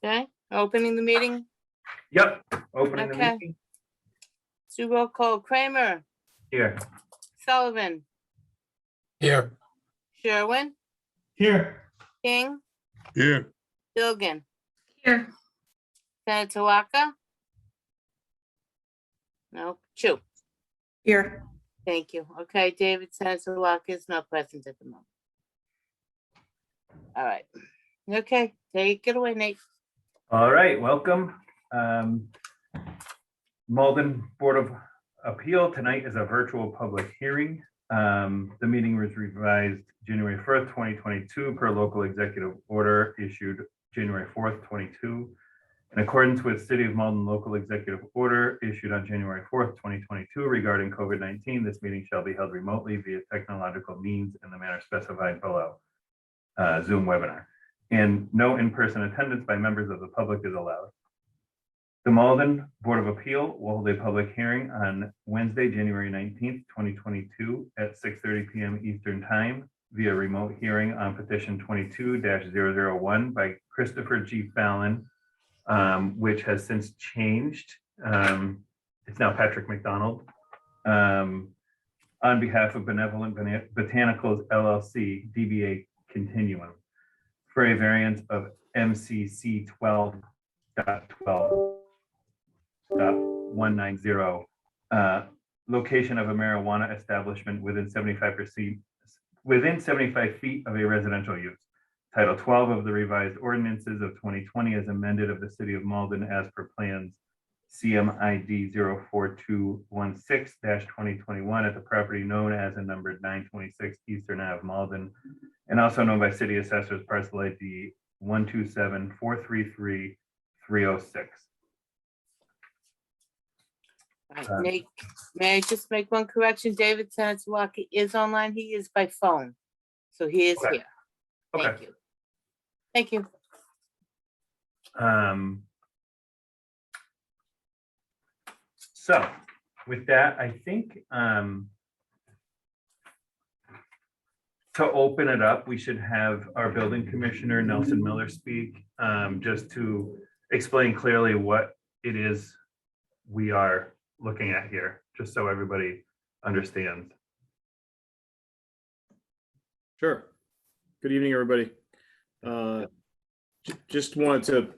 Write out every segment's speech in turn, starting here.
Okay, opening the meeting. Yep, opening the Okay. meeting. Do roll call. Kramer, Here. Sullivan, Here. Sherwin, Here. King, Here. Bilgan, Here. Senator Waka. No, Chu. Here. Thank you. Okay, David, Senator Waka is not present at the moment. All right. Okay, take it away, Nate. All right, welcome. Malden Board of Appeal, tonight is a virtual public hearing. The meeting was revised January 1st, 2022 per local executive order issued January 4th, 22. In accordance with City of Malden local executive order issued on January 4th, 2022 regarding COVID-19, this meeting shall be held remotely via technological means in the manner specified below. Zoom webinar. And no in-person attendance by members of the public is allowed. The Malden Board of Appeal will hold a public hearing on Wednesday, January 19th, 2022 at 6:30 p.m. Eastern Time via remote hearing on Petition 22-001 by Christopher G Fallon, which has since changed. It's now Patrick McDonald. On behalf of Benevolent Botanicals LLC, DBA Continuum, for a variance of MCC 12.12.190, location of a marijuana establishment within 75 feet of a residential use. Title 12 of the revised ordinances of 2020 as amended of the City of Malden as per Plans CMID-040216-2021 at the property known as and numbered 926 Eastern Ave, Malden, and also known by City Assessor's Parcel ID 127433306. Nate, may I just make one correction? David Senator Waka is online. He is by phone. So he is Okay. here. Thank Okay. you. Thank you. So with that, I think to open it up, we should have our building commissioner, Nelson Miller, speak just to explain clearly what it is we are looking at here, just so everybody understands. Sure. Good evening, everybody. Just wanted to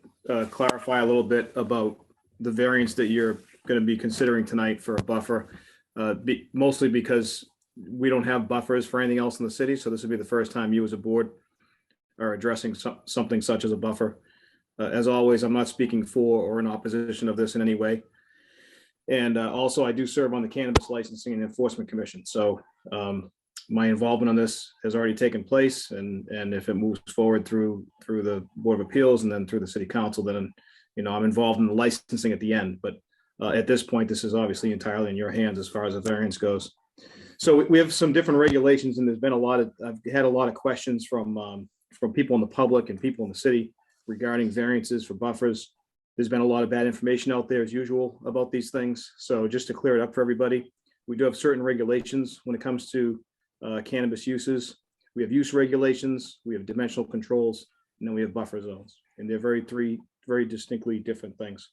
clarify a little bit about the variance that you're going to be considering tonight for a buffer, mostly because we don't have buffers for anything else in the city. So this would be the first time you as a board are addressing something such as a buffer. As always, I'm not speaking for or in opposition of this in any way. And also I do serve on the Cannabis Licensing and Enforcement Commission. So my involvement on this has already taken place. And if it moves forward through the Board of Appeals and then through the City Council, then, you know, I'm involved in the licensing at the end. But at this point, this is obviously entirely in your hands as far as the variance goes. So we have some different regulations, and there's been I've had a lot of questions from people in the public and people in the city regarding variances for buffers. There's been a lot of bad information out there as usual about these things. So just to clear it up for everybody, we do have certain regulations when it comes to cannabis uses. We have use regulations, we have dimensional controls, and then we have buffer zones. And they're three very distinctly different things.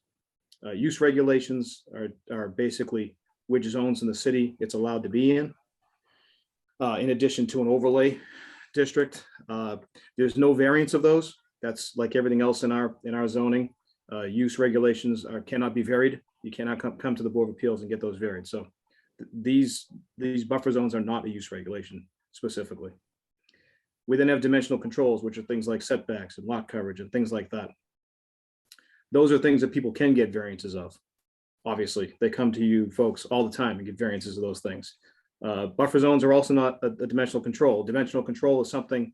Use regulations are basically which zones in the city it's allowed to be in addition to an overlay district. There's no variance of those. That's like everything else in our zoning. Use regulations cannot be varied. You cannot come to the Board of Appeals and get those varied. So these buffer zones are not a use regulation specifically. We then have dimensional controls, which are things like setbacks and lot coverage and things like that. Those are things that people can get variances of. Obviously, they come to you folks all the time and get variances of those things. Buffer zones are also not a dimensional control. Dimensional control is something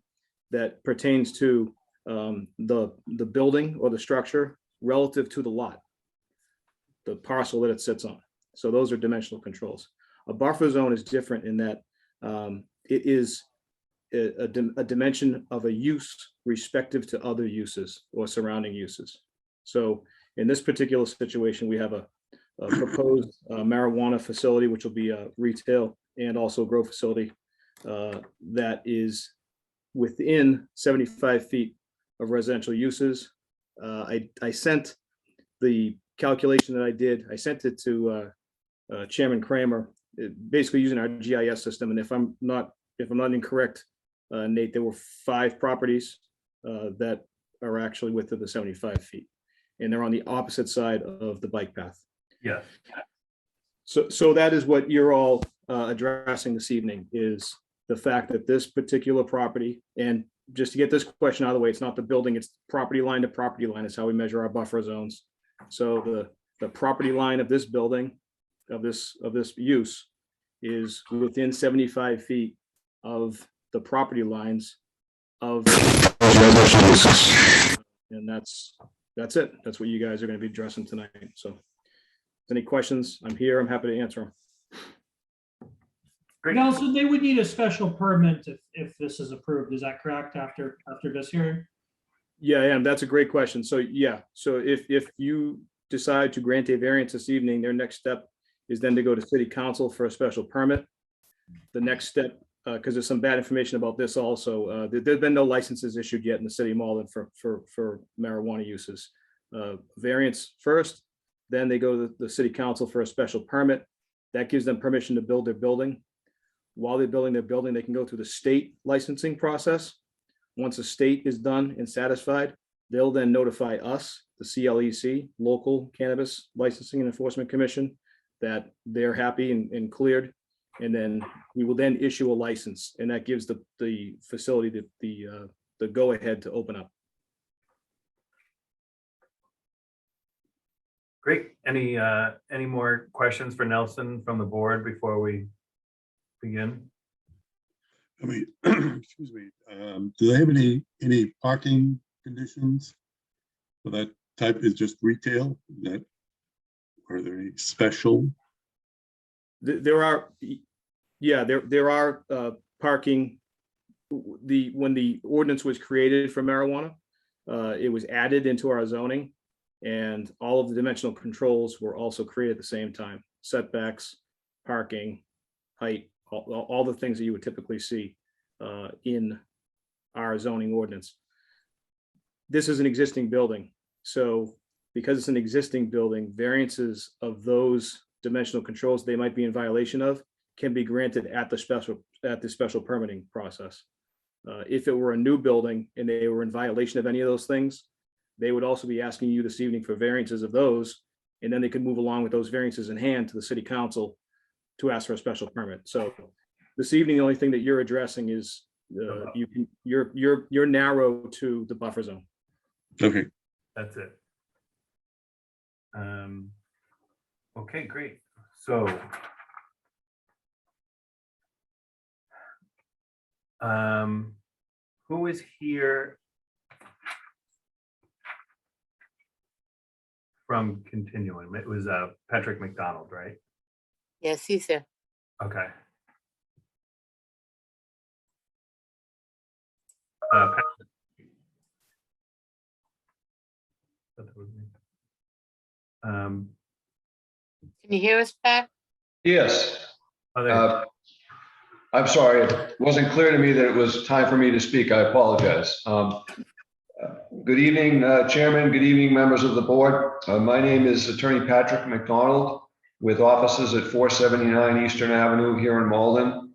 that pertains to the building or the structure relative to the lot, the parcel that it sits on. So those are dimensional controls. A buffer zone is different in that it is a dimension of a use respective to other uses or surrounding uses. So in this particular situation, we have a proposed marijuana facility, which will be a retail and also a grow facility that is within 75 feet of residential uses. I sent the calculation that I did, I sent it to Chairman Kramer, basically using our GIS system. And if I'm not incorrect, Nate, there were 5 properties that are actually within the 75 feet. And they're on the opposite side of the bike path. Yes. So that is what you're all addressing this evening, is the fact that this particular property, and just to get this question out of the way, it's not the building, it's property line to property line is how we measure our buffer zones. So the property line of this building, of this use, is within 75 feet of the property lines of, and that's it. That's what you guys are going to be addressing tonight. So any questions, I'm here, I'm happy to answer them. Great. Nelson, they would need a special permit if this is approved. Is that correct after this hearing? Yeah, and that's a great question. So yeah, so if you decide to grant a variance this evening, their next step is then to go to City Council for a special permit. The next step, because there's some bad information about this also, there's been no licenses issued yet in the City of Malden for marijuana uses. Variance first, then they go to the City Council for a special permit. That gives them permission to build their building. While they're building their building, they can go through the state licensing process. Once the state is done and satisfied, they'll then notify us, the CLEC, Local Cannabis Licensing and Enforcement Commission, that they're happy and cleared. And then we will then issue a license, and that gives the facility the go ahead to open up. Great. Any more questions for Nelson from the board before we begin? I mean, excuse me, do they have any parking conditions for that type? Is just retail? That, are there any special? There are, yeah, there are parking. When the ordinance was created for marijuana, it was added into our zoning, and all of the dimensional controls were also created at the same time. Setbacks, parking, height, all the things that you would typically see in our zoning ordinance. This is an existing building, so because it's an existing building, variances of those dimensional controls they might be in violation of can be granted at the special permitting process. If it were a new building and they were in violation of any of those things, they would also be asking you this evening for variances of those, and then they could move along with those variances in hand to the City Council to ask for a special permit. So this evening, the only thing that you're addressing is you're narrow to the buffer zone. Okay. That's it. Okay, great. So who is here from Continuum? It was Patrick McDonald, right? Yes, he's there. Okay. Can you hear us, Pat? Yes. Oh, there. I'm sorry, it wasn't clear to me that it was time for me to speak. I apologize. Good evening, Chairman. Good evening, members of the board. My name is Attorney Patrick McDonald with offices at 479 Eastern Avenue here in Malden.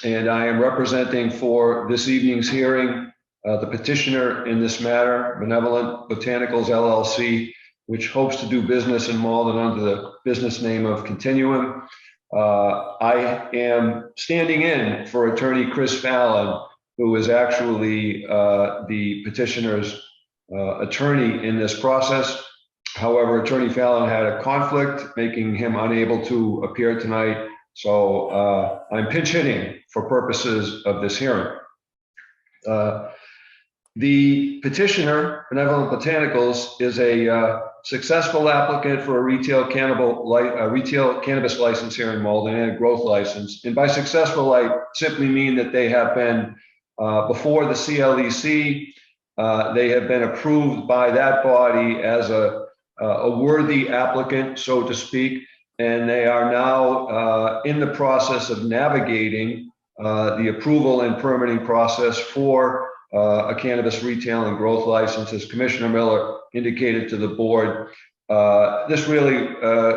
And I am representing for this evening's hearing the petitioner in this matter, Benevolent Botanicals LLC, which hopes to do business in Malden under the business name of Continuum. I am standing in for Attorney Chris Fallon, who is actually the petitioner's attorney in this process. However, Attorney Fallon had a conflict, making him unable to appear tonight. So I'm pinch hitting for purposes of this hearing. The petitioner, Benevolent Botanicals, is a successful applicant for a retail cannabis license here in Malden and a growth license. And by successful, I simply mean that they have been before the CLEC. They have been approved by that body as a worthy applicant, so to speak, and they are now in the process of navigating the approval and permitting process for a cannabis retail and growth license. As Commissioner Miller indicated to the board, this really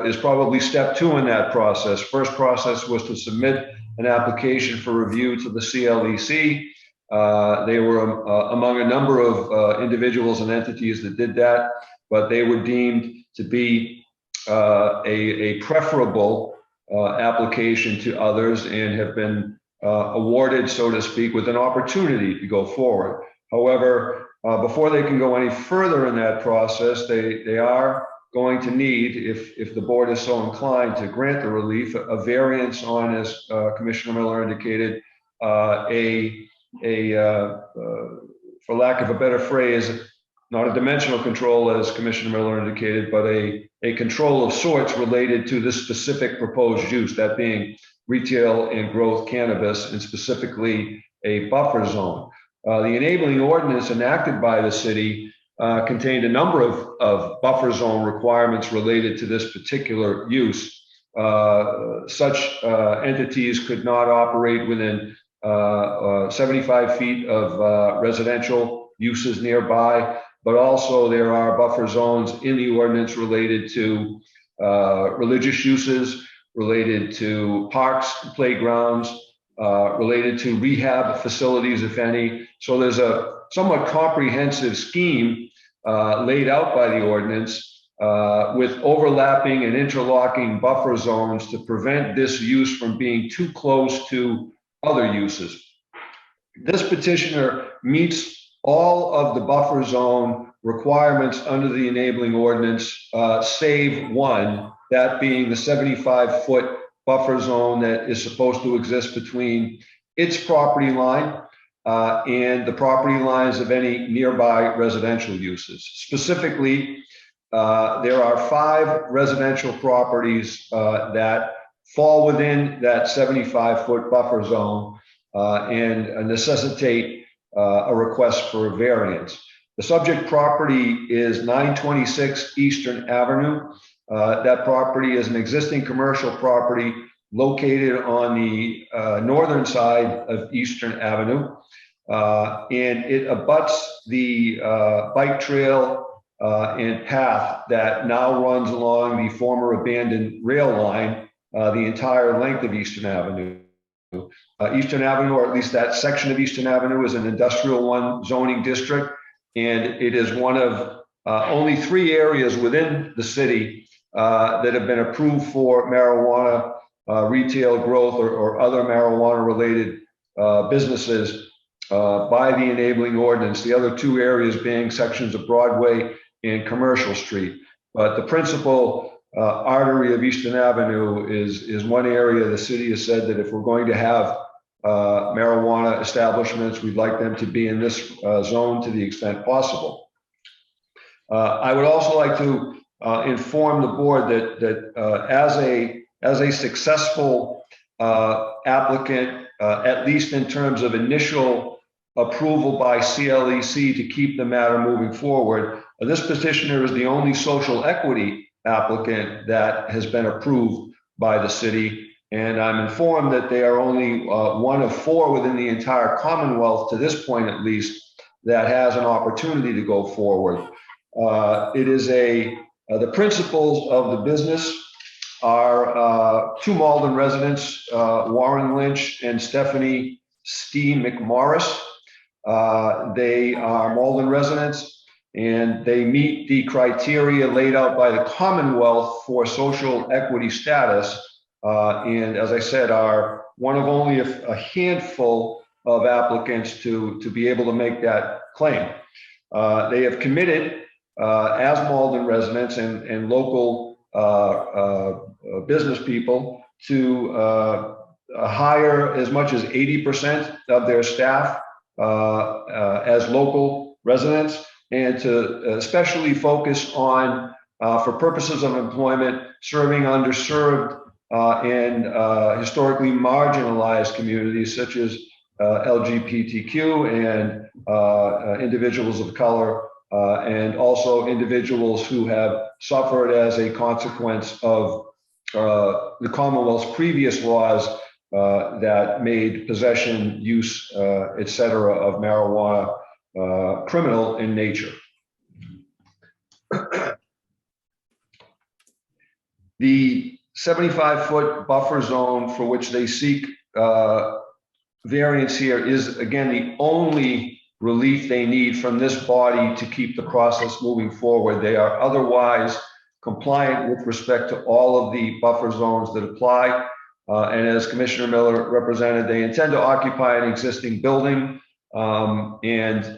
is probably step 2 in that process. First process was to submit an application for review to the CLEC. They were among a number of individuals and entities that did that, but they were deemed to be a preferable application to others and have been awarded, so to speak, with an opportunity to go forward. However, before they can go any further in that process, they are going to need, if the board is so inclined to grant the relief, a variance on, as Commissioner Miller indicated, for lack of a better phrase, not a dimensional control, as Commissioner Miller indicated, but a control of sorts related to this specific proposed use, that being retail and growth cannabis, and specifically a buffer zone. The enabling ordinance enacted by the city contained a number of buffer zone requirements related to this particular use. Such entities could not operate within 75 feet of residential uses nearby, but also there are buffer zones in the ordinance related to religious uses, related to parks, playgrounds, related to rehab facilities, if any. So there's a somewhat comprehensive scheme laid out by the ordinance with overlapping and interlocking buffer zones to prevent this use from being too close to other uses. This petitioner meets all of the buffer zone requirements under the enabling ordinance, save one, that being the 75-foot buffer zone that is supposed to exist between its property line and the property lines of any nearby residential uses. Specifically, there are 5 residential properties that fall within that 75-foot buffer zone and necessitate a request for a variance. The subject property is 926 Eastern Avenue. That property is an existing commercial property located on the northern side of Eastern Avenue. And it abuts the bike trail and path that now runs along the former abandoned rail line the entire length of Eastern Avenue. Eastern Avenue, or at least that section of Eastern Avenue, is an industrial 1 zoning district, and it is one of only 3 areas within the city that have been approved for marijuana retail growth or other marijuana related businesses by the enabling ordinance. The other 2 areas being sections of Broadway and Commercial Street. But the principal artery of Eastern Avenue is one area the city has said that if we're going to have marijuana establishments, we'd like them to be in this zone to the extent possible. I would also like to inform the board that as a successful applicant, at least in terms of initial approval by CLEC to keep the matter moving forward, this petitioner is the only social equity applicant that has been approved by the city. And I'm informed that they are only one of 4 within the entire Commonwealth, to this point at least, that has an opportunity to go forward. It is the principals of the business are 2 Malden residents, Warren Lynch and Stephanie Stee McMorris. They are Malden residents, and they meet the criteria laid out by the Commonwealth for social equity status. And as I said, are one of only a handful of applicants to be able to make that claim. They have committed as Malden residents and local business people to hire as much as 80% of their staff as local residents, and to especially focus on, for purposes of employment, serving underserved and historically marginalized communities such as LGBTQ and individuals of color, and also individuals who have suffered as a consequence of the Commonwealth's previous laws that made possession, use, et cetera, of marijuana criminal in nature. The 75-foot buffer zone for which they seek variance here is, again, the only relief they need from this body to keep the process moving forward. They are otherwise compliant with respect to all of the buffer zones that apply. And as Commissioner Miller represented, they intend to occupy an existing building. If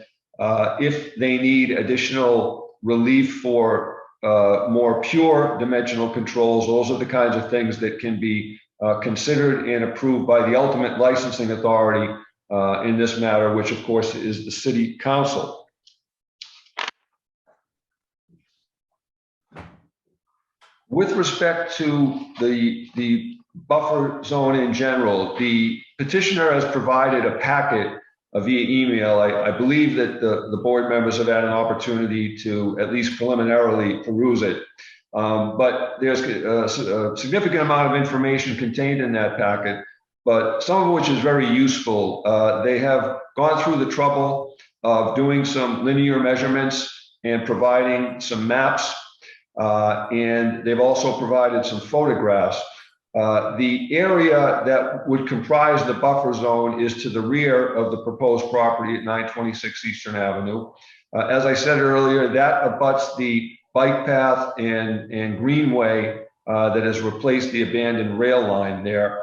they need additional relief for more pure dimensional controls, those are the kinds of things that can be considered and approved by the ultimate licensing authority in this matter, which of course is the City Council. With respect to the buffer zone in general, the petitioner has provided a packet via email. I believe that the board members have had an opportunity to at least preliminarily peruse it. But there's a significant amount of information contained in that packet, but some of which is very useful. They have gone through the trouble of doing some linear measurements and providing some maps, and they've also provided some photographs. The area that would comprise the buffer zone is to the rear of the proposed property at 926 Eastern Avenue. As I said earlier, that abuts the bike path and greenway that has replaced the abandoned rail line there.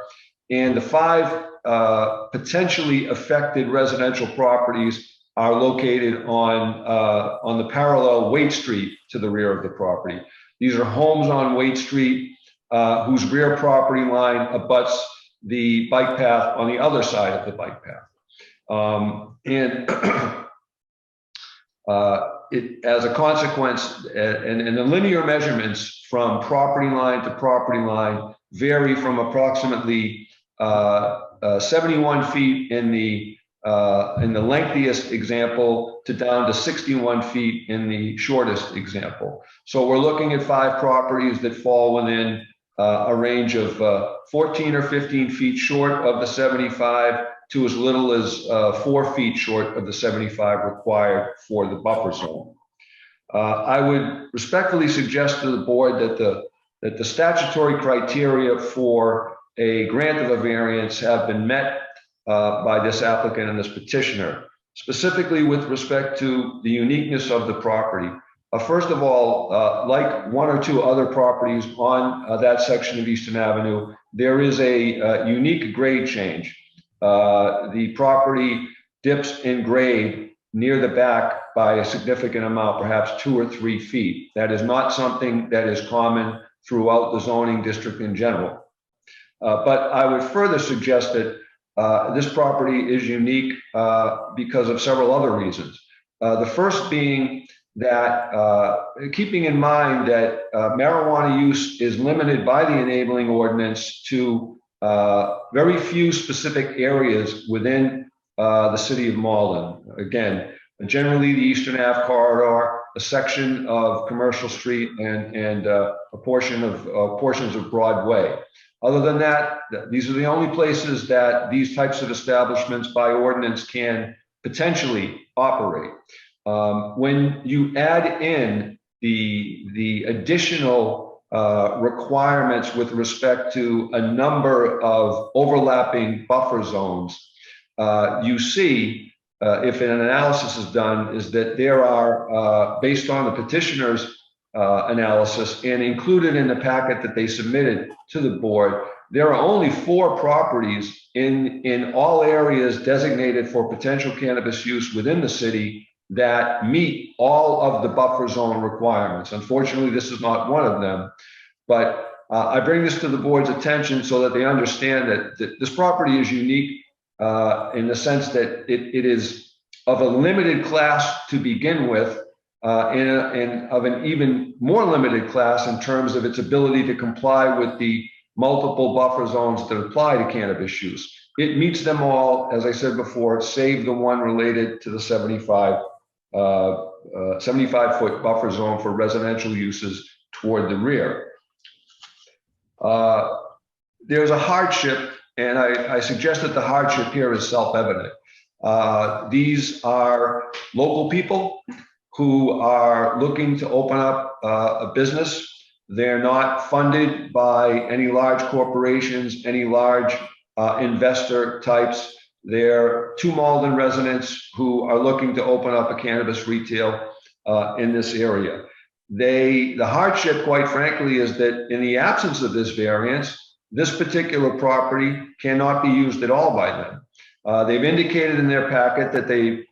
And the 5 potentially affected residential properties are located on the parallel Waite Street to the rear of the property. These are homes on Waite Street whose rear property line abuts the bike path on the other side of the bike path. As a consequence, and the linear measurements from property line to property line vary from approximately 71 feet in the lengthiest example to down to 61 feet in the shortest example. So we're looking at 5 properties that fall within a range of 14 or 15 feet short of the 75 to as little as 4 feet short of the 75 required for the buffer zone. I would respectfully suggest to the board that the statutory criteria for a grant of a variance have been met by this applicant and this petitioner, specifically with respect to the uniqueness of the property. First of all, like 1 or 2 other properties on that section of Eastern Avenue, there is a unique grade change. The property dips in grade near the back by a significant amount, perhaps 2 or 3 feet. That is not something that is common throughout the zoning district in general. But I would further suggest that this property is unique because of several other reasons. The first being that keeping in mind that marijuana use is limited by the enabling ordinance to very few specific areas within the City of Malden. Again, generally the Eastern Ave corridor, a section of Commercial Street, and a portion of portions of Broadway. Other than that, these are the only places that these types of establishments by ordinance can potentially operate. When you add in the additional requirements with respect to a number of overlapping buffer zones, you see, if an analysis is done, is that there are, based on the petitioner's analysis and included in the packet that they submitted to the board, there are only 4 properties in all areas designated for potential cannabis use within the city that meet all of the buffer zone requirements. Unfortunately, this is not one of them, but I bring this to the board's attention so that they understand that this property is unique in the sense that it is of a limited class to begin with, and of an even more limited class in terms of its ability to comply with the multiple buffer zones that apply to cannabis use. It meets them all, as I said before, save the one related to the 75-foot buffer zone for residential uses toward the rear. There's a hardship and I suggest that the hardship here is self-evident. These are local people who are looking to open up a business. They're not funded by any large corporations, any large investor types. They're two Malden residents who are looking to open up a cannabis retail in this area. The hardship, quite frankly, is that in the absence of this variance, this particular property cannot be used at all by them. They've indicated in their packet that they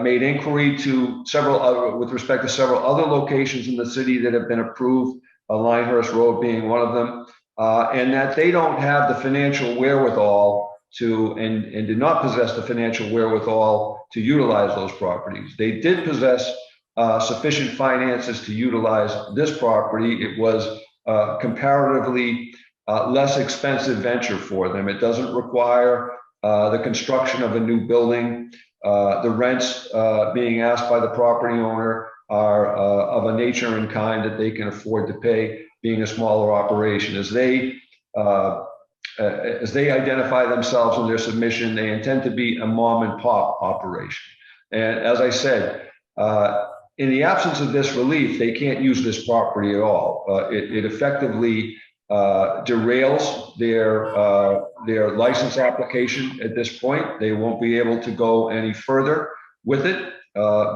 made inquiry to several other, with respect to several other locations in the city that have been approved, Linehurst Road being one of them, and that they don't have the financial wherewithal to, and do not possess the financial wherewithal to utilize those properties. They did possess sufficient finances to utilize this property. It was comparatively less expensive venture for them. It doesn't require the construction of a new building. The rents being asked by the property owner are of a nature and kind that they can afford to pay, being a smaller operation. As they identify themselves in their submission, they intend to be a mom and pop operation. And as I said, in the absence of this relief, they can't use this property at all. It effectively derails their license application at this point. They won't be able to go any further with it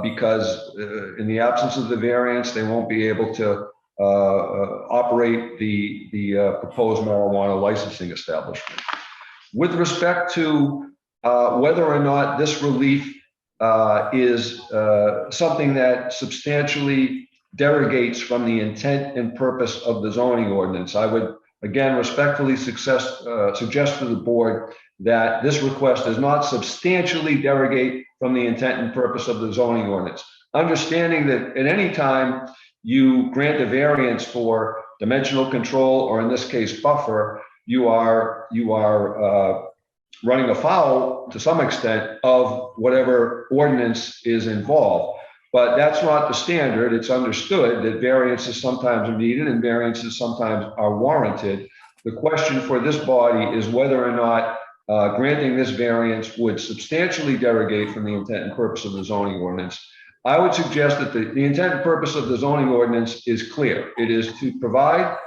because in the absence of the variance, they won't be able to operate the proposed marijuana licensing establishment. With respect to whether or not this relief is something that substantially derogates from the intent and purpose of the zoning ordinance, I would again respectfully suggest to the board that this request does not substantially derogate from the intent and purpose of the zoning ordinance. Understanding that at any time you grant a variance for dimensional control, or in this case buffer, you are running afoul to some extent of whatever ordinance is involved. But that's not the standard. It's understood that variances sometimes are needed and variances sometimes are warranted. The question for this body is whether or not granting this variance would substantially derogate from the intent and purpose of the zoning ordinance. I would suggest that the intent and purpose of the zoning ordinance is clear. It is to provide,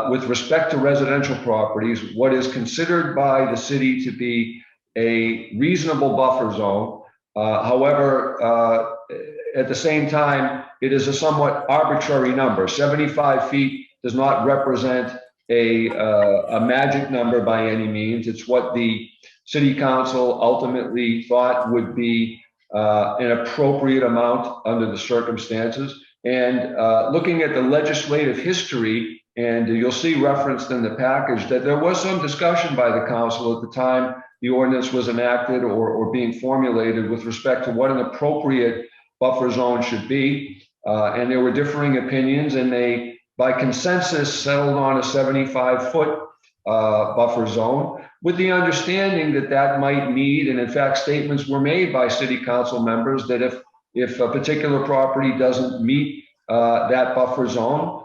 with respect to residential properties, what is considered by the city to be a reasonable buffer zone. However, at the same time, it is a somewhat arbitrary number. 75 feet does not represent a magic number by any means. It's what the city council ultimately thought would be an appropriate amount under the circumstances. And looking at the legislative history, and you'll see referenced in the package that there was some discussion by the council at the time the ordinance was enacted or being formulated with respect to what an appropriate buffer zone should be. And there were differing opinions, and they, by consensus, settled on a 75-foot buffer zone, with the understanding that that might need, and in fact, statements were made by city council members that if a particular property doesn't meet that buffer zone,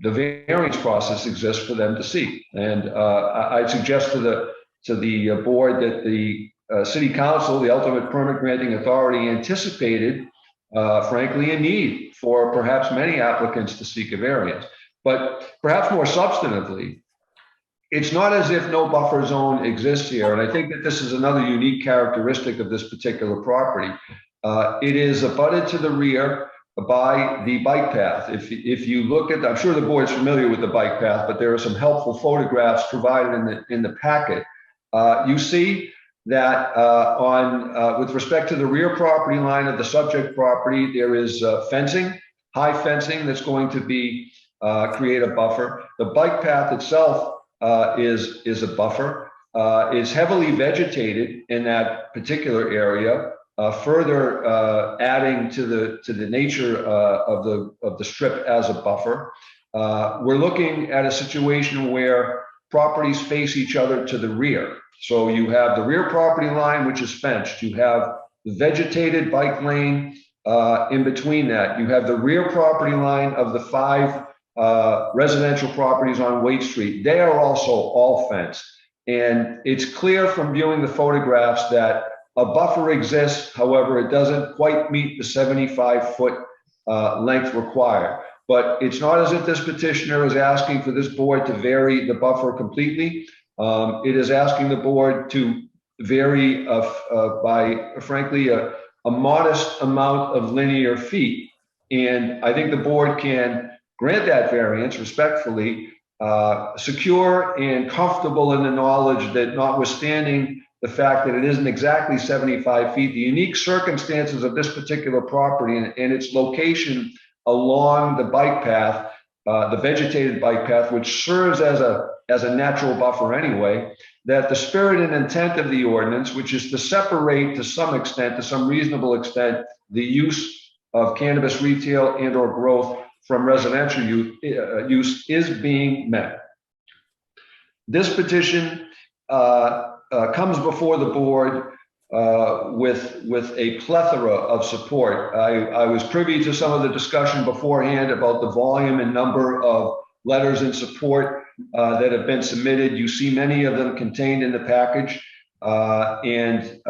the variance process exists for them to see. And I'd suggest to the board that the city council, the ultimate permit granting authority, anticipated, frankly, a need for perhaps many applicants to seek a variance. But perhaps more substantively, it's not as if no buffer zone exists here. And I think that this is another unique characteristic of this particular property. It is abutted to the rear by the bike path. If you look at, I'm sure the board's familiar with the bike path, but there are some helpful photographs provided in the packet. You see that with respect to the rear property line of the subject property, there is fencing, high fencing that's going to be create a buffer. The bike path itself is a buffer, is heavily vegetated in that particular area, further adding to the nature of the strip as a buffer. We're looking at a situation where properties face each other to the rear. So you have the rear property line, which is fenced. You have the vegetated bike lane in between that. You have the rear property line of the 5 residential properties on Waite Street. They are also all fenced. And it's clear from viewing the photographs that a buffer exists. However, it doesn't quite meet the 75-foot length required. But it's not as if this petitioner is asking for this board to vary the buffer completely. It is asking the board to vary by, frankly, a modest amount of linear feet. And I think the board can grant that variance respectfully, secure and comfortable in the knowledge that, notwithstanding the fact that it isn't exactly 75 feet, the unique circumstances of this particular property and its location along the bike path, the vegetated bike path, which serves as a natural buffer anyway, that the spirit and intent of the ordinance, which is to separate to some extent, to some reasonable extent, the use of cannabis retail and or growth from residential use is being met. This petition comes before the board with a plethora of support. I was privy to some of the discussion beforehand about the volume and number of letters in support that have been submitted. You see many of them contained in the package. And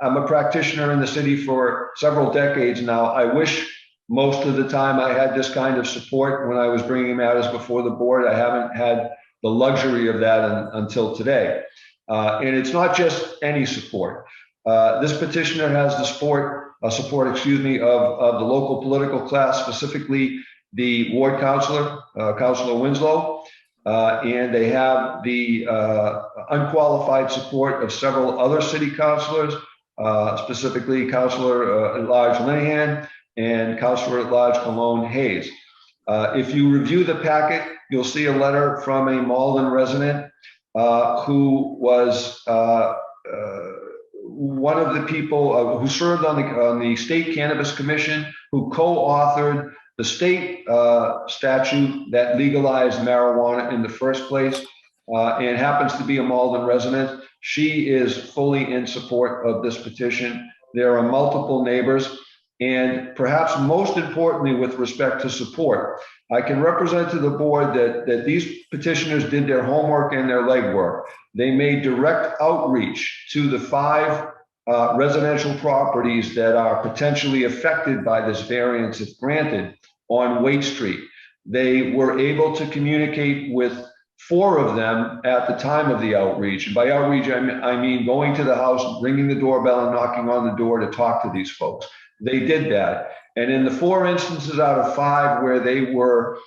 I'm a practitioner in the city for several decades now. I wish most of the time I had this kind of support when I was bringing matters before the board. I haven't had the luxury of that until today. And it's not just any support. This petitioner has the support of the local political class, specifically the ward councilor, Councilor Winslow, and they have the unqualified support of several other city councilors, specifically Councilor at Large Linehan and Councilor at Large Cologne Hayes. If you review the packet, you'll see a letter from a Malden resident who was one of the people who served on the State Cannabis Commission, who co-authored the state statute that legalized marijuana in the first place, and happens to be a Malden resident. She is fully in support of this petition. There are multiple neighbors, and perhaps most importantly, with respect to support, I can represent to the board that these petitioners did their homework and their legwork. They made direct outreach to the 5 residential properties that are potentially affected by this variance if granted on Waite Street. They were able to communicate with 4 of them at the time of the outreach. And by outreach, I mean going to the house, ringing the doorbell and knocking on the door to talk to these folks. They did that. And in the 4 instances out of 5 where they were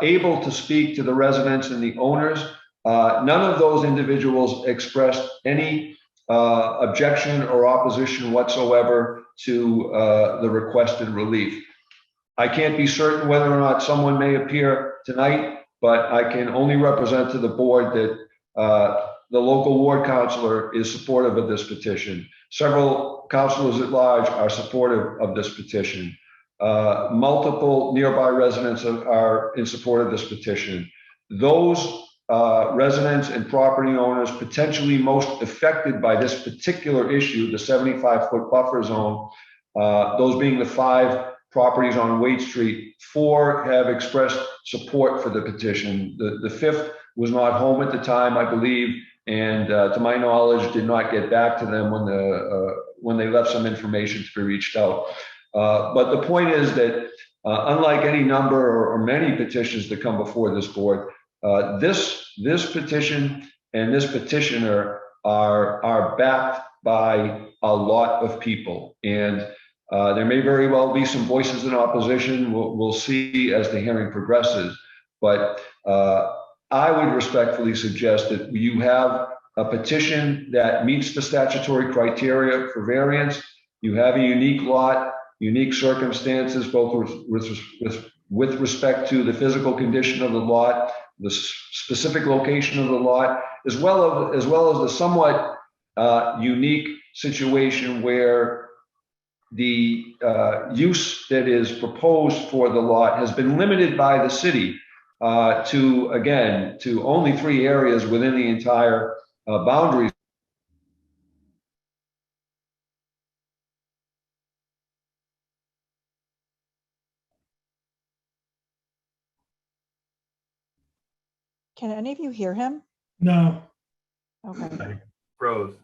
able to speak to the residents and the owners, none of those individuals expressed any objection or opposition whatsoever to the requested relief. I can't be certain whether or not someone may appear tonight, but I can only represent to the board that the local ward councilor is supportive of this petition. Several councilors at large are supportive of this petition. Multiple nearby residents are in support of this petition. Those residents and property owners potentially most affected by this particular issue, the 75-foot buffer zone, those being the 5 properties on Waite Street, 4 have expressed support for the petition. The 5th was not home at the time, I believe, and to my knowledge, did not get back to them when they left some information to be reached out. But the point is that unlike any number or many petitions that come before this board, this petition and this petitioner are backed by a lot of people. And there may very well be some voices in opposition. We'll see as the hearing progresses. But I would respectfully suggest that you have a petition that meets the statutory criteria for variance. You have a unique lot, unique circumstances, both with respect to the physical condition of the lot, the specific location of the lot, as well as the somewhat unique situation where the use that is proposed for the lot has been limited by the city to only 3 areas within the entire boundaries. Can any of you hear him? No. Okay. Rose.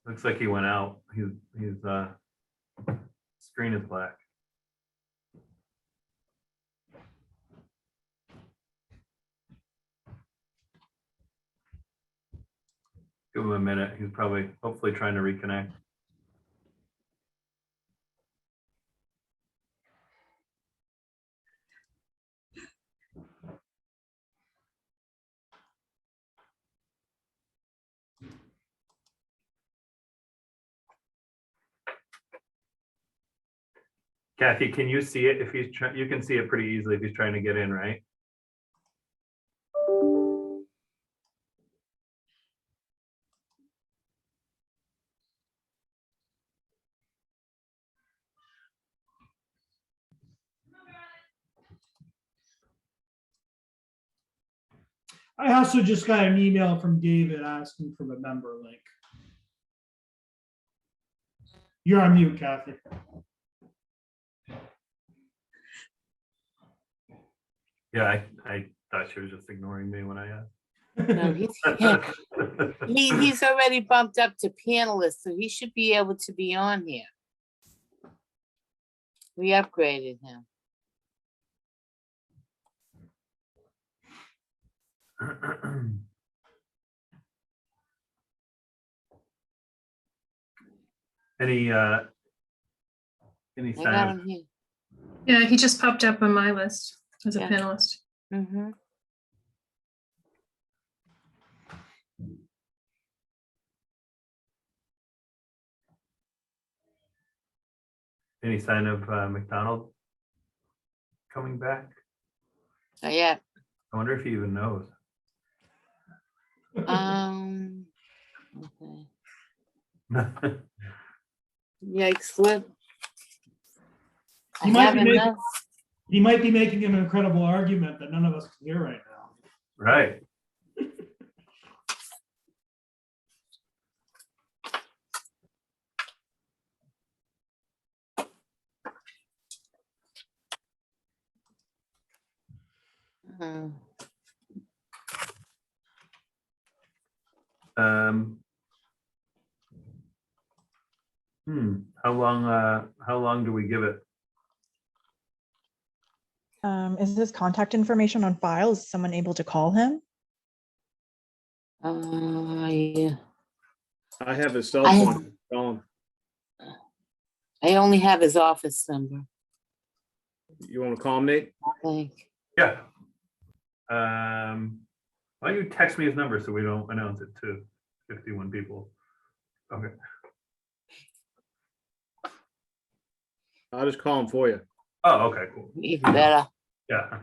Looks like he went out. His screen is black. Give him a minute. He's probably, hopefully trying to reconnect. Kathy, can you see it? If he's trying, you can see it pretty easily if he's trying to get in, right? I also just got an email from David asking for the member link. You're on mute, Kathy. Yeah, I thought she was just ignoring me when I asked. No, he's already bumped up to panelist, so he should be able to be on here. We upgraded him. Any I got sign him here. Yeah, he just popped up on my list as a Yeah. panelist. Mm-hmm. of McDonald coming back? Not yet. I wonder if he even knows. Okay. Yikes, what? I You might be haven't making- known. He might be making an incredible argument that none of us can hear right now. Right. Hmm. How long do we give it? Is this contact information on file? Is someone able to call him? Yeah. I have his cell I- phone. Call him. I only have his office number, You want to call him, Nate? I think. Yeah. Why don't you text me his number so we don't announce it to 51 people? Okay. I'll just call him for you. Oh, okay, cool. Even better. Yeah.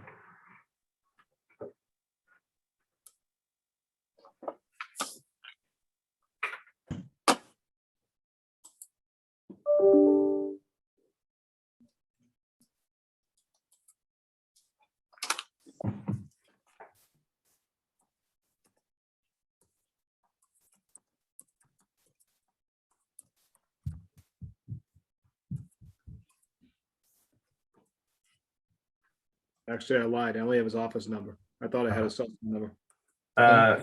Actually, I lied. I only have his office number. I thought I had his cell phone number.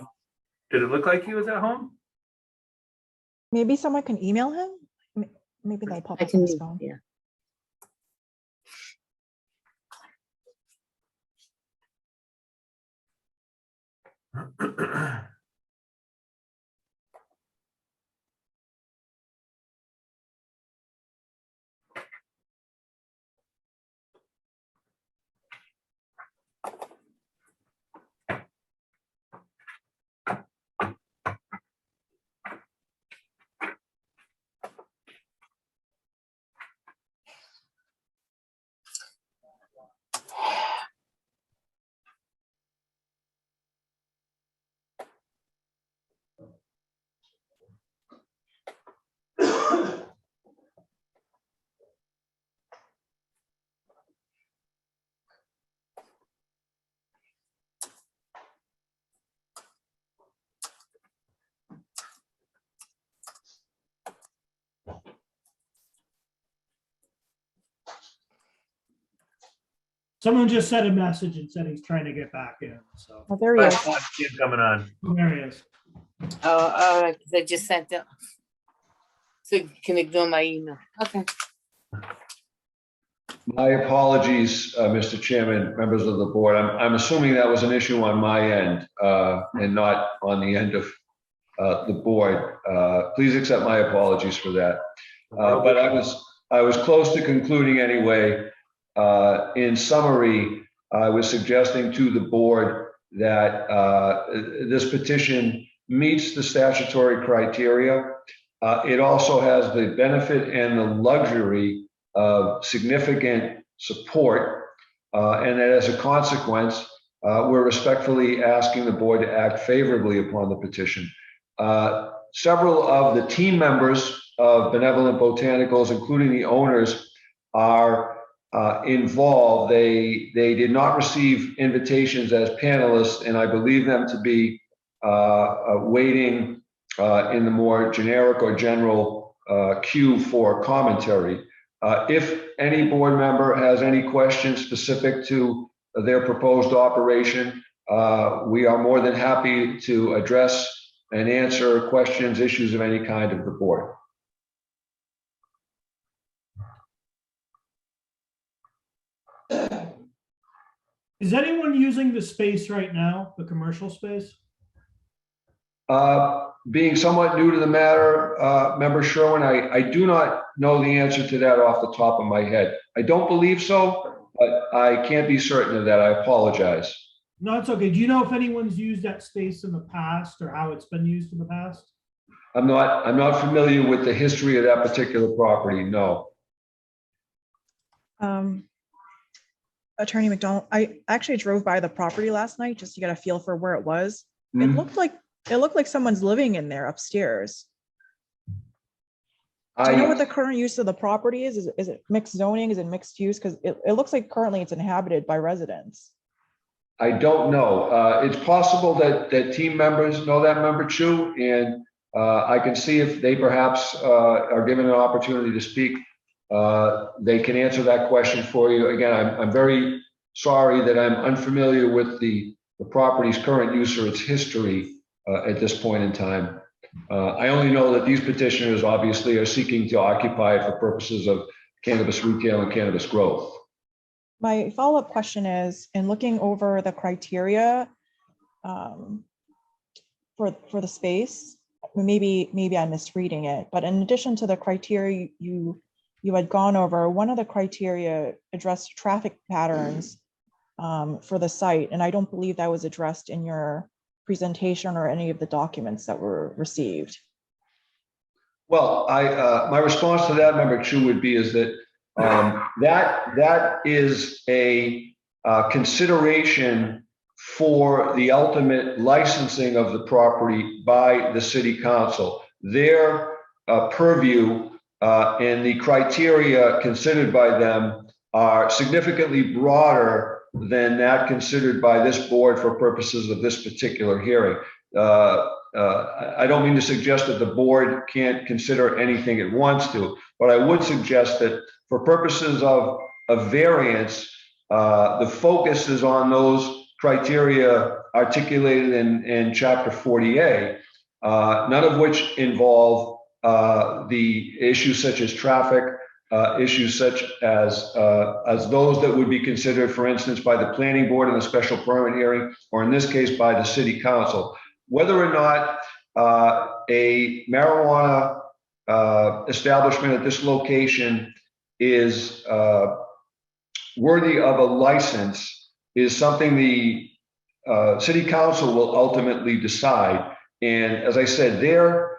Did it look like he was at home? Maybe someone can email him? Maybe they'll pop I up on can, his phone. yeah. Someone just sent a message and said he's trying to get back in, so Oh, there he is. Keep coming on. there he is. Oh, all right, 'cause I just sent it. So you can ignore my email. Okay. My apologies, Mr. Chairman, members of the board. I'm assuming that was an issue on my end and not on the end of the board. Please accept my apologies for that. But I was close to concluding anyway. In summary, I was suggesting to the board that this petition meets the statutory criteria. It also has the benefit and the luxury of significant support, and that as a consequence, we're respectfully asking the board to act favorably upon the petition. Several of the team members of Benevolent Botanicals, including the owners, are involved. They did not receive invitations as panelists, and I believe them to be waiting in the more generic or general queue for commentary. If any board member has any questions specific to their proposed operation, we are more than happy to address and answer questions, issues of any kind of the board. Is anyone using the space right now, the commercial space? Being somewhat new to the matter, Member Sherwin, I do not know the answer to that off the top of my head. I don't believe so, but I can't be certain of that. I apologize. No, it's okay. Do you know if anyone's used that space in the past or how it's been used in the past? I'm not familiar with the history of that particular property, no. Attorney McDonald, I actually drove by the property last night just to get a feel for where it was. It Mhm. looked like someone's living in there upstairs. Do you know what the current use of the property is? Is it mixed zoning? Is it mixed use? Because it looks like currently it's inhabited by residents. I don't know. It's possible that team members know that, Member Chu, and I can see if they perhaps are given an opportunity to speak. They can answer that question for you. Again, I'm very sorry that I'm unfamiliar with the property's current use or its history at this point in time. I only know that these petitioners obviously are seeking to occupy it for purposes of cannabis retail and cannabis growth. My follow-up question is, in looking over the criteria for the space, maybe I'm misreading it, but in addition to the criteria you had gone over, one of the criteria addressed traffic patterns for the site, and I don't believe that was addressed in your presentation or any of the documents that were received. Well, my response to that, Member Chu, would be is that that is a consideration for the ultimate licensing of the property by the city council. Their purview and the criteria considered by them are significantly broader than that considered by this board for purposes of this particular hearing. I don't mean to suggest that the board can't consider anything it wants to, but I would suggest that for purposes of a variance, the focus is on those criteria articulated in Chapter 40A, none of which involve the issues such as traffic, issues such as those that would be considered, for instance, by the planning board in a special permit hearing, or in this case, by the city council. Whether or not a marijuana establishment at this location is worthy of a license is something the city council will ultimately decide. And as I said, their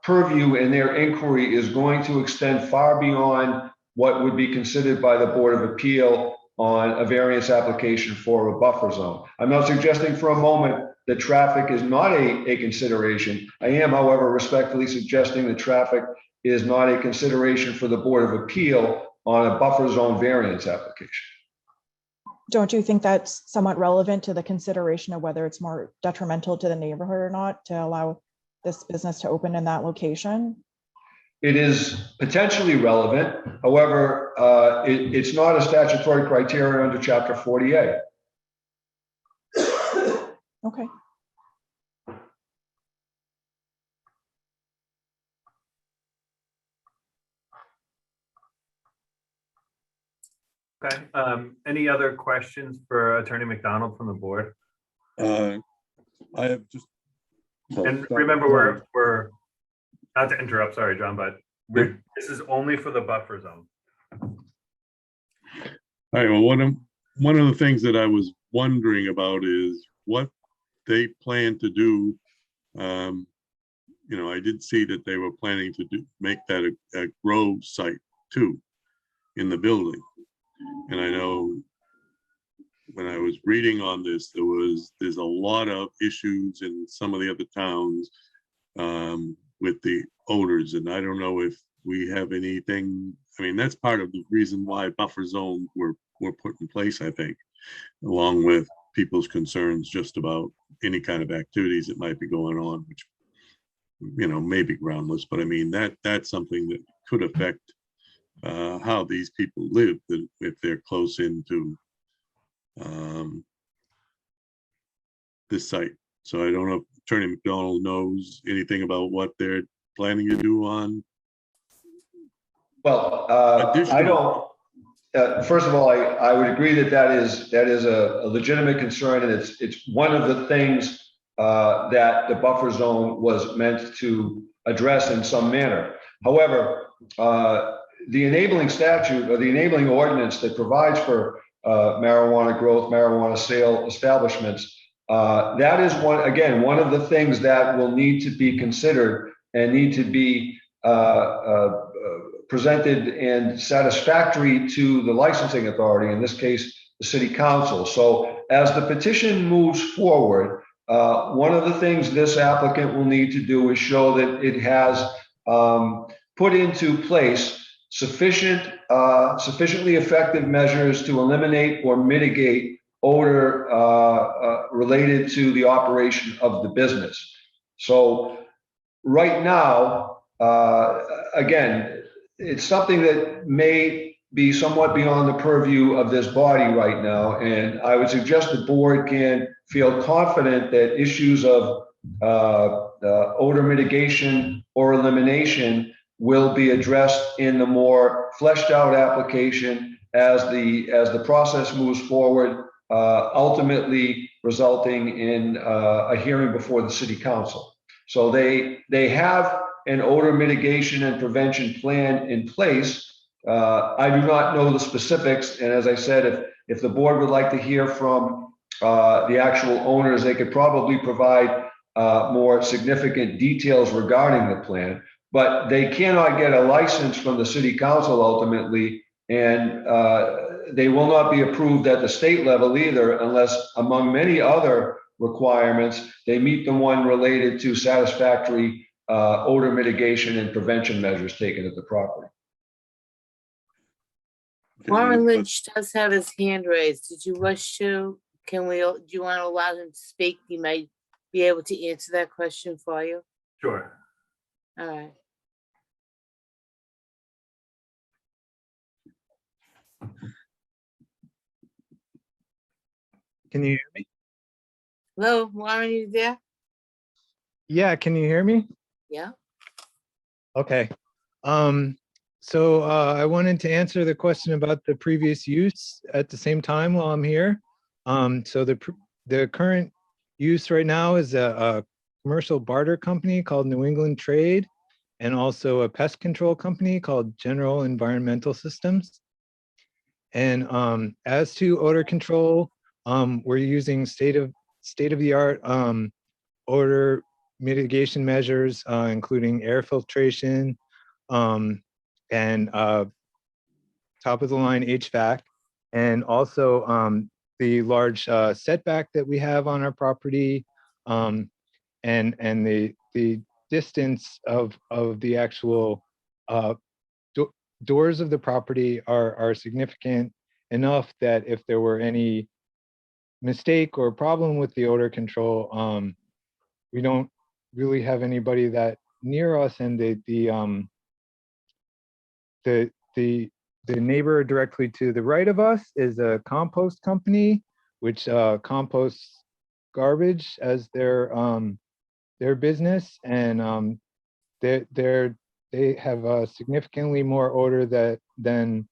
purview and their inquiry is going to extend far beyond what would be considered by the Board of Appeal on a variance application for a buffer zone. I'm not suggesting for a moment that traffic is not a consideration. I am, however, respectfully suggesting that traffic is not a consideration for the Board of Appeal on a buffer zone variance application. Don't you think that's somewhat relevant to the consideration of whether it's more detrimental to the neighborhood or not to allow this business to open in that location? it is potentially relevant. However, it's not a statutory criteria under Chapter 48. Okay. Okay, any other questions for Attorney McDonald from the board? I have just. And remember, we're not to interrupt, sorry, John, but this is only for the buffer zone. All right, well, one of the things that I was wondering about is what they plan to do. I did see that they were planning to make that a grow site too in the building. And I know when I was reading on this, there's a lot of issues in some of the other towns with the odors, and I don't know if we have anything. I mean, that's part of the reason why buffer zones were put in place, I think, along with people's concerns just about any kind of activities that might be going on, which may be groundless, but I mean that's something that could affect how these people live, that if they're close into this site. So I don't know if Attorney McDonald knows anything about what they're planning to do on. Well, I don't. First of all, I would agree that is a legitimate concern, and it's one of the things that the buffer zone was meant to address in some manner. However, the enabling statute or the enabling ordinance that provides for marijuana growth, marijuana sale establishments, that is one of the things that will need to be considered and need to be presented and satisfactory to the licensing authority, in this case, the city council. So as the petition moves forward, one of the things this applicant will need to do is show that it has put into place sufficiently effective measures to eliminate or mitigate odor related to the operation of the business. So right now, again, it's something that may be somewhat beyond the purview of this body right now, and I would suggest the board can feel confident that issues of odor mitigation or elimination will be addressed in the more fleshed out application as the process moves forward, ultimately resulting in a hearing before the city council. So they have an odor mitigation and prevention plan in place. I do not know the specifics, and as I said, if the board would like to hear from the actual owners, they could probably provide more significant details regarding the plan. But they cannot get a license from the city council ultimately, and they will not be approved at the state level either, unless, among many other requirements, they meet the one related to satisfactory odor mitigation and prevention measures taken at the property. Warren Lynch does have his hand raised. Did you wish to, do you want to allow him to speak? He might be able to answer that question for you. Sure. All right. Can you hear me? Hello, Warren, you there? Yeah, can you hear me? Yeah. Okay. So I wanted to answer the question about the previous use at the same time while I'm here. So the current use right now is a commercial barter company called New England Trade, and also a pest control company called General Environmental Systems. And as to odor control, we're using state-of-the-art odor mitigation measures, including air filtration and top-of-the-line HVAC, and also the large setback that we have on our property, and the distance of the actual doors of the property are significant enough that if there were any mistake or problem with the odor control, we don't really have anybody that near us, and the neighbor directly to the right of us is a compost company, which composts garbage as their business, and they have significantly more odor than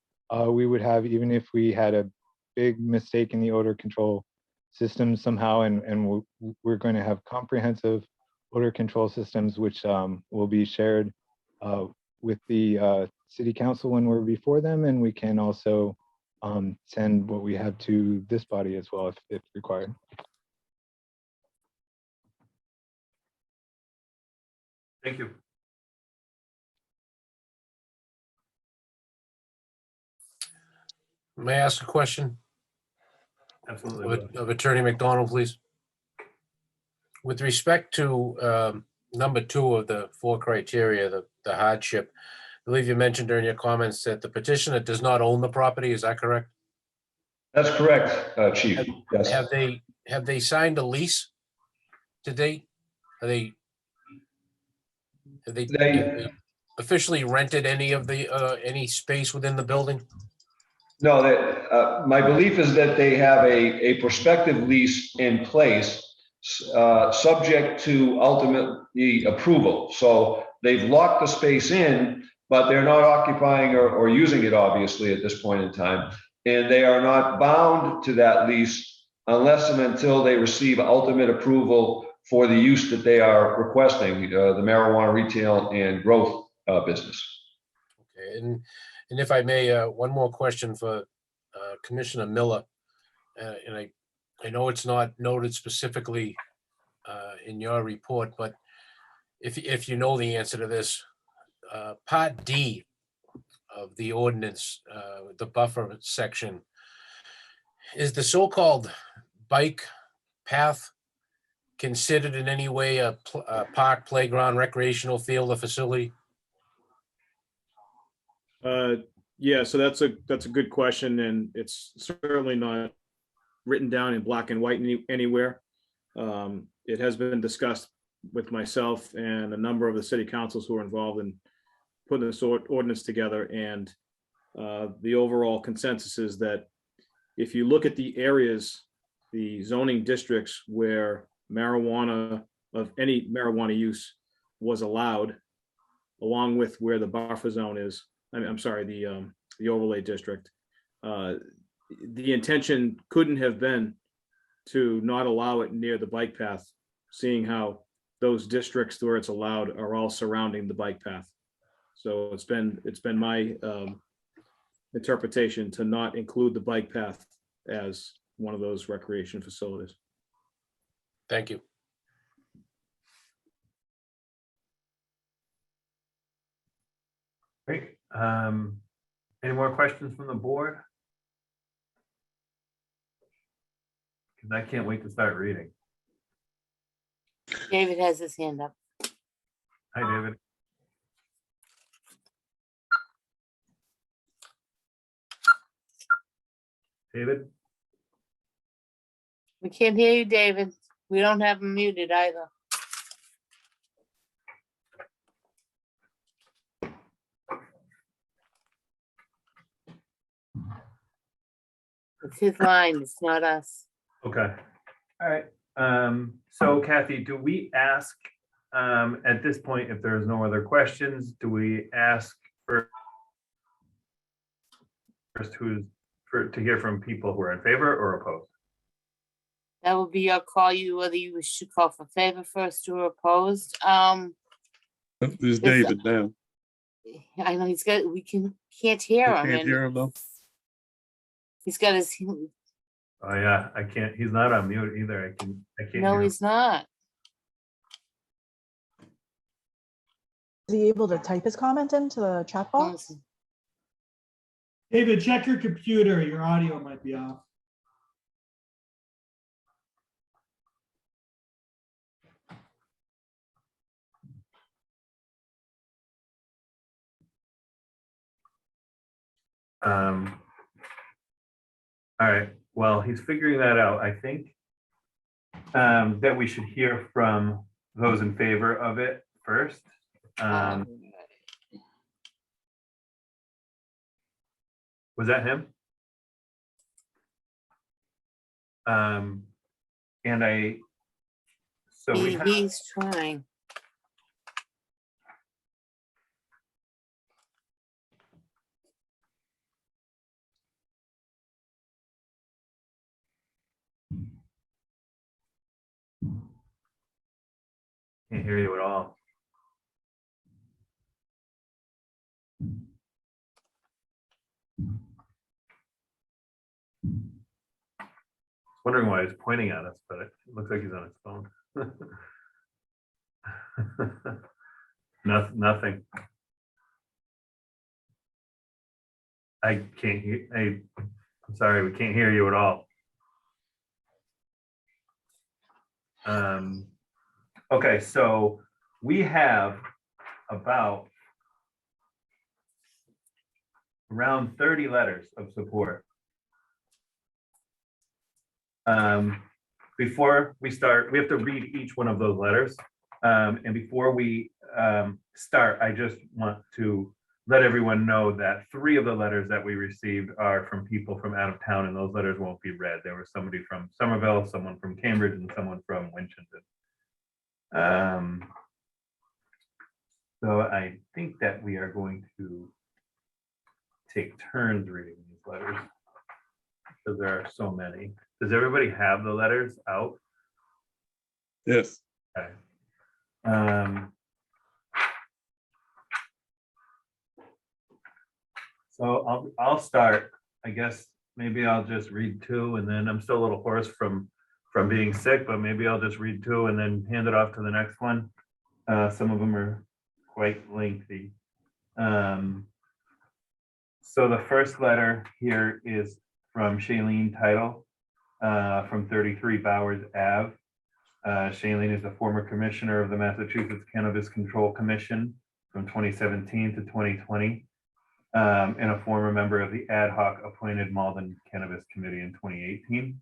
we would have even if we had a big mistake in the odor control system somehow, and we're going to have comprehensive odor control systems which will be shared with the city council when we're before them, and we can also send what we have to this body as well if required. Thank you. May I ask a question Absolutely. of Attorney McDonald, please? With respect to number 2 of the 4 criteria, the hardship, I believe you mentioned during your comments that the petitioner does not own the property. Is that correct? That's correct, Chief. Yes. Have they signed a lease to date? Have they officially rented any of the any space within the building? No, my belief is that they have a prospective lease in place, subject to ultimately approval. So they've locked the space in, but they're not occupying or using it, obviously, at this point in time. And they are not bound to that lease unless and until they receive ultimate approval for the use that they are requesting, the marijuana retail and growth business. Okay, and if I may, one more question for Commissioner Miller. And I know it's not noted specifically in your report, but if you know the answer to this, Part D of the ordinance, the buffer section, is the so-called bike path considered in any way a park, playground, recreational field, or facility? Yeah, so that's a good question, and it's certainly not written down in black and white anywhere. It has been discussed with myself and a number of the city councils who are involved in putting this ordinance together, and the overall consensus is that if you look at the areas, the zoning districts where marijuana of any marijuana use was allowed, along with where the buffer zone is, I'm sorry, the overlay district, the intention couldn't have been to not allow it near the bike path, seeing how those districts where it's allowed are all surrounding the bike path. So it's been my interpretation to not include the bike path as one of those recreation facilities. Thank you. Great. Any more questions from the board? Because I can't wait to start reading. David has his hand up. Hi, David. David? We can't hear you, David. We don't have him muted either. It's his line, it's not us. Okay. All right. So Kathy, do we ask at this point, if there's no other questions, do we ask first to hear from people who are in favor or opposed? That will be your call, whether you wish to call for favor first or opposed. There's David now. I know we can't hear him. Can't hear him though. He's got his, Oh yeah, I can't, he's not on mute either. I can't no, hear him. he's not. Is he able to type his comment into the chat box? David, check your computer. Your audio might be off. All right, well, he's figuring that out. I think that we should hear from those in favor of it first. Was that him? And so we have, He's trying. can't hear you at all. Wondering why he's pointing at us, but it looks like he's on his phone. Nothing. I can't hear. I'm sorry, we can't hear you at all. Okay, so we have about around 30 letters of support. Before we start, we have to read each one of those letters. And before we start, I just want to let everyone know that 3 of the letters that we received are from people from out of town, and those letters won't be read. There was somebody from Somerville, someone from Cambridge, and someone from Winchester. So I think that we are going to take turns reading these letters because there are so many. Does everybody have the letters out? Yes. Okay. So I'll start. I guess maybe I'll just read 2, and then I'm still a little hoarse from being sick, but maybe I'll just read 2 and then hand it off to the next one. Some of them are quite lengthy. So the first letter here is from Shailene Title from 33 Bowers Ave. Shailene is the former commissioner of the Massachusetts Cannabis Control Commission from 2017 to 2020, and a former member of the ad hoc appointed Malden Cannabis Committee in 2018.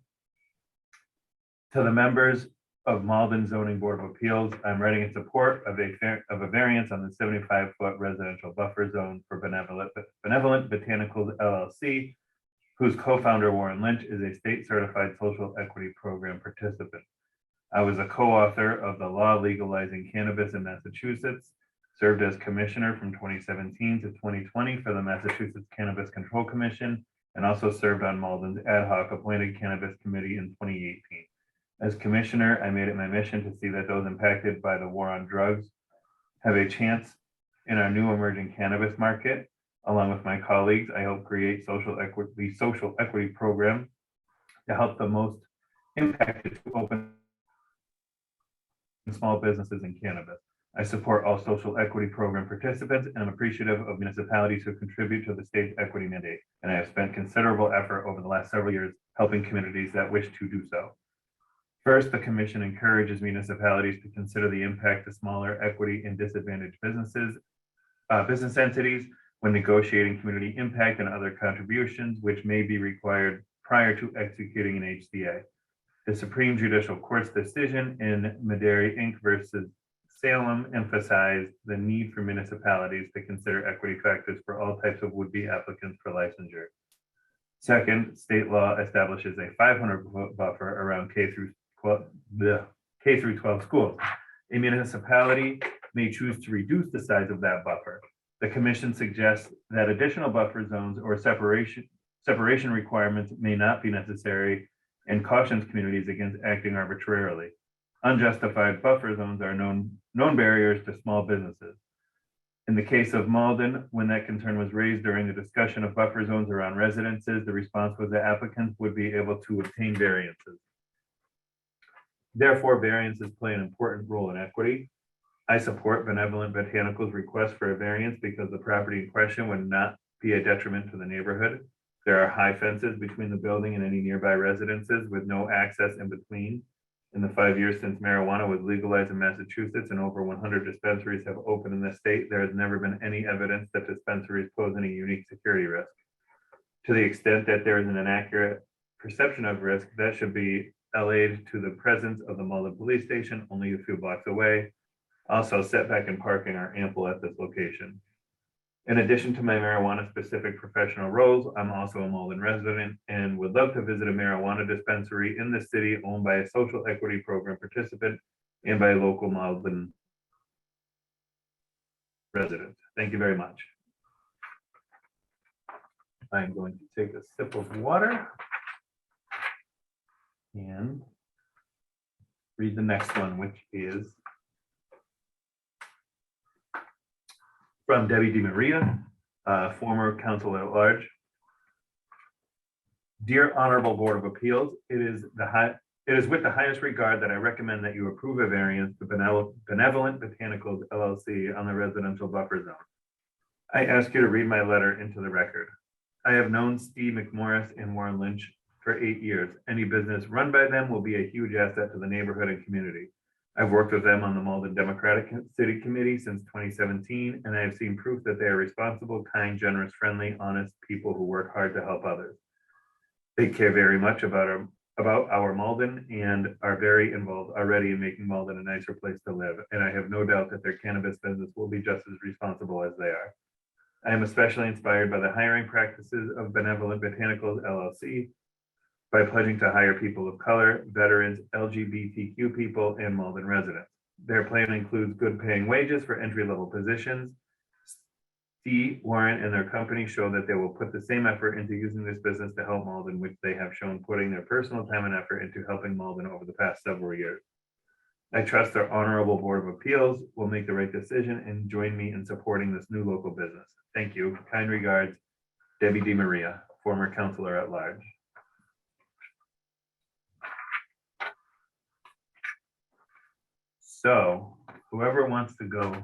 To the members of Malden Zoning Board of Appeals, I'm writing in support of a variance on the 75-foot residential buffer zone for Benevolent Botanicals LLC, whose co-founder Warren Lynch is a state certified social equity program participant. I was a co-author of the law legalizing cannabis in Massachusetts, served as commissioner from 2017 to 2020 for the Massachusetts Cannabis Control Commission, and also served on Malden's ad hoc appointed cannabis committee in 2018. As commissioner, I made it my mission to see that those impacted by the war on drugs have a chance in our new emerging cannabis market. Along with my colleagues, I help create social equity program to help the most impacted to open small businesses in cannabis. I support all social equity program participants, and I'm appreciative of municipalities who contribute to the state's equity mandate. And I have spent considerable effort over the last several years helping communities that wish to do so. First, the commission encourages municipalities to consider the impact of smaller equity and disadvantaged business entities when negotiating community impact and other contributions, which may be required prior to executing an HCA. The Supreme Judicial Court's decision in Maderi Inc. versus Salem emphasized the need for municipalities to consider equity factors for all types of would-be applicants for licensure. Second, state law establishes a 500-foot buffer around K through 12 schools. A municipality may choose to reduce the size of that buffer. The commission suggests that additional buffer zones or separation requirements may not be necessary and cautions communities against acting arbitrarily. Unjustified buffer zones are known barriers to small businesses. In the case of Malden, when that concern was raised during the discussion of buffer zones around residences, the response was that applicants would be able to obtain variances. Therefore, variances play an important role in equity. I support Benevolent Botanicals' request for a variance because the property in question would not be a detriment to the neighborhood. There are high fences between the building and any nearby residences with no access in between. In the 5 years since marijuana was legalized in Massachusetts and over 100 dispensaries have opened in the state, there has never been any evidence that dispensaries pose any unique security risk. To the extent that there is an inaccurate perception of risk, that should be allayed to the presence of the Malden Police Station only a few blocks away. Also, setback and parking are ample at this location. In addition to my marijuana-specific professional roles, I'm also a Malden resident and would love to visit a marijuana dispensary in the city owned by a social equity program participant and by a local Malden resident. Thank you very much. I'm going to take a sip of water and read the next one, which is from Debbie DiMaria, former council at large. Dear Honorable Board of Appeals, it is with the highest regard that I recommend that you approve a variance to Benevolent Botanicals LLC on the residential buffer zone. I ask you to read my letter into the record. I have known Steve McMorris and Warren Lynch for 8 years. Any business run by them will be a huge asset to the neighborhood and community. I've worked with them on the Malden Democratic City Committee since 2017, and I have seen proof that they are responsible, kind, generous, friendly, honest people who work hard to help others. They care very much about our Malden and are very involved already in making Malden a nicer place to live. And I have no doubt that their cannabis business will be just as responsible as they are. I am especially inspired by the hiring practices of Benevolent Botanicals LLC by pledging to hire people of color, veterans, LGBTQ people, and Malden residents. Their plan includes good paying wages for entry-level positions. Steve, Warren, and their company show that they will put the same effort into using this business to help Malden, which they have shown putting their personal time and effort into helping Malden over the past several years. I trust our Honorable Board of Appeals will make the right decision and join me in supporting this new local business. Thank you. Kind regards, Debbie DiMaria, former councilor at large. So whoever wants to go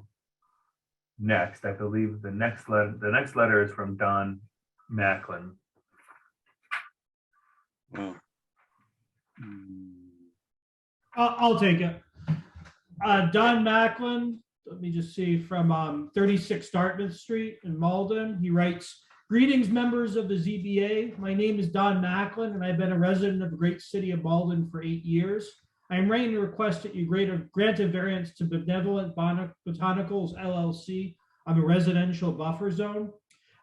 next, I believe the next letter is from Don Macklin. Wow. I'll take it. Don Macklin, let me just see, from 36 Dartmouth Street in Malden. He writes, greetings, members of the ZBA. My name is Don Macklin, and I've been a resident of the great city of Malden for 8 years. I am writing to request that you grant a variance to Benevolent Botanicals LLC on the residential buffer zone.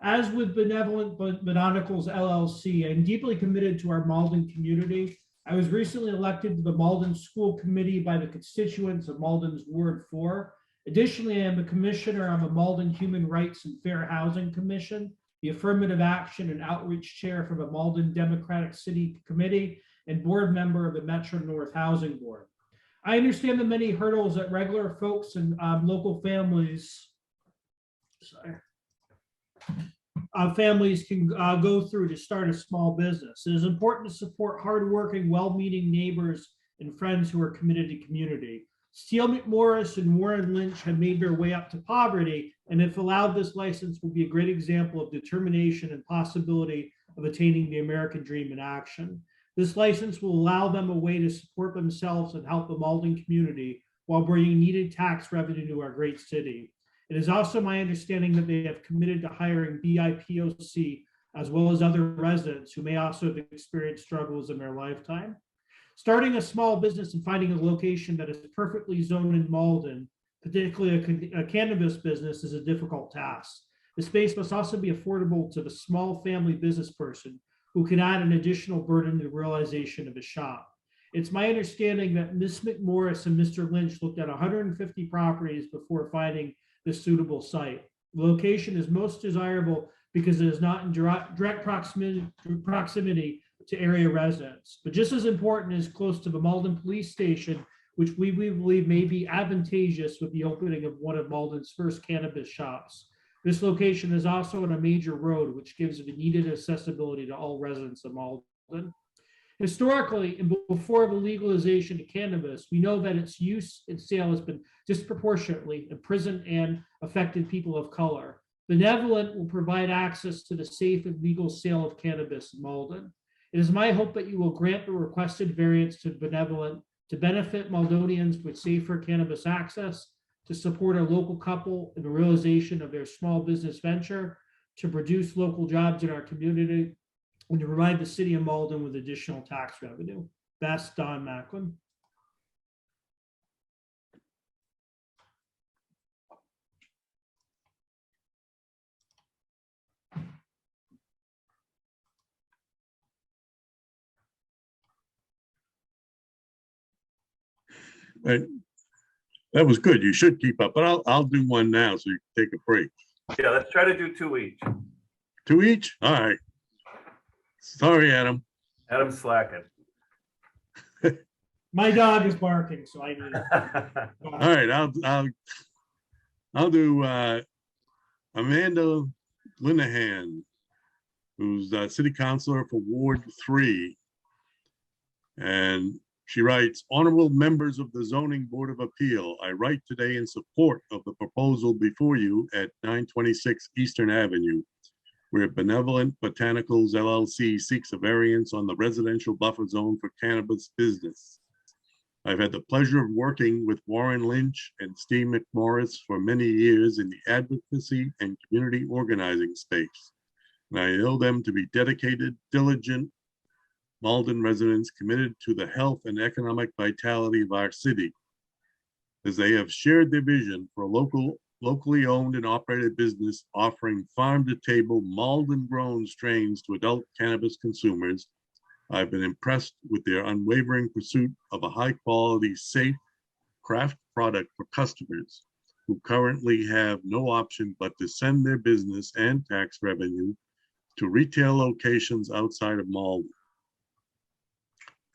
As with Benevolent Botanicals LLC, I am deeply committed to our Malden community. I was recently elected to the Malden School Committee by the constituents of Malden's Ward 4. Additionally, I am a commissioner of the Malden Human Rights and Fair Housing Commission, the Affirmative Action and Outreach Chair for the Malden Democratic City Committee, and board member of the Metro North Housing Board. I understand the many hurdles that regular folks and local families, families can go through to start a small business. It is important to support hardworking, well-meaning neighbors and friends who are committed to community. Steele McMorris and Warren Lynch have made their way up to poverty, and if allowed, this license will be a great example of determination and possibility of attaining the American dream in action. This license will allow them a way to support themselves and help the Malden community while bringing needed tax revenue to our great city. It is also my understanding that they have committed to hiring BIPOC as well as other residents who may also have experienced struggles in their lifetime. Starting a small business and finding a location that is perfectly zoned in Malden, particularly a cannabis business, is a difficult task. The space must also be affordable to the small family business person who can add an additional burden to the realization of a shop. It's my understanding that Ms. McMorris and Mr. Lynch looked at 150 properties before finding the suitable site. The location is most desirable because it is not in direct proximity to area residents, but just as important is close to the Malden Police Station, which we believe may be advantageous with the opening of one of Malden's first cannabis shops. This location is also on a major road, which gives it a needed accessibility to all residents of Malden. Historically, and before the legalization of cannabis, we know that its use and sale has been disproportionately imprisoned and affected people of color. Benevolent will provide access to the safe and legal sale of cannabis in Malden. It is my hope that you will grant the requested variance to Benevolent to benefit Maldonians with safer cannabis access, to support a local couple in the realization of their small business venture, to produce local jobs in our community, and to provide the city of Malden with additional tax revenue. That's Don Macklin. Right. That was good. You should keep up, but I'll do one now so you can take a break. Yeah, let's try to do 2 each. 2 each? All right. Sorry, Adam. Adam's slacking. My dog is barking, so I need. All right, I'll do Amanda Linehan, who's city councilor for Ward 3. And she writes, honorable members of the Zoning Board of Appeal, I write today in support of the proposal before you at 926 Eastern Avenue, where Benevolent Botanicals LLC seeks a variance on the residential buffer zone for cannabis business. I've had the pleasure of working with Warren Lynch and Steve McMorris for many years in the advocacy and community organizing space. And I know them to be dedicated, diligent Malden residents committed to the health and economic vitality of our city, as they have shared their vision for a locally owned and operated business offering farm-to-table Malden-grown strains to adult cannabis consumers. I've been impressed with their unwavering pursuit of a high-quality, safe craft product for customers who currently have no option but to send their business and tax revenue to retail locations outside of Malden.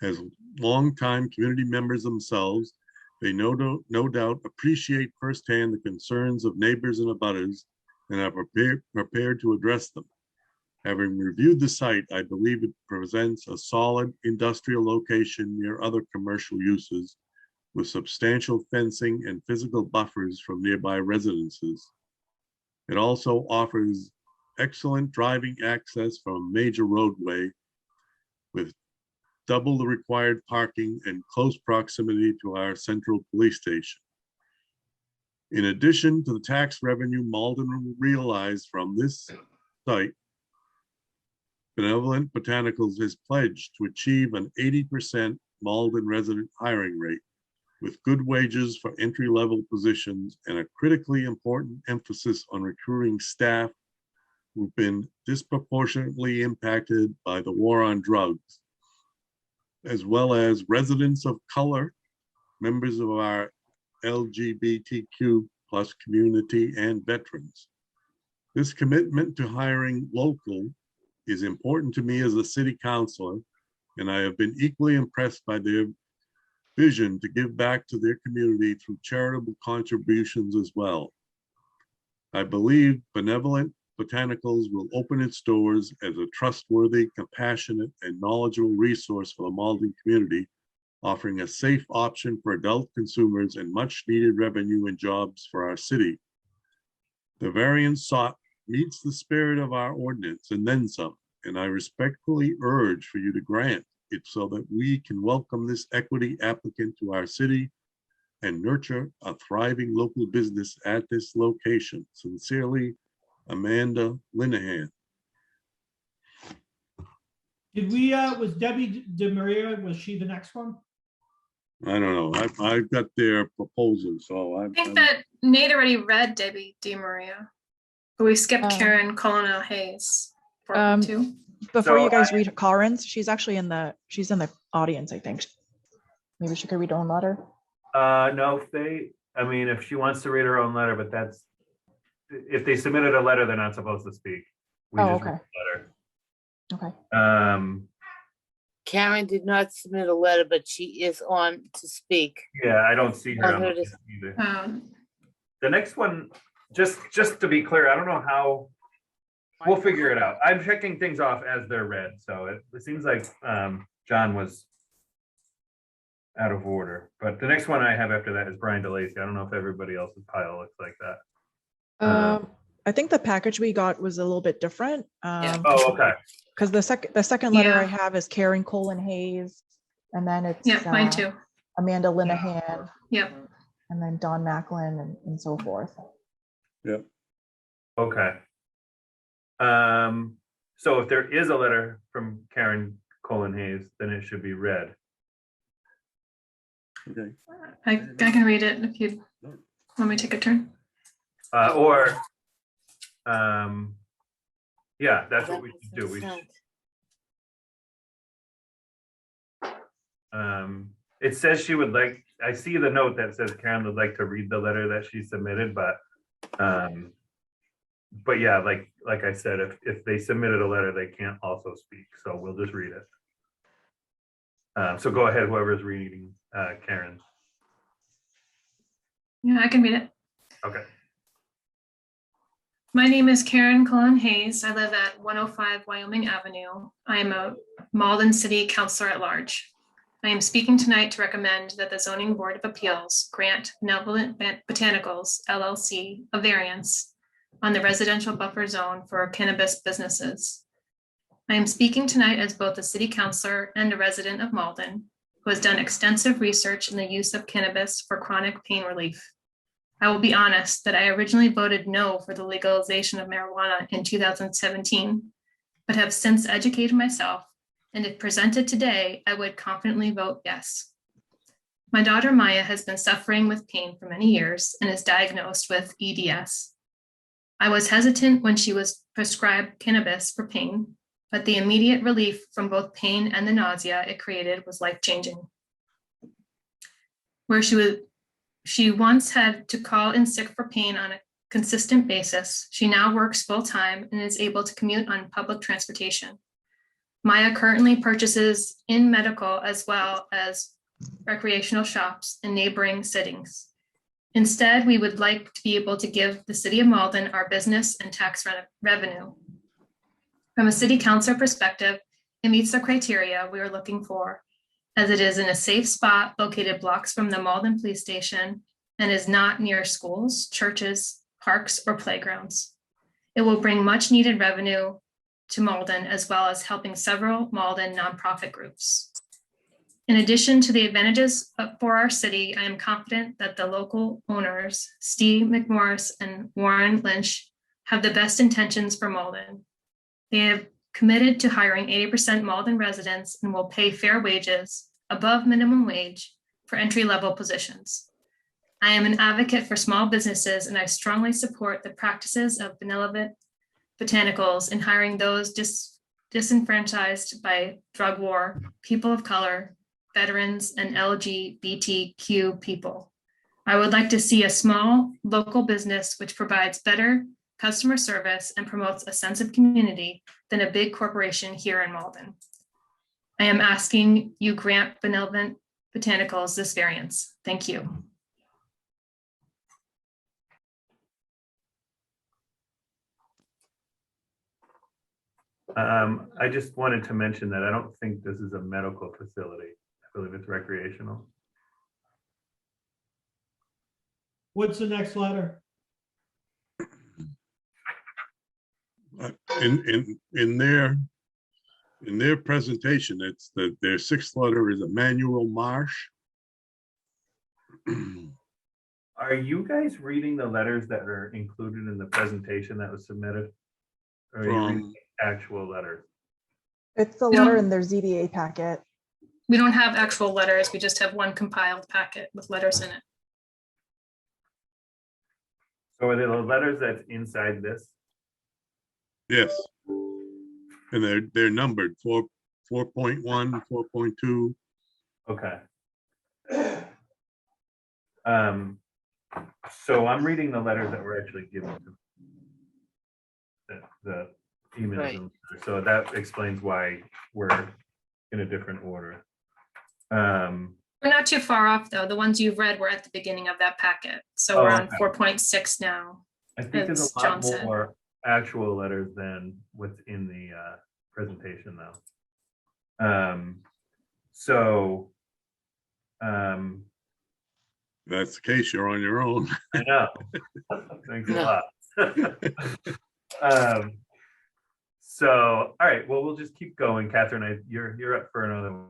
As longtime community members themselves, they no doubt appreciate firsthand the concerns of neighbors and abutters and are prepared to address them. Having reviewed the site, I believe it presents a solid industrial location near other commercial uses with substantial fencing and physical buffers from nearby residences. It also offers excellent driving access from a major roadway with double the required parking and close proximity to our central police station. In addition to the tax revenue Malden will realize from this site, Benevolent Botanicals has pledged to achieve an 80% Malden resident hiring rate with good wages for entry-level positions and a critically important emphasis on recruiting staff who've been disproportionately impacted by the war on drugs, as well as residents of color, members of our LGBTQ+ community, and veterans. This commitment to hiring local is important to me as a city councilor, and I have been equally impressed by their vision to give back to their community through charitable contributions as well. I believe Benevolent Botanicals will open its doors as a trustworthy, compassionate, and knowledgeable resource for the Malden community, offering a safe option for adult consumers and much needed revenue and jobs for our city. The variance sought meets the spirit of our ordinance and then some, and I respectfully urge for you to grant it so that we can welcome this equity applicant to our city and nurture a thriving local business at this location. Sincerely, Amanda Linehan. Did we, was Debbie DeMaria, was she the next one? I don't know. I've got their proposal, so I think that Nate already read Debbie DeMaria. But we skipped Karen Colonel Hayes for 2. Before you guys read Corin's, she's actually in the audience, I think. Maybe she could read her own letter. No, if she wants to read her own letter, but if they submitted a letter, they're not supposed to speak. We just read the letter. Okay. Karen did not submit a letter, but she is on to speak. Yeah, I don't see her on the list either. The next one, just to be clear, I don't know how, we'll figure it out. I'm checking things off as they're read, so it seems like John was out of order. But the next one I have after that is Brian DeLacy. I don't know if everybody else's pile looks like that. I think the package we got was a little bit different. Oh, okay. Because the second letter I have is Karen Colin Hayes, and then it's mine too. Amanda Linehan. Yep. And then Don Macklin and so forth. Yep. Okay. So if there is a letter from Karen Colin Hayes, then it should be read. Okay. I can read it if you want me to take a turn. Yeah, that's what we should do. It says she would like, I see the note that says Karen would like to read the letter that she submitted, but yeah, like I said, if they submitted a letter, they can't also speak, so we'll just read it. So go ahead, whoever's reading, Karen. Yeah, I can read it. Okay. My name is Karen Cullen Hayes. I live at 105 Wyoming Avenue. I am a Malden City Councilor at Large. I am speaking tonight to recommend that the Zoning Board of Appeals grant Benevolent Botanicals LLC a variance on the residential buffer zone for cannabis businesses. I am speaking tonight as both a city councilor and a resident of Malden who has done extensive research in the use of cannabis for chronic pain relief. I will be honest that I originally voted no for the legalization of marijuana in 2017, but have since educated myself, and if presented today, I would confidently vote yes. My daughter Maya has been suffering with pain for many years and is diagnosed with EDS. I was hesitant when she was prescribed cannabis for pain, but the immediate relief from both pain and the nausea it created was life-changing. Where she once had to call in sick for pain on a consistent basis, she now works full-time and is able to commute on public transportation. Maya currently purchases in medical as well as recreational shops in neighboring cities. Instead, we would like to be able to give the City of Malden our business and tax revenue. From a city councilor perspective, it meets the criteria we are looking for, as it is in a safe spot located blocks from the Malden Police Station and is not near schools, churches, parks, or playgrounds. It will bring much needed revenue to Malden, as well as helping several Malden nonprofit groups. In addition to the advantages for our city, I am confident that the local owners, Steve McMorris and Warren Lynch, have the best intentions for Malden. They have committed to hiring 80% Malden residents and will pay fair wages above minimum wage for entry-level positions. I am an advocate for small businesses, and I strongly support the practices of Benevolent Botanicals in hiring those disenfranchised by drug war, people of color, veterans, and LGBTQ people. I would like to see a small local business which provides better customer service and promotes a sense of community than a big corporation here in Malden. I am asking you grant Benevolent Botanicals this variance. Thank you. I just wanted to mention that I don't think this is a medical facility. I believe it's recreational. What's the next letter? In their presentation, it's that their sixth letter is Emmanuel Marsh. Are you guys reading the letters that are included in the presentation that was submitted? Or are you reading the actual letters? It's the letter in their ZBA packet. We don't have actual letters. We just have one compiled packet with letters in it. So are they the letters that's inside this? Yes. And they're numbered 4.1, 4.2. Okay. So I'm reading the letters that were actually given to the emails. Right. So that explains why we're in a different order. We're not too far off, though. The ones you've read were at the beginning of that packet. So we're on 4.6 now. I think there's As a John lot said. more actual letters than what's in the presentation though. That's the case, you're on your own. I know. Thanks a lot. So, all right, well, we'll just keep going. Catherine, you're up for another one.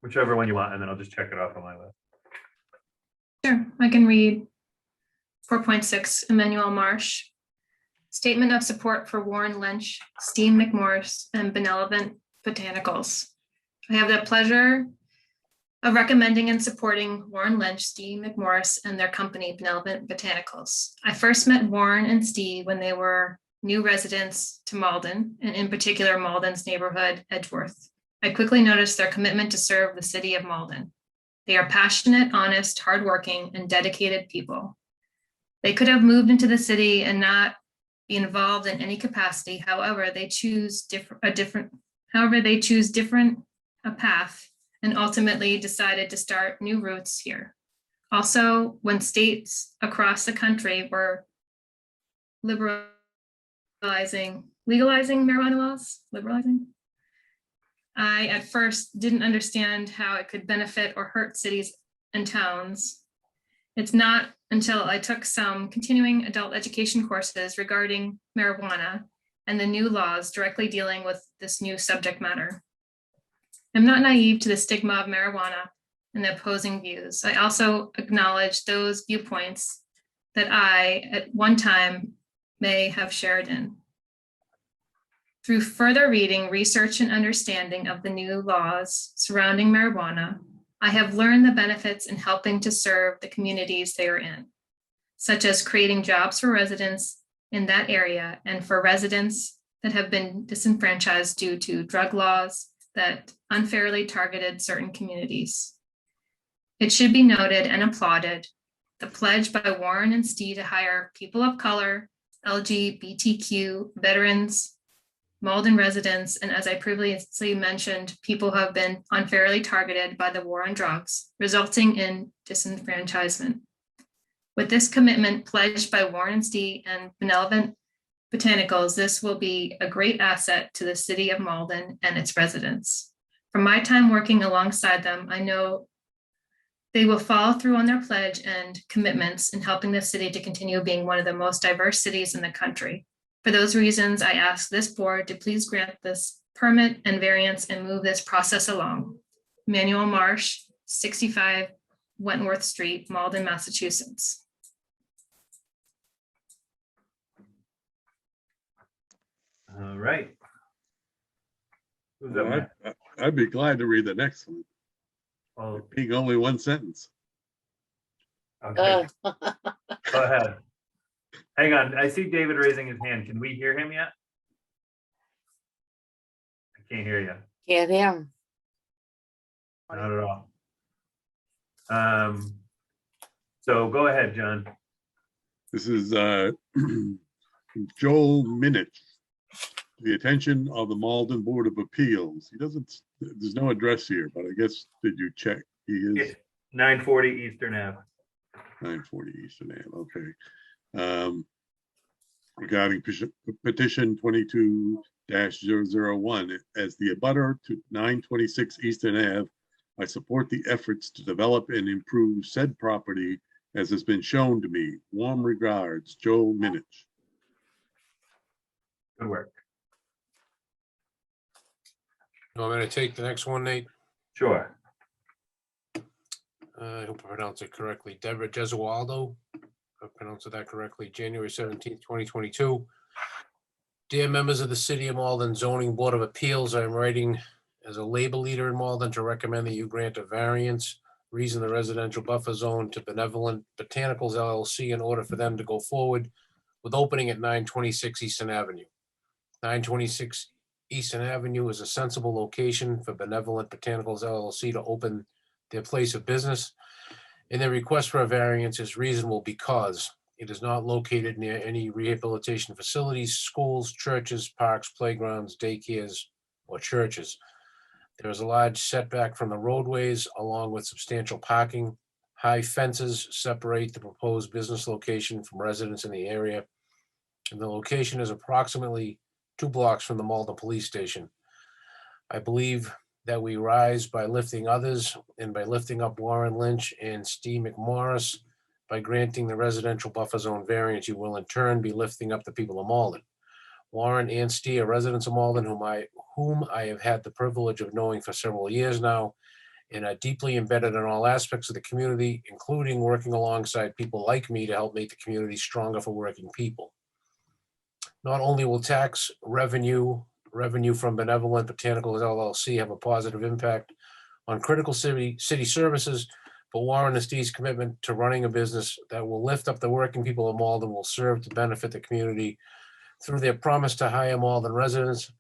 Whichever one you want, and then I'll just check it off on my list. Sure, I can read 4.6, Emmanuel Marsh. Statement of support for Warren Lynch, Steve McMorris, and Benevolent Botanicals. I have the pleasure of recommending and supporting Warren Lynch, Steve McMorris, and their company, Benevolent Botanicals. I first met Warren and Steve when they were new residents to Malden, and in particular, Malden's neighborhood, Edgeworth. I quickly noticed their commitment to serve the city of Malden. They are passionate, honest, hardworking, and dedicated people. They could have moved into the city and not be involved in any capacity. However, they choose a different path and ultimately decided to start new roots here. Also, when states across the country were legalizing marijuana laws, I at first didn't understand how it could benefit or hurt cities and towns. It's not until I took some continuing adult education courses regarding marijuana and the new laws directly dealing with this new subject matter. I'm not naive to the stigma of marijuana and the opposing views. I also acknowledge those viewpoints that I, at one time, may have shared in. Through further reading, research, and understanding of the new laws surrounding marijuana, I have learned the benefits in helping to serve the communities they are in, such as creating jobs for residents in that area and for residents that have been disenfranchised due to drug laws that unfairly targeted certain communities. It should be noted and applauded the pledge by Warren and Stee to hire people of color, LGBTQ, veterans, Malden residents, and as I previously mentioned, people who have been unfairly targeted by the war on drugs, resulting in disenfranchisement. With this commitment pledged by Warren and Stee and Benevolent Botanicals, this will be a great asset to the city of Malden and its residents. From my time working alongside them, I know they will follow through on their pledge and commitments in helping the city to continue being one of the most diverse cities in the country. For those reasons, I ask this board to please grant this permit and variance and move this process along. Manuel Marsh, 65 Wentworth Street, Malden, Massachusetts. All right. Who's up next? I'd be glad to read the next one, Well, being only one sentence. okay, go ahead. Hang on, I see David raising his hand. Can we hear him yet? I can't hear you. Can't hear him. Not at all. So go ahead, John. This is Joel Minich. The attention of the Malden Board of Appeals. He doesn't, there's no address here, but I guess, did you check? He is 940 Eastern Ave. 940 Eastern Ave, okay. Regarding petition 22-001, as the abutter to 926 Eastern Ave, I support the efforts to develop and improve said property as has been shown to me. Warm regards, Joel Minich. Good work. You want me to take the next one, Nate? Sure. I hope I pronounced it correctly. Deborah Gesualdo. I pronounced that correctly. January 17th, 2022. Dear members of the City of Malden Zoning Board of Appeals, I am writing as a labor leader in Malden to recommend that you grant a variance, reason the residential buffer zone to Benevolent Botanicals LLC in order for them to go forward with opening at 926 Eastern Avenue. 926 Eastern Avenue is a sensible location for Benevolent Botanicals LLC to open their place of business, and their request for a variance is reasonable because it is not located near any rehabilitation facilities, schools, churches, parks, playgrounds, daycares, or churches. There is a large setback from the roadways along with substantial parking. High fences separate the proposed business location from residents in the area, and the location is approximately 2 blocks from the Malden Police Station. I believe that we rise by lifting others and by lifting up Warren Lynch and Steve McMorris. By granting the residential buffer zone variance, you will in turn be lifting up the people of Malden. Warren and Steve are residents of Malden whom I have had the privilege of knowing for several years now and are deeply embedded in all aspects of the community, including working alongside people like me to help make the community stronger for working people. Not only will tax revenue from Benevolent Botanicals LLC have a positive impact on critical city services, but Warren and Steve's commitment to running a business that will lift up the working people of Malden will serve to benefit the community through their promise to hire Malden residents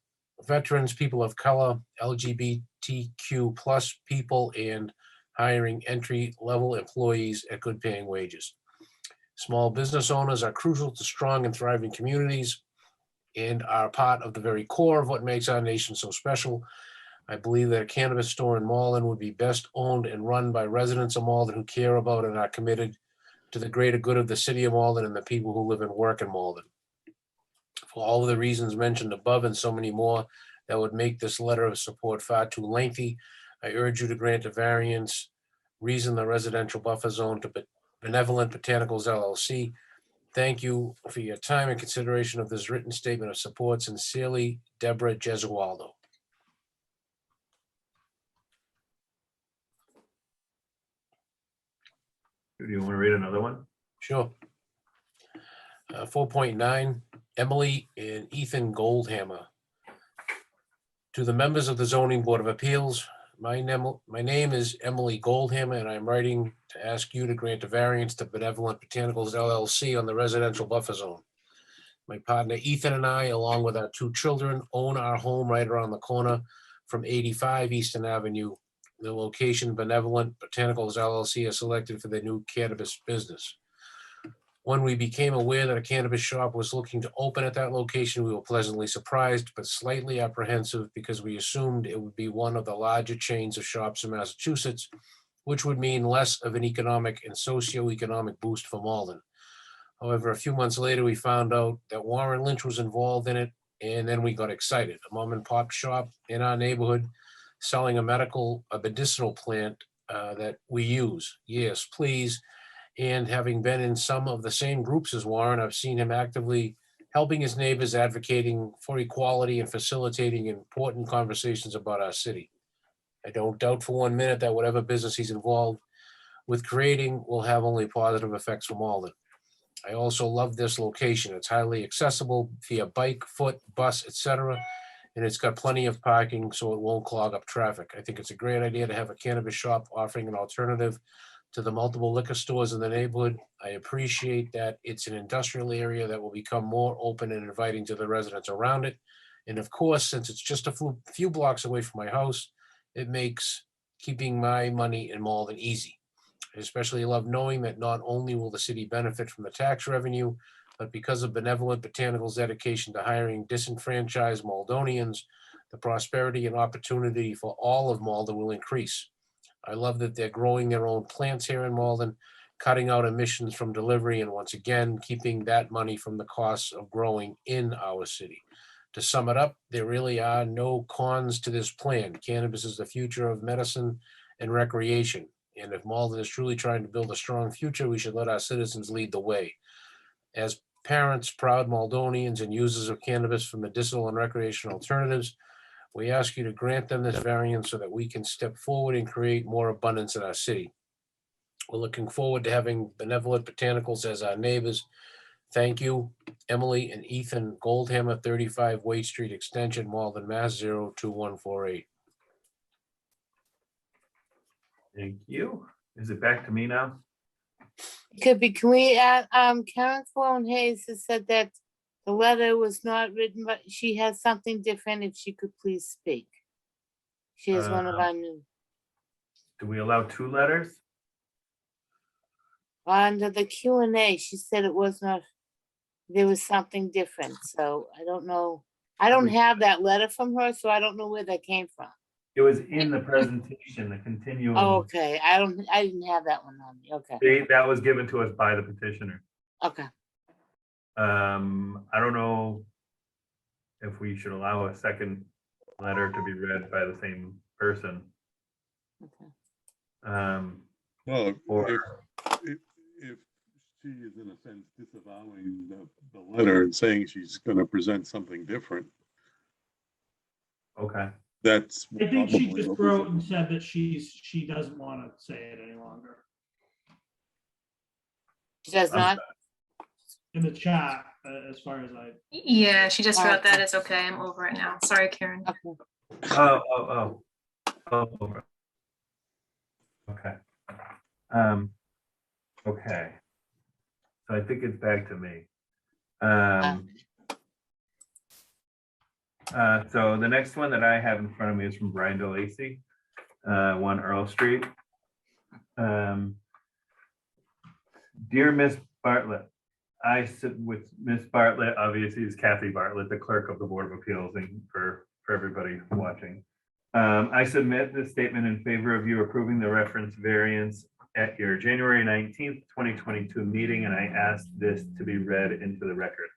veterans, people of color, LGBTQ plus people, and hiring entry-level employees at good paying wages. Small business owners are crucial to strong and thriving communities and are part of the very core of what makes our nation so special. I believe that a cannabis store in Malden would be best owned and run by residents of Malden who care about and are committed to the greater good of the city of Malden and the people who live and work in Malden. For all of the reasons mentioned above and so many more that would make this letter of support far too lengthy, I urge you to grant a variance, reason the residential buffer zone to Benevolent Botanicals LLC. Thank you for your time and consideration of this written statement of support. Sincerely, Deborah Gesualdo. Do you want to read another one? Sure. 4.9, Emily and Ethan Goldhammer. To the members of the Zoning Board of Appeals, my name is Emily Goldhammer, and I'm writing to ask you to grant a variance to Benevolent Botanicals LLC on the residential buffer zone. My partner Ethan and I, along with our 2 children, own our home right around the corner from 85 Eastern Avenue. The location Benevolent Botanicals LLC has selected for their new cannabis business. When we became aware that a cannabis shop was looking to open at that location, we were pleasantly surprised, but slightly apprehensive because we assumed it would be one of the larger chains of shops in Massachusetts, which would mean less of an economic and socioeconomic boost for Malden. However, a few months later, we found out that Warren Lynch was involved in it, and then we got excited. A mom and pop shop in our neighborhood selling a medicinal plant that we use. Yes, please. And having been in some of the same groups as Warren, I've seen him actively helping his neighbors, advocating for equality and facilitating important conversations about our city. I don't doubt for 1 minute that whatever business he's involved with creating will have only positive effects for Malden. I also love this location. It's highly accessible via bike, foot, bus, etc. And it's got plenty of parking, so it won't clog up traffic. I think it's a great idea to have a cannabis shop offering an alternative to the multiple liquor stores in the neighborhood. I appreciate that it's an industrial area that will become more open and inviting to the residents around it. And of course, since it's just a few blocks away from my house, it makes keeping my money in Malden easy. I especially love knowing that not only will the city benefit from the tax revenue, but because of Benevolent Botanicals' dedication to hiring disenfranchised Maldonians, the prosperity and opportunity for all of Malden will increase. I love that they're growing their own plants here in Malden, cutting out emissions from delivery, and once again, keeping that money from the costs of growing in our city. To sum it up, there really are no cons to this plan. Cannabis is the future of medicine and recreation. And if Malden is truly trying to build a strong future, we should let our citizens lead the way. As parents, proud Maldonians, and users of cannabis for medicinal and recreational alternatives, we ask you to grant them this variance so that we can step forward and create more abundance in our city. We're looking forward to having Benevolent Botanicals as our neighbors. Thank you, Emily and Ethan Goldhammer, 35 Waite Street Extension, Malden, Mass. 02148. Thank you. Is it back to me now? Could be, can we add, Karen Sloan Hayes has said that the letter was not written, but she has something different, if she could please speak. She is one of our new, Do we allow 2 letters? under the Q&A, she said it was not, there was something different, so I don't know. I don't have that letter from her, so I don't know where that came from. It was in the presentation, the continuum. Oh, okay, I didn't have that one on me, okay, That was given to us by the petitioner. okay. I don't know if we should allow a second letter to be read by the same person. Okay. Well, Or- if she is in a sense disavowing the letter and saying she's going to present something different, Okay, that's I think she probably just what we wrote should- and said that she doesn't want to say it any longer She does I'm not, in the chat, as far as I. Yeah, she just wrote that. Okay. It's okay. I'm over it now. Sorry, Karen. okay. oh. Okay. Okay. So I think it's back to me. So the next one that I have in front of me is from Brian DeLacy, 1 Earl Street. Dear Miss Bartlett, I sit with Miss Bartlett, obviously is Kathy Bartlett, the clerk of the Board of Appeals, and for everybody watching. I submit this statement in favor of you approving the reference variance at your January 19th, 2022 meeting, and I ask this to be read into the record.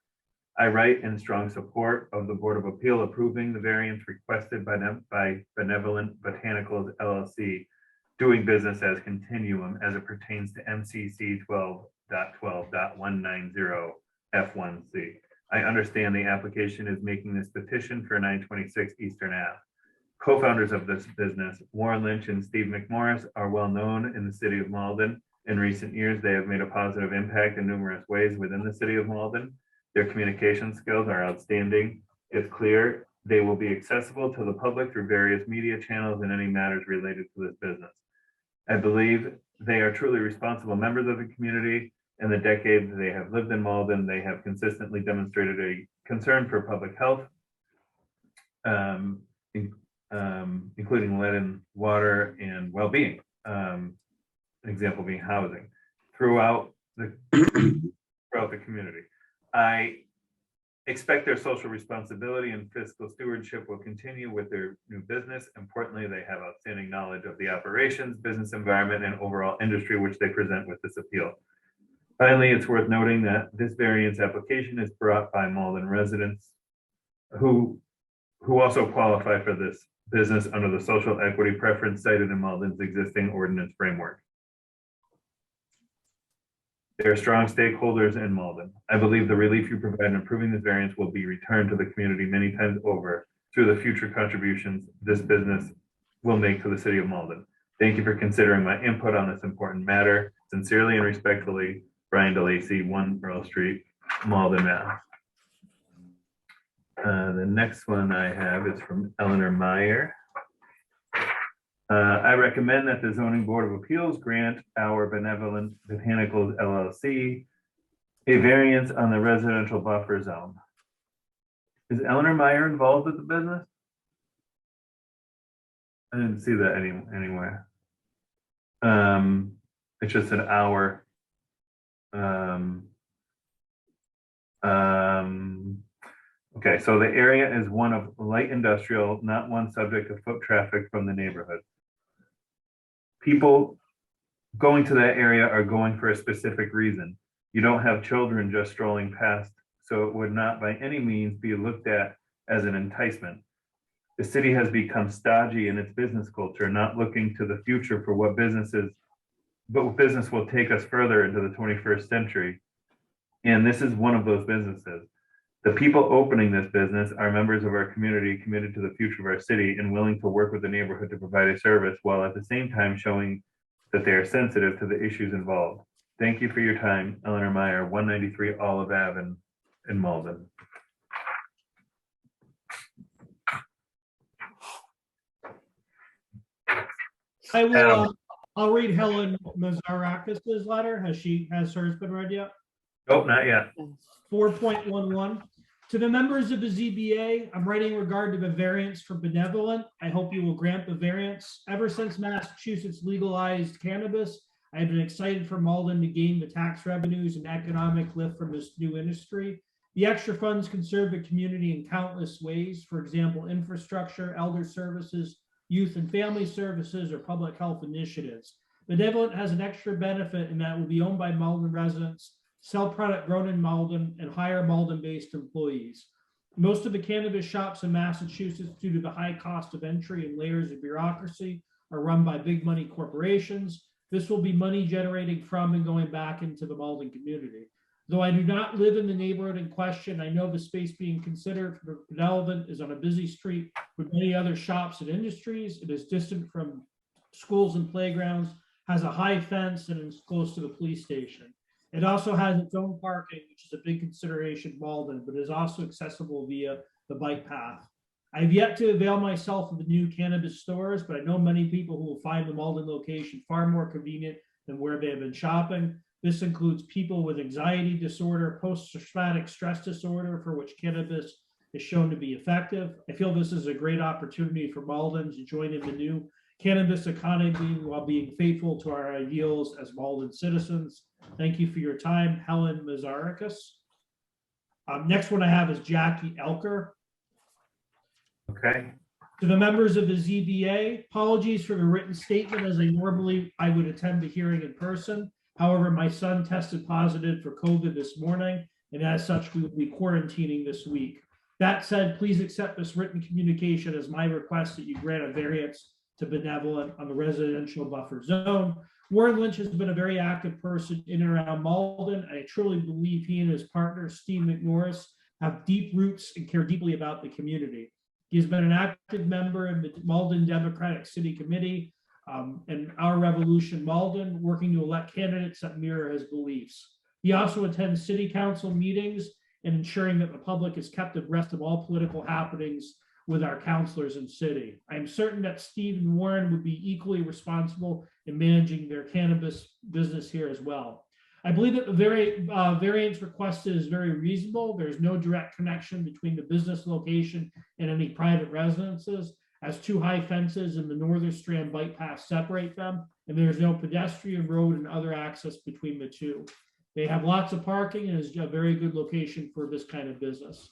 I write in strong support of the Board of Appeal approving the variance requested by Benevolent Botanicals LLC, doing business as Continuum as it pertains to MCC 12.12.190 F1C. I understand the application is making this petition for 926 Eastern Ave. Co-founders of this business, Warren Lynch and Steve McMorris, are well known in the City of Malden. In recent years, they have made a positive impact in numerous ways within the City of Malden. Their communication skills are outstanding. It's clear they will be accessible to the public through various media channels and any matters related to this business. I believe they are truly responsible members of the community. In the decades they have lived in Malden, they have consistently demonstrated a concern for public health, including lead in water and well-being. An example being housing throughout the community. I expect their social responsibility and fiscal stewardship will continue with their new business. Importantly, they have outstanding knowledge of the operations, business environment, and overall industry which they present with this appeal. Finally, it's worth noting that this variance application is brought by Malden residents who also qualify for this business under the social equity preference cited in Malden's existing ordinance framework. They are strong stakeholders in Malden. I believe the relief you provide in approving this variance will be returned to the community many times over through the future contributions this business will make to the City of Malden. Thank you for considering my input on this important matter. Sincerely and respectfully, Brian DeLacy, 1 Earl Street, Malden, Mass. The next one I have is from Eleanor Meyer. I recommend that the Zoning Board of Appeals grant our Benevolent Botanicals LLC a variance on the residential buffer zone. Is Eleanor Meyer involved with the business? I didn't see that anywhere. It's just an hour. Okay, so the area is one of light industrial, not one subject to foot traffic from the neighborhood. People going to that area are going for a specific reason. You don't have children just strolling past, so it would not by any means be looked at as an enticement. The city has become stodgy in its business culture, not looking to the future for what business will take us further into the 21st century. And this is one of those businesses. The people opening this business are members of our community committed to the future of our city and willing to work with the neighborhood to provide a service while at the same time showing that they are sensitive to the issues involved. Thank you for your time, Eleanor Meyer, 193 Olive Ave in Malden. I will, I'll read Helen Mazarakis' letter. Has hers been read yet? Oh, not yet. 4.11. To the members of the ZBA, I'm writing in regard to the variance for Benevolent. I hope you will grant the variance. Ever since Massachusetts legalized cannabis, I have been excited for Malden to gain the tax revenues and economic lift from this new industry. The extra funds can serve the community in countless ways. For example, infrastructure, elder services, youth and family services, or public health initiatives. Benevolent has an extra benefit in that it will be owned by Malden residents, sell product grown in Malden, and hire Malden-based employees. Most of the cannabis shops in Massachusetts, due to the high cost of entry and layers of bureaucracy, are run by big money corporations. This will be money generating from and going back into the Malden community. Though I do not live in the neighborhood in question, I know the space being considered for Benevolent is on a busy street with many other shops and industries. It is distant from schools and playgrounds, has a high fence, and is close to the police station. It also has its own parking, which is a big consideration in Malden, but is also accessible via the bike path. I've yet to avail myself of the new cannabis stores, but I know many people who will find the Malden location far more convenient than where they have been shopping. This includes people with anxiety disorder, post-traumatic stress disorder, for which cannabis is shown to be effective. I feel this is a great opportunity for Malden to join in the new cannabis economy while being faithful to our ideals as Malden citizens. Thank you for your time, Helen Mazarakis. Next one I have is Jackie Elker. Okay, To the members of the ZBA, apologies for the written statement, as I would attend the hearing in person. However, my son tested positive for COVID this morning, and as such, we will be quarantining this week. That said, please accept this written communication as my request that you grant a variance to Benevolent on the residential buffer zone. Warren Lynch has been a very active person in and around Malden. I truly believe he and his partner, Steve McNorris, have deep roots and care deeply about the community. He has been an active member of the Malden Democratic City Committee and Our Revolution Malden, working to elect candidates that mirror his beliefs. He also attends city council meetings and ensuring that the public is kept abreast of all political happenings with our councilors in city. I am certain that Steve and Warren would be equally responsible in managing their cannabis business here as well. I believe that the variance requested is very reasonable. There's no direct connection between the business location and any private residences, as two high fences in the northern strand bike path separate them, and there's no pedestrian road and other access between the two. They have lots of parking and is a very good location for this kind of business.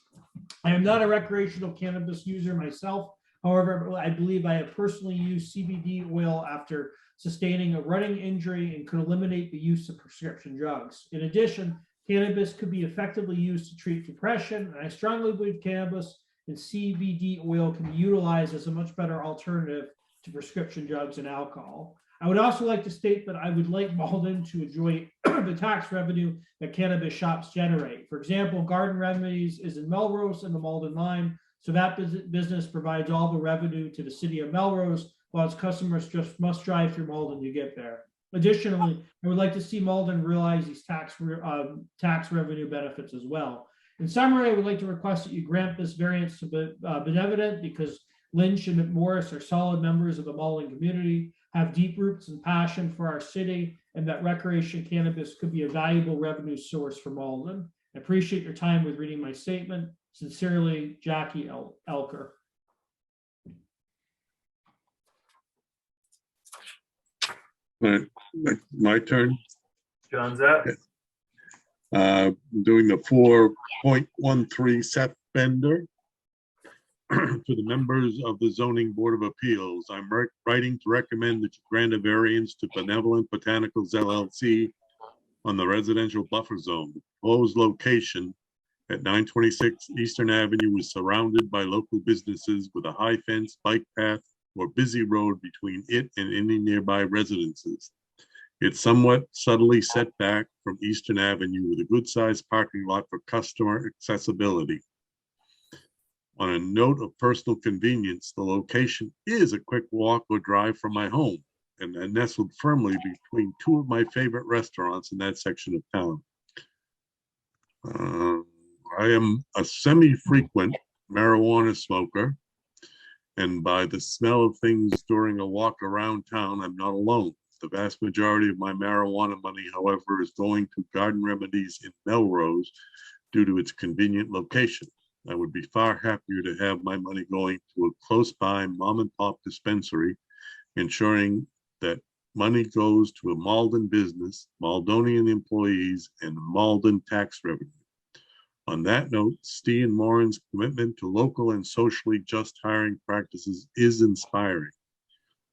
I am not a recreational cannabis user myself. However, I believe I have personally used CBD oil after sustaining a running injury and could eliminate the use of prescription drugs. In addition, cannabis could be effectively used to treat depression, and I strongly believe cannabis and CBD oil can be utilized as a much better alternative to prescription drugs and alcohol. I would also like to state that I would like Malden to enjoy the tax revenue that cannabis shops generate. For example, Garden Remedies is in Melrose and the Malden line, so that business provides all the revenue to the city of Melrose, while its customers just must drive through Malden to get there. Additionally, I would like to see Malden realize these tax revenue benefits as well. In summary, I would like to request that you grant this variance to Benevolent because Lynch and McMorris are solid members of the Malden community, have deep roots and passion for our city, and that recreation cannabis could be a valuable revenue source for Malden. I appreciate your time with reading my statement. Sincerely, Jackie Elker. My turn. John's up. Doing the 4.13 Seth Bender. To the members of the Zoning Board of Appeals, I'm writing to recommend that you grant a variance to Benevolent Botanicals LLC on the residential buffer zone. The proposed location at 926 Eastern Avenue is surrounded by local businesses with a high fence, bike path, or busy road between it and any nearby residences. It's somewhat subtly set back from Eastern Avenue with a good-sized parking lot for customer accessibility. On a note of personal convenience, the location is a quick walk or drive from my home and nestled firmly between two of my favorite restaurants in that section of town. I am a semi-frequent marijuana smoker, and by the smell of things during a walk around town, I'm not alone. The vast majority of my marijuana money, however, is going to Garden Remedies in Melrose due to its convenient location. I would be far happier to have my money going to a close by mom and pop dispensary, ensuring that money goes to a Malden business, Maldonian employees, and Malden tax revenue. On that note, Steve and Warren's commitment to local and socially just hiring practices is inspiring.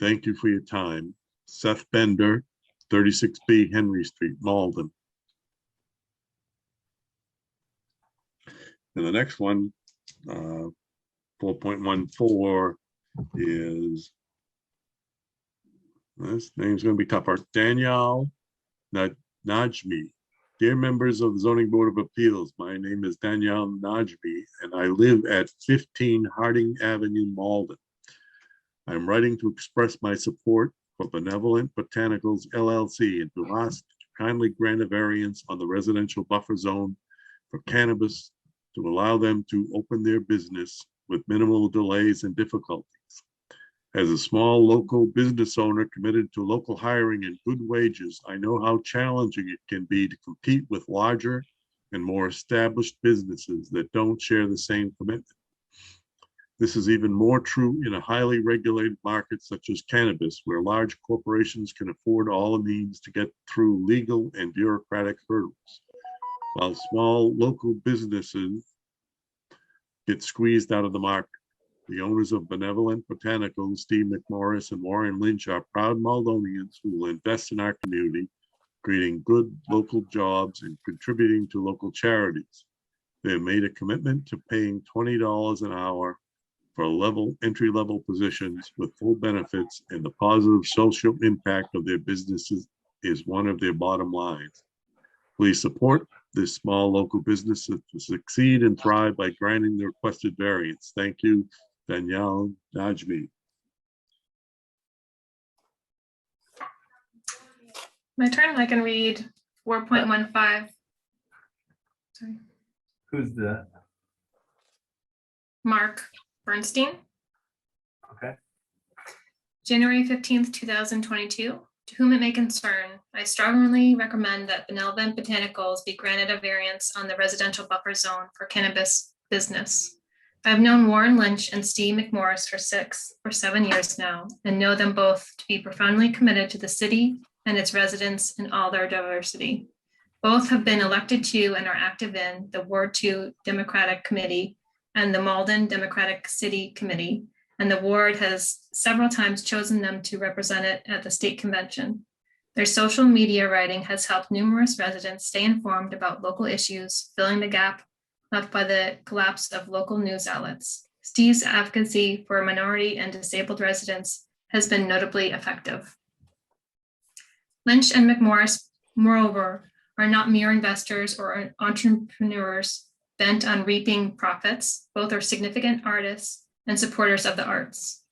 Thank you for your time. Seth Bender, 36B Henry Street, Malden. And the next one, 4.14 is, this name's going to be tougher. Danielle Najmi. Dear members of the Zoning Board of Appeals, my name is Danielle Najmi, and I live at 15 Harding Avenue, Malden. I'm writing to express my support for Benevolent Botanicals LLC and to ask to kindly grant a variance on the residential buffer zone for cannabis to allow them to open their business with minimal delays and difficulties. As a small local business owner committed to local hiring and good wages, I know how challenging it can be to compete with larger and more established businesses that don't share the same commitment. This is even more true in a highly regulated market such as cannabis, where large corporations can afford all the means to get through legal and bureaucratic hurdles, while small local businesses get squeezed out of the market. The owners of Benevolent Botanicals, Steve McMorris and Warren Lynch, are proud Maldonians who will invest in our community, creating good local jobs and contributing to local charities. They have made a commitment to paying $20 an hour for entry-level positions with full benefits, and the positive social impact of their businesses is one of their bottom lines. Please support this small local business to succeed and thrive by granting the requested variance. Thank you, Danielle Najmi. My turn, I can read 4.15. Sorry. Who's the, Mark Bernstein. okay, January 15th, 2022. To whom it may concern, I strongly recommend that Benevolent Botanicals be granted a variance on the residential buffer zone for cannabis business. I've known Warren Lynch and Steve McMorris for 6 or 7 years now and know them both to be profoundly committed to the city and its residents in all their diversity. Both have been elected to and are active in the Ward 2 Democratic Committee and the Malden Democratic City Committee, and the ward has several times chosen them to represent it at the state convention. Their social media writing has helped numerous residents stay informed about local issues, filling the gap left by the collapse of local news outlets. Steve's advocacy for minority and disabled residents has been notably effective. Lynch and McMorris, moreover, are not mere investors or entrepreneurs bent on reaping profits. Both are significant artists and supporters of the arts.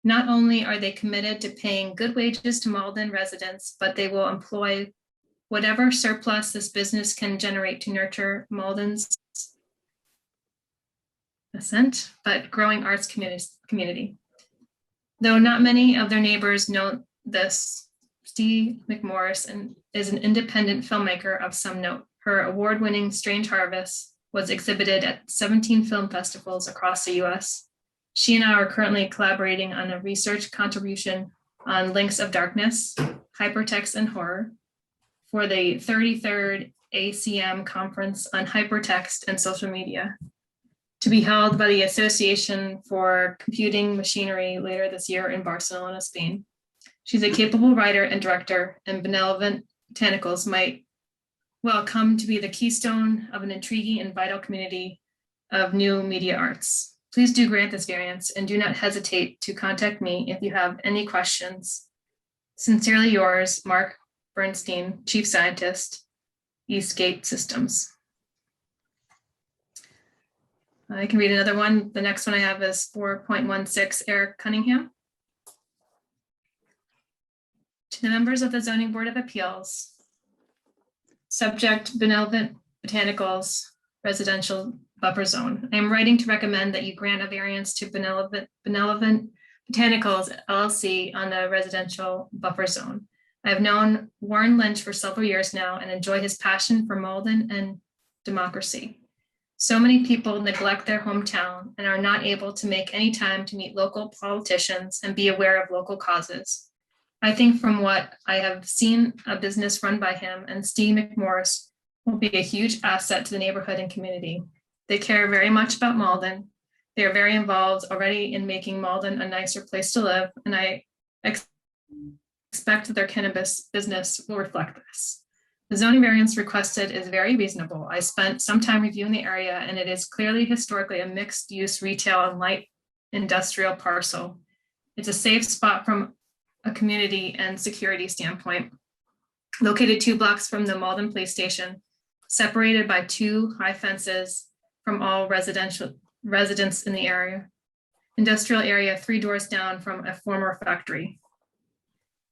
Not only are they committed to paying good wages to Malden residents, but they will employ whatever surplus this business can generate to nurture Malden's nascent but growing arts community. Though not many of their neighbors know this, Steve McMorris is an independent filmmaker of some note. Her award-winning Strange Harvest was exhibited at 17 film festivals across the US. She and I are currently collaborating on a research contribution on links of darkness, hypertext, and horror for the 33rd ACM Conference on Hypertext and Social Media, to be held by the Association for Computing Machinery later this year in Barcelona, Spain. She's a capable writer and director, and Benevolent Botanicals might well come to be the keystone of an intriguing and vital community of new media arts. Please do grant this variance and do not hesitate to contact me if you have any questions. Sincerely yours, Mark Bernstein, Chief Scientist, Eastgate Systems. I can read another one. The next one I have is 4.16, Eric Cunningham. To the members of the Zoning Board of Appeals, subject Benevolent Botanicals Residential Buffer Zone. I am writing to recommend that you grant a variance to Benevolent Botanicals LLC on the residential buffer zone. I have known Warren Lynch for several years now and enjoy his passion for Malden and democracy. So many people neglect their hometown and are not able to make any time to meet local politicians and be aware of local causes. I think from what I have seen, a business run by him and Steve McMorris will be a huge asset to the neighborhood and community. They care very much about Malden. They are very involved already in making Malden a nicer place to live, and I expect that their cannabis business will reflect this. The zoning variance requested is very reasonable. I spent some time reviewing the area, and it is clearly historically a mixed-use retail and light industrial parcel. It's a safe spot from a community and security standpoint. Located 2 blocks from the Malden Police Station, separated by 2 high fences from all residents in the area. Industrial area 3 doors down from a former factory.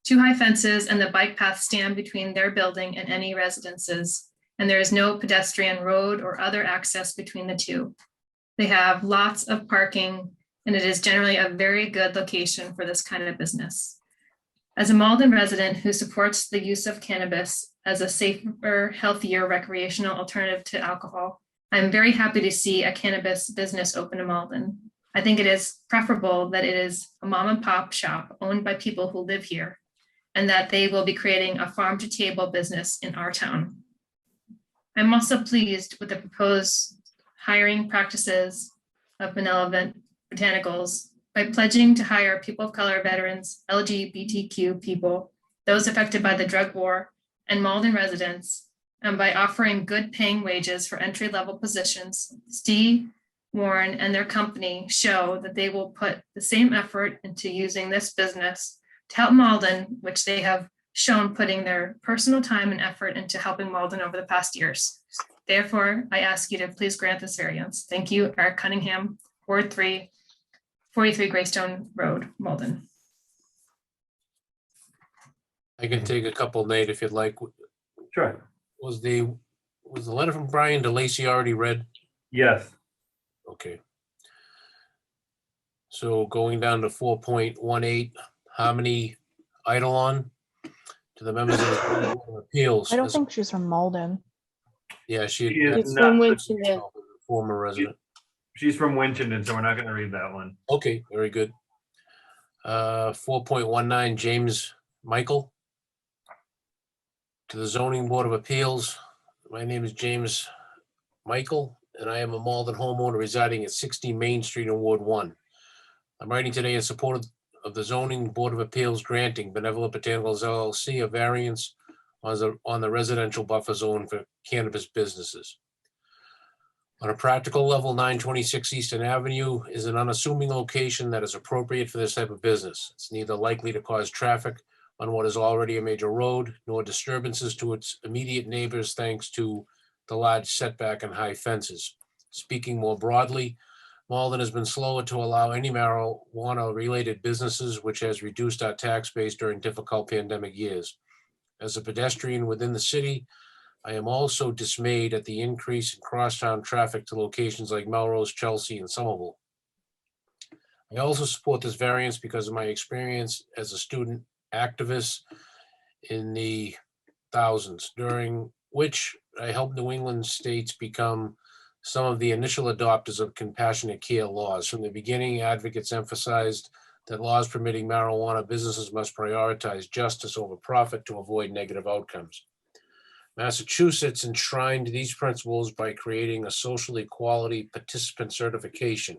2 high fences and the bike path stand between their building and any residences, and there is no pedestrian road or other access between the 2. They have lots of parking, and it is generally a very good location for this kind of business. As a Malden resident who supports the use of cannabis as a safer, healthier recreational alternative to alcohol, I'm very happy to see a cannabis business open in Malden. I think it is preferable that it is a mom and pop shop owned by people who live here, and that they will be creating a farm to table business in our town. I'm also pleased with the proposed hiring practices of Benevolent Botanicals by pledging to hire people of color, veterans, LGBTQ people, those affected by the drug war, and Malden residents, and by offering good paying wages for entry-level positions. Steve, Warren, and their company show that they will put the same effort into using this business to help Malden, which they have shown putting their personal time and effort into helping Malden over the past years. Therefore, I ask you to please grant this variance. Thank you, Eric Cunningham, Ward 3, 43 Greystone Road, Malden. I can take a couple, Nate, if you'd like. Sure. Was the letter from Brian DeLacy already read? Yes. Okay. So going down to 4.18, Harmony Eidolon to the members of the Board of Appeals. I don't think she's from Malden. Yeah, She she. is It's not- from Winchendon. Former resident. She's from Winchendon, so we're not gonna read that one. Okay, very good. 4.19, James Michael. To the Zoning Board of Appeals. My name is James Michael, and I am a Malden homeowner residing at 60 Main Street in Ward 1. I'm writing today in support of the Zoning Board of Appeals granting Benevolent Botanicals LLC a variance on the residential buffer zone for cannabis businesses. On a practical level, 926 Eastern Avenue is an unassuming location that is appropriate for this type of business. It's neither likely to cause traffic on what is already a major road, nor disturbances to its immediate neighbors thanks to the large setback and high fences. Speaking more broadly, Malden has been slower to allow any marijuana-related businesses, which has reduced our tax base during difficult pandemic years. As a pedestrian within the city, I am also dismayed at the increase in crosstown traffic to locations like Melrose, Chelsea, and Somerville. I also support this variance because of my experience as a student activist in the thousands, during which I helped New England states become some of the initial adopters of compassionate care laws. From the beginning, advocates emphasized that laws permitting marijuana businesses must prioritize justice over profit to avoid negative outcomes. Massachusetts enshrined these principles by creating a social equality participant certification,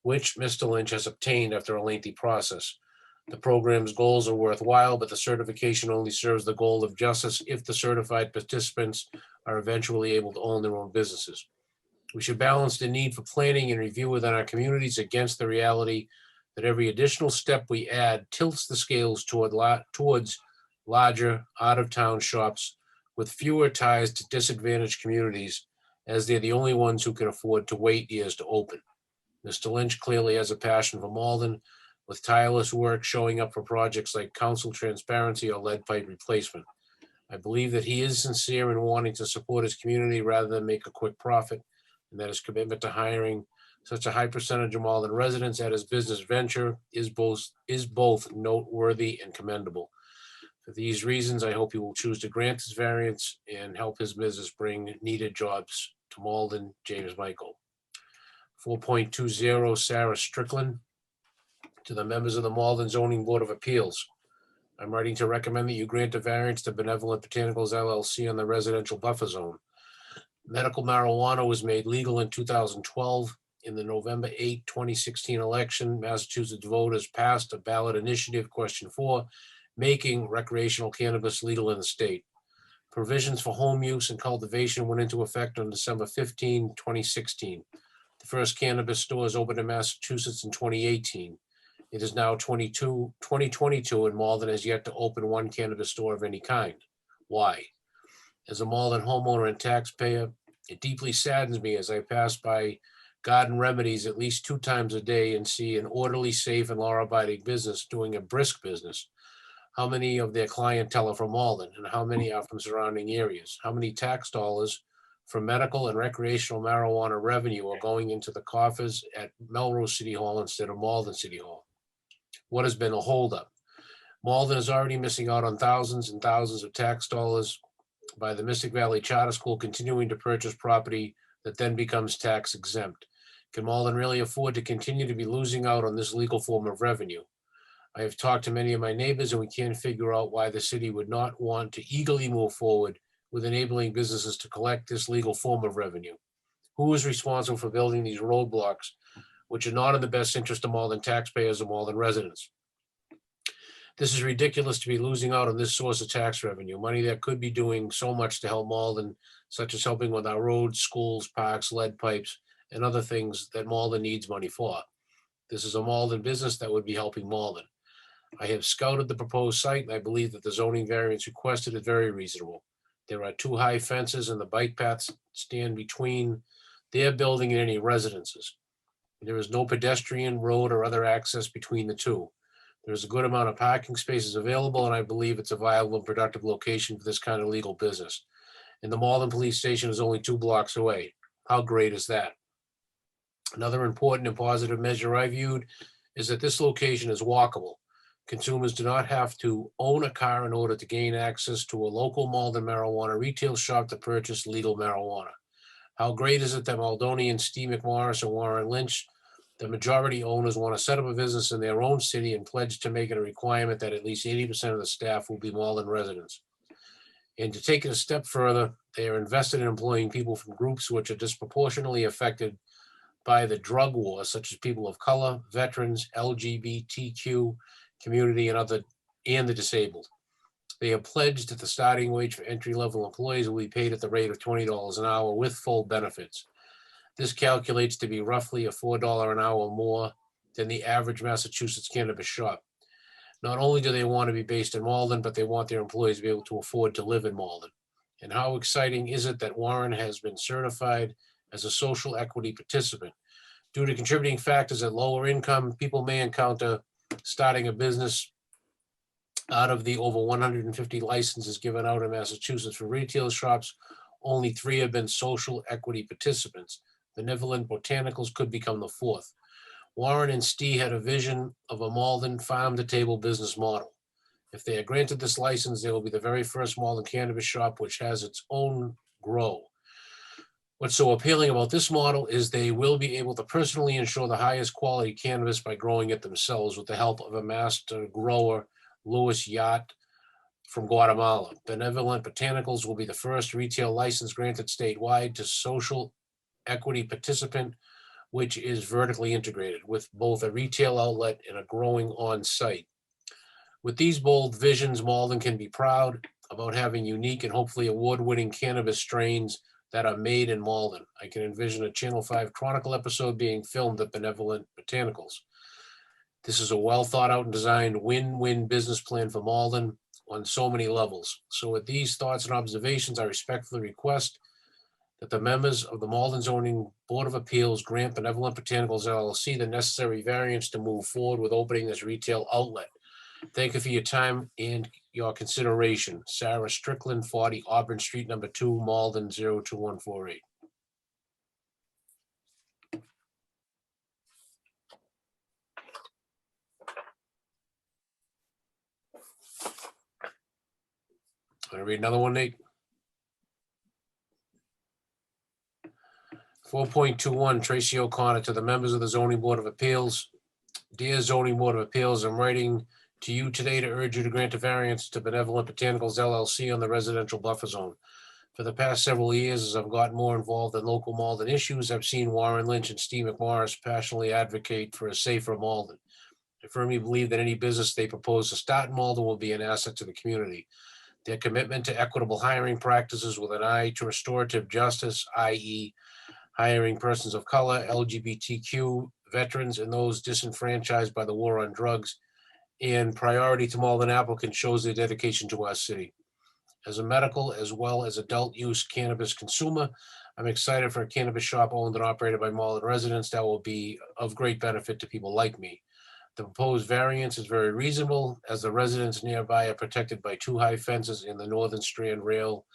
which Mr. Lynch has obtained after a lengthy process. The program's goals are worthwhile, but the certification only serves the goal of justice if the certified participants are eventually able to own their own businesses. We should balance the need for planning and review within our communities against the reality that every additional step we add tilts the scales towards larger out-of-town shops with fewer ties to disadvantaged communities, as they're the only ones who can afford to wait years to open. Mr. Lynch clearly has a passion for Malden, with tireless work showing up for projects like council transparency or lead pipe replacement. I believe that he is sincere in wanting to support his community rather than make a quick profit, and that his commitment to hiring such a high percentage of Malden residents at his business venture is both noteworthy and commendable. For these reasons, I hope you will choose to grant this variance and help his business bring needed jobs to Malden. James Michael. 4.20, Sarah Strickland. To the members of the Malden Zoning Board of Appeals. I'm writing to recommend that you grant a variance to Benevolent Botanicals LLC on the residential buffer zone. Medical marijuana was made legal in 2012. In the November 8, 2016 election, Massachusetts voters passed a ballot initiative, question 4, making recreational cannabis legal in the state. Provisions for home use and cultivation went into effect on December 15, 2016. The first cannabis stores opened in Massachusetts in 2018. It is now 2022 and Malden has yet to open one cannabis store of any kind. Why? As a Malden homeowner and taxpayer, it deeply saddens me as I pass by Garden Remedies at least 2 times a day and see an orderly, safe, and law-abiding business doing a brisk business. How many of their clientele are from Malden, and how many are from surrounding areas? How many tax dollars from medical and recreational marijuana revenue are going into the coffers at Melrose City Hall instead of Malden City Hall? What has been a holdup? Malden is already missing out on thousands and thousands of tax dollars by the Mystic Valley Charter School continuing to purchase property that then becomes tax exempt. Can Malden really afford to continue to be losing out on this legal form of revenue? I have talked to many of my neighbors and we can't figure out why the city would not want to eagerly move forward with enabling businesses to collect this legal form of revenue. Who is responsible for building these roadblocks, which are not in the best interest of Malden taxpayers or Malden residents? This is ridiculous to be losing out on this source of tax revenue, money that could be doing so much to help Malden, such as helping with our roads, schools, parks, lead pipes, and other things that Malden needs money for. This is a Malden business that would be helping Malden. I have scouted the proposed site and I believe that the zoning variance requested is very reasonable. There are 2 high fences and the bike paths stand between their building and any residences. There is no pedestrian road or other access between the two. There's a good amount of parking spaces available, and I believe it's a viable and productive location for this kind of legal business. And the Malden Police Station is only 2 blocks away. How great is that? Another important and positive measure I viewed is that this location is walkable. Consumers do not have to own a car in order to gain access to a local Malden marijuana retail shop to purchase legal marijuana. How great is it that Maldonian Steve McMorris and Warren Lynch, the majority owners, want to set up a business in their own city and pledge to make it a requirement that at least 80% of the staff will be Malden residents. And to take it a step further, they are invested in employing people from groups which are disproportionately affected by the drug war, such as people of color, veterans, LGBTQ community, and the disabled. They have pledged that the starting wage for entry-level employees will be paid at the rate of $20 an hour with full benefits. This calculates to be roughly a $4 an hour more than the average Massachusetts cannabis shop. Not only do they want to be based in Malden, but they want their employees to be able to afford to live in Malden. And how exciting is it that Warren has been certified as a social equity participant? Due to contributing factors at lower income, people may encounter starting a business. Out of the over 150 licenses given out in Massachusetts for retail shops, only 3 have been social equity participants. Benevolent Botanicals could become the 4th. Warren and Stee had a vision of a Malden farm-to-table business model. If they are granted this license, they will be the very first Malden cannabis shop which has its own grow. What's so appealing about this model is they will be able to personally ensure the highest quality cannabis by growing it themselves with the help of a master grower, Louis Yacht from Guatemala. Benevolent Botanicals will be the first retail license granted statewide to social equity participant, which is vertically integrated with both a retail outlet and a growing on-site. With these bold visions, Malden can be proud about having unique and hopefully award-winning cannabis strains that are made in Malden. I can envision a Channel 5 Chronicle episode being filmed at Benevolent Botanicals. This is a well thought out and designed win-win business plan for Malden on so many levels. So with these thoughts and observations, I respectfully request that the members of the Malden Zoning Board of Appeals grant Benevolent Botanicals LLC the necessary variance to move forward with opening this retail outlet. Thank you for your time and your consideration. Sarah Strickland, 40 Auburn Street, number 2, Malden, 02148. Want to read another one, Nate? 4.21, Tracy O'Connor, to the members of the Zoning Board of Appeals. Dear Zoning Board of Appeals, I'm writing to you today to urge you to grant a variance to Benevolent Botanicals LLC on the residential buffer zone. For the past several years, as I've gotten more involved in local Malden issues, I've seen Warren Lynch and Steve McMorris passionately advocate for a safer Malden. I firmly believe that any business they propose to start in Malden will be an asset to the community. Their commitment to equitable hiring practices with an eye to restorative justice, i.e. hiring persons of color, LGBTQ, veterans, and those disenfranchised by the war on drugs, and priority to Malden applicants shows their dedication to our city. As a medical as well as adult use cannabis consumer, I'm excited for a cannabis shop owned and operated by Malden residents that will be of great benefit to people like me. The proposed variance is very reasonable as the residents nearby are protected by 2 high fences in the Northern Strand Rail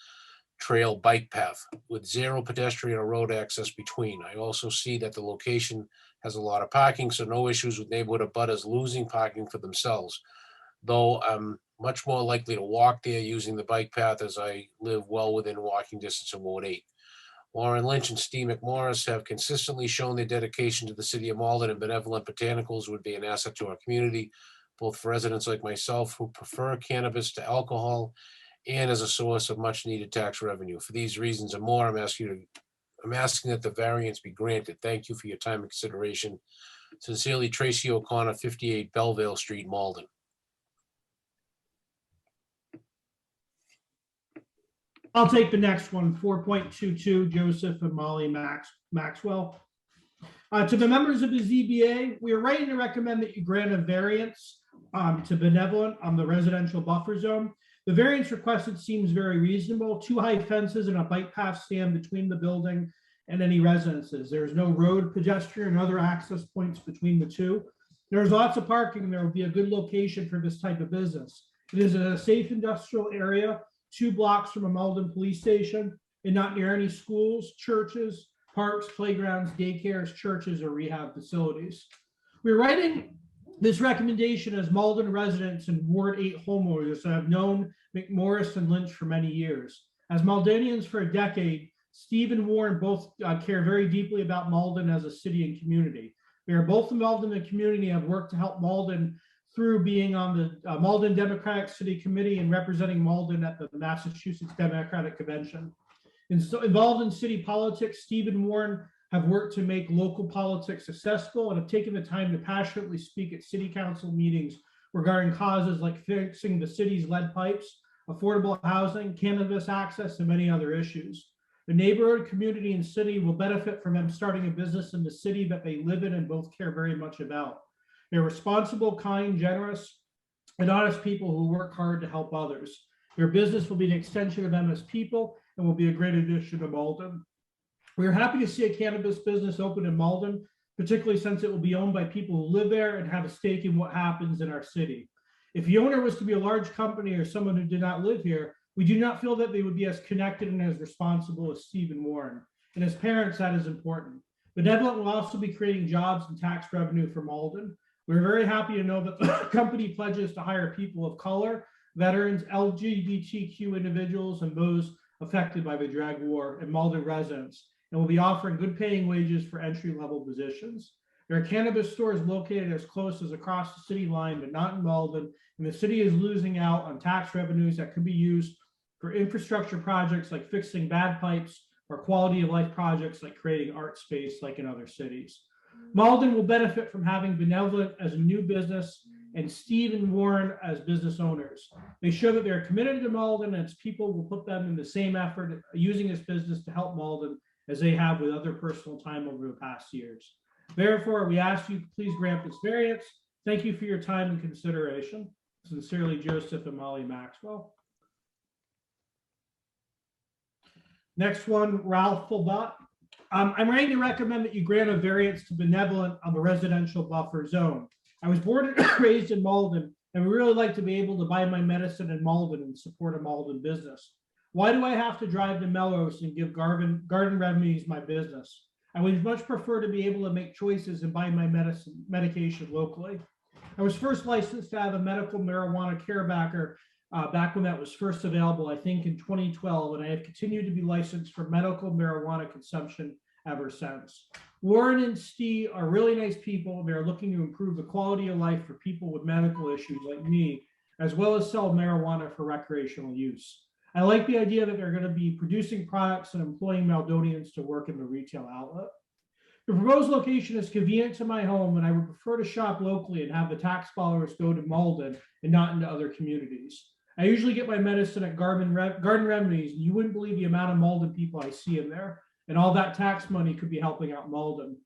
Trail bike path with 0 pedestrian or road access between. I also see that the location has a lot of parking, so no issues with neighborhood abutters losing parking for themselves, though I'm much more likely to walk there using the bike path as I live well within walking distance of Ward 8. Warren Lynch and Steve McMorris have consistently shown their dedication to the city of Malden, and Benevolent Botanicals would be an asset to our community, both for residents like myself who prefer cannabis to alcohol and as a source of much needed tax revenue. For these reasons and more, I'm asking that the variance be granted. Thank you for your time and consideration. Sincerely, Tracy O'Connor, 58 Belleville Street, Malden. I'll take the next one, 4.22, Joseph and Molly Maxwell. To the members of the ZBA, we are writing to recommend that you grant a variance to Benevolent on the residential buffer zone. The variance requested seems very reasonable. 2 high fences and a bike path stand between the building and any residences. There is no road, pedestrian, and other access points between the two. There's lots of parking, and there will be a good location for this type of business. It is a safe industrial area, 2 blocks from a Malden police station, and not near any schools, churches, parks, playgrounds, daycares, churches, or rehab facilities. We're writing this recommendation as Malden residents and Ward 8 homeowners that have known McMorris and Lynch for many years. As Maldenians for a decade, Steve and Warren both care very deeply about Malden as a city and community. We are both involved in the community and have worked to help Malden through being on the Malden Democratic City Committee and representing Malden at the Massachusetts Democratic Convention. Involved in city politics, Steve and Warren have worked to make local politics accessible and have taken the time to passionately speak at city council meetings regarding causes like fixing the city's lead pipes, affordable housing, cannabis access, and many other issues. The neighborhood, community, and city will benefit from them starting a business in the city that they live in and both care very much about. They're responsible, kind, generous, and honest people who work hard to help others. Their business will be an extension of them as people and will be a great addition to Malden. We are happy to see a cannabis business open in Malden, particularly since it will be owned by people who live there and have a stake in what happens in our city. If the owner was to be a large company or someone who did not live here, we do not feel that they would be as connected and as responsible as Steve and Warren. And as parents, that is important. Benevolent will also be creating jobs and tax revenue for Malden. We're very happy to know that the company pledges to hire people of color, veterans, LGBTQ individuals, and those affected by the drug war, and Malden residents, and will be offering good paying wages for entry-level positions. There are cannabis stores located as close as across the city line, but not in Malden, and the city is losing out on tax revenues that could be used for infrastructure projects like fixing bad pipes or quality of life projects like creating art space like in other cities. Malden will benefit from having Benevolent as a new business and Steve and Warren as business owners. They show that they're committed to Malden, and its people will put them in the same effort using this business to help Malden as they have with other personal time over the past years. Therefore, we ask you to please grant this variance. Thank you for your time and consideration. Sincerely, Joseph and Molly Maxwell. Next one, Ralph Philbot. I'm ready to recommend that you grant a variance to Benevolent on the residential buffer zone. I was born and raised in Malden, and would really like to be able to buy my medicine in Malden and support a Malden business. Why do I have to drive to Melrose and give Garden Remedies my business? I would much prefer to be able to make choices and buy my medication locally. I was first licensed to have a medical marijuana care backer back when that was first available, I think in 2012, and I have continued to be licensed for medical marijuana consumption ever since. Warren and Steve are really nice people. They're looking to improve the quality of life for people with medical issues like me, as well as sell marijuana for recreational use. I like the idea that they're going to be producing products and employing Maldonians to work in the retail outlet. The proposed location is convenient to my home, and I would prefer to shop locally and have the tax dollars go to Malden and not into other communities. I usually get my medicine at Garden Remedies, and you wouldn't believe the amount of Malden people I see in there, and all that tax money could be helping out Malden.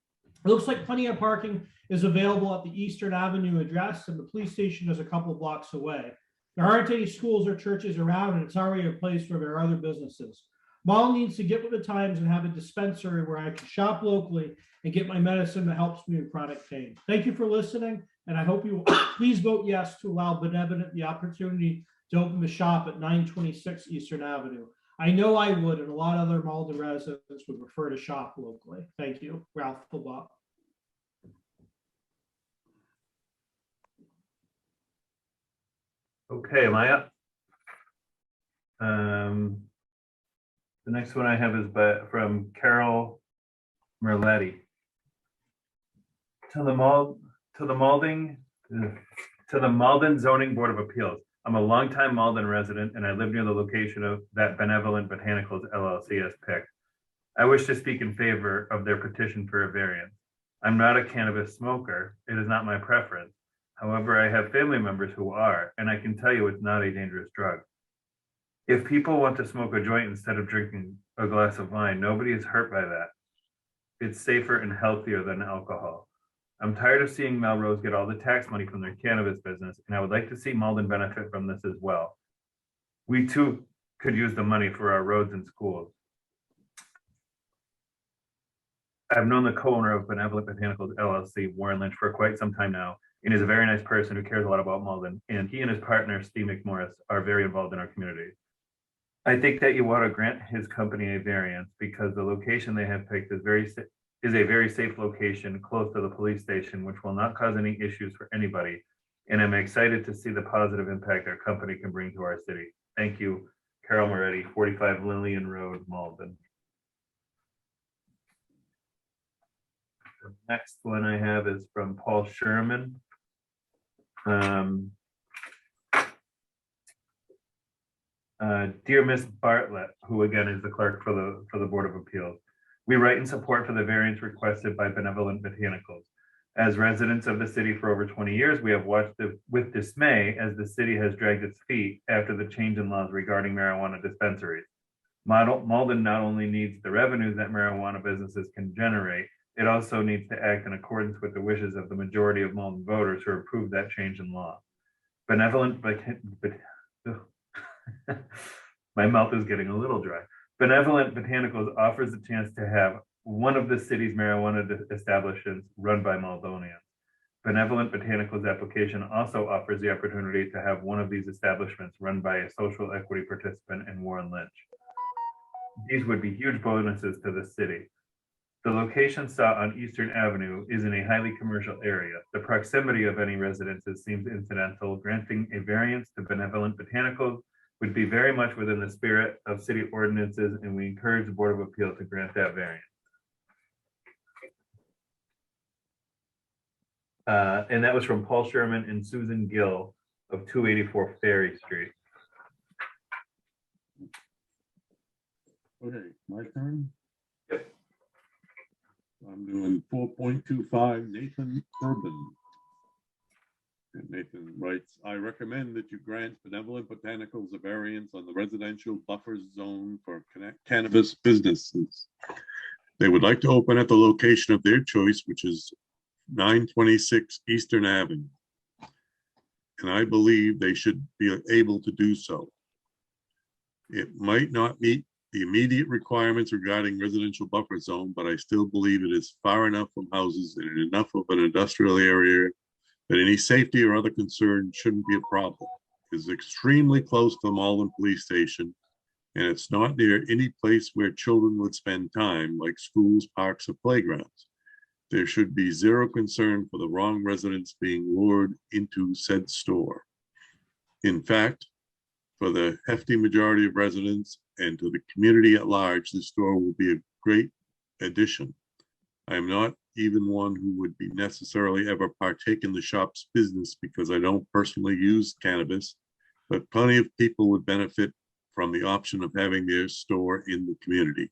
It looks like plenty of parking is available at the Eastern Avenue address, and the police station is a couple blocks away. There aren't any schools or churches around, and it's already a place where there are other businesses. Malden needs to get with the times and have a dispensary where I can shop locally and get my medicine that helps me with chronic pain. Thank you for listening, and I hope you will please vote yes to allow Benevolent the opportunity to open the shop at 926 Eastern Avenue. I know I would, and a lot of other Malden residents would prefer to shop locally. Thank you, Ralph Philbot. Okay, Maya. The next one I have is from Carol Merletti. To the Malden Zoning Board of Appeals. I'm a longtime Malden resident and I live near the location of that Benevolent Botanicals LLC has picked. I wish to speak in favor of their petition for a variance. I'm not a cannabis smoker. It is not my preference. However, I have family members who are, and I can tell you it's not a dangerous drug. If people want to smoke a joint instead of drinking a glass of wine, nobody is hurt by that. It's safer and healthier than alcohol. I'm tired of seeing Melrose get all the tax money from their cannabis business, and I would like to see Malden benefit from this as well. We too could use the money for our roads and schools. I've known the co-owner of Benevolent Botanicals LLC, Warren Lynch, for quite some time now, and is a very nice person who cares a lot about Malden, and he and his partner, Steve McMorris, are very involved in our community. I think that you want to grant his company a variance because the location they have picked is a very safe location close to the police station, which will not cause any issues for anybody. And I'm excited to see the positive impact our company can bring to our city. Thank you, Carol Moretti, 45 Lillian Road, Malden. The next one I have is from Paul Sherman. Dear Miss Bartlett, who again is the clerk for the Board of Appeals. We write in support for the variance requested by Benevolent Botanicals. As residents of the city for over 20 years, we have watched with dismay as the city has dragged its feet after the change in laws regarding marijuana dispensaries. Malden not only needs the revenues that marijuana businesses can generate, it also needs to act in accordance with the wishes of the majority of Malden voters who approved that change in law. My mouth is getting a little dry. Benevolent Botanicals offers the chance to have one of the city's marijuana establishments run by Maldonians. Benevolent Botanicals application also offers the opportunity to have one of these establishments run by a social equity participant in Warren Lynch. These would be huge bonuses to the city. The location sought on Eastern Avenue is in a highly commercial area. The proximity of any residences seems incidental. Granting a variance to Benevolent Botanicals would be very much within the spirit of city ordinances, and we encourage the Board of Appeal to grant that variance. And that was from Paul Sherman and Susan Gill of 284 Ferry Street. Okay, my turn. Yep. I'm doing 4.25, Nathan Urban. And Nathan writes, I recommend that you grant Benevolent Botanicals a variance on the residential buffer zone for cannabis businesses. They would like to open at the location of their choice, which is 926 Eastern Avenue. And I believe they should be able to do so. It might not meet the immediate requirements regarding residential buffer zone, but I still believe it is far enough from houses and enough of an industrial area that any safety or other concern shouldn't be a problem. It's extremely close to the Malden Police Station, and it's not near any place where children would spend time, like schools, parks, or playgrounds. There should be zero concern for the wrong residents being lured into said store. In fact, for the hefty majority of residents and to the community at large, this store will be a great addition. I am not even one who would be necessarily ever partake in the shop's business because I don't personally use cannabis, but plenty of people would benefit from the option of having their store in the community.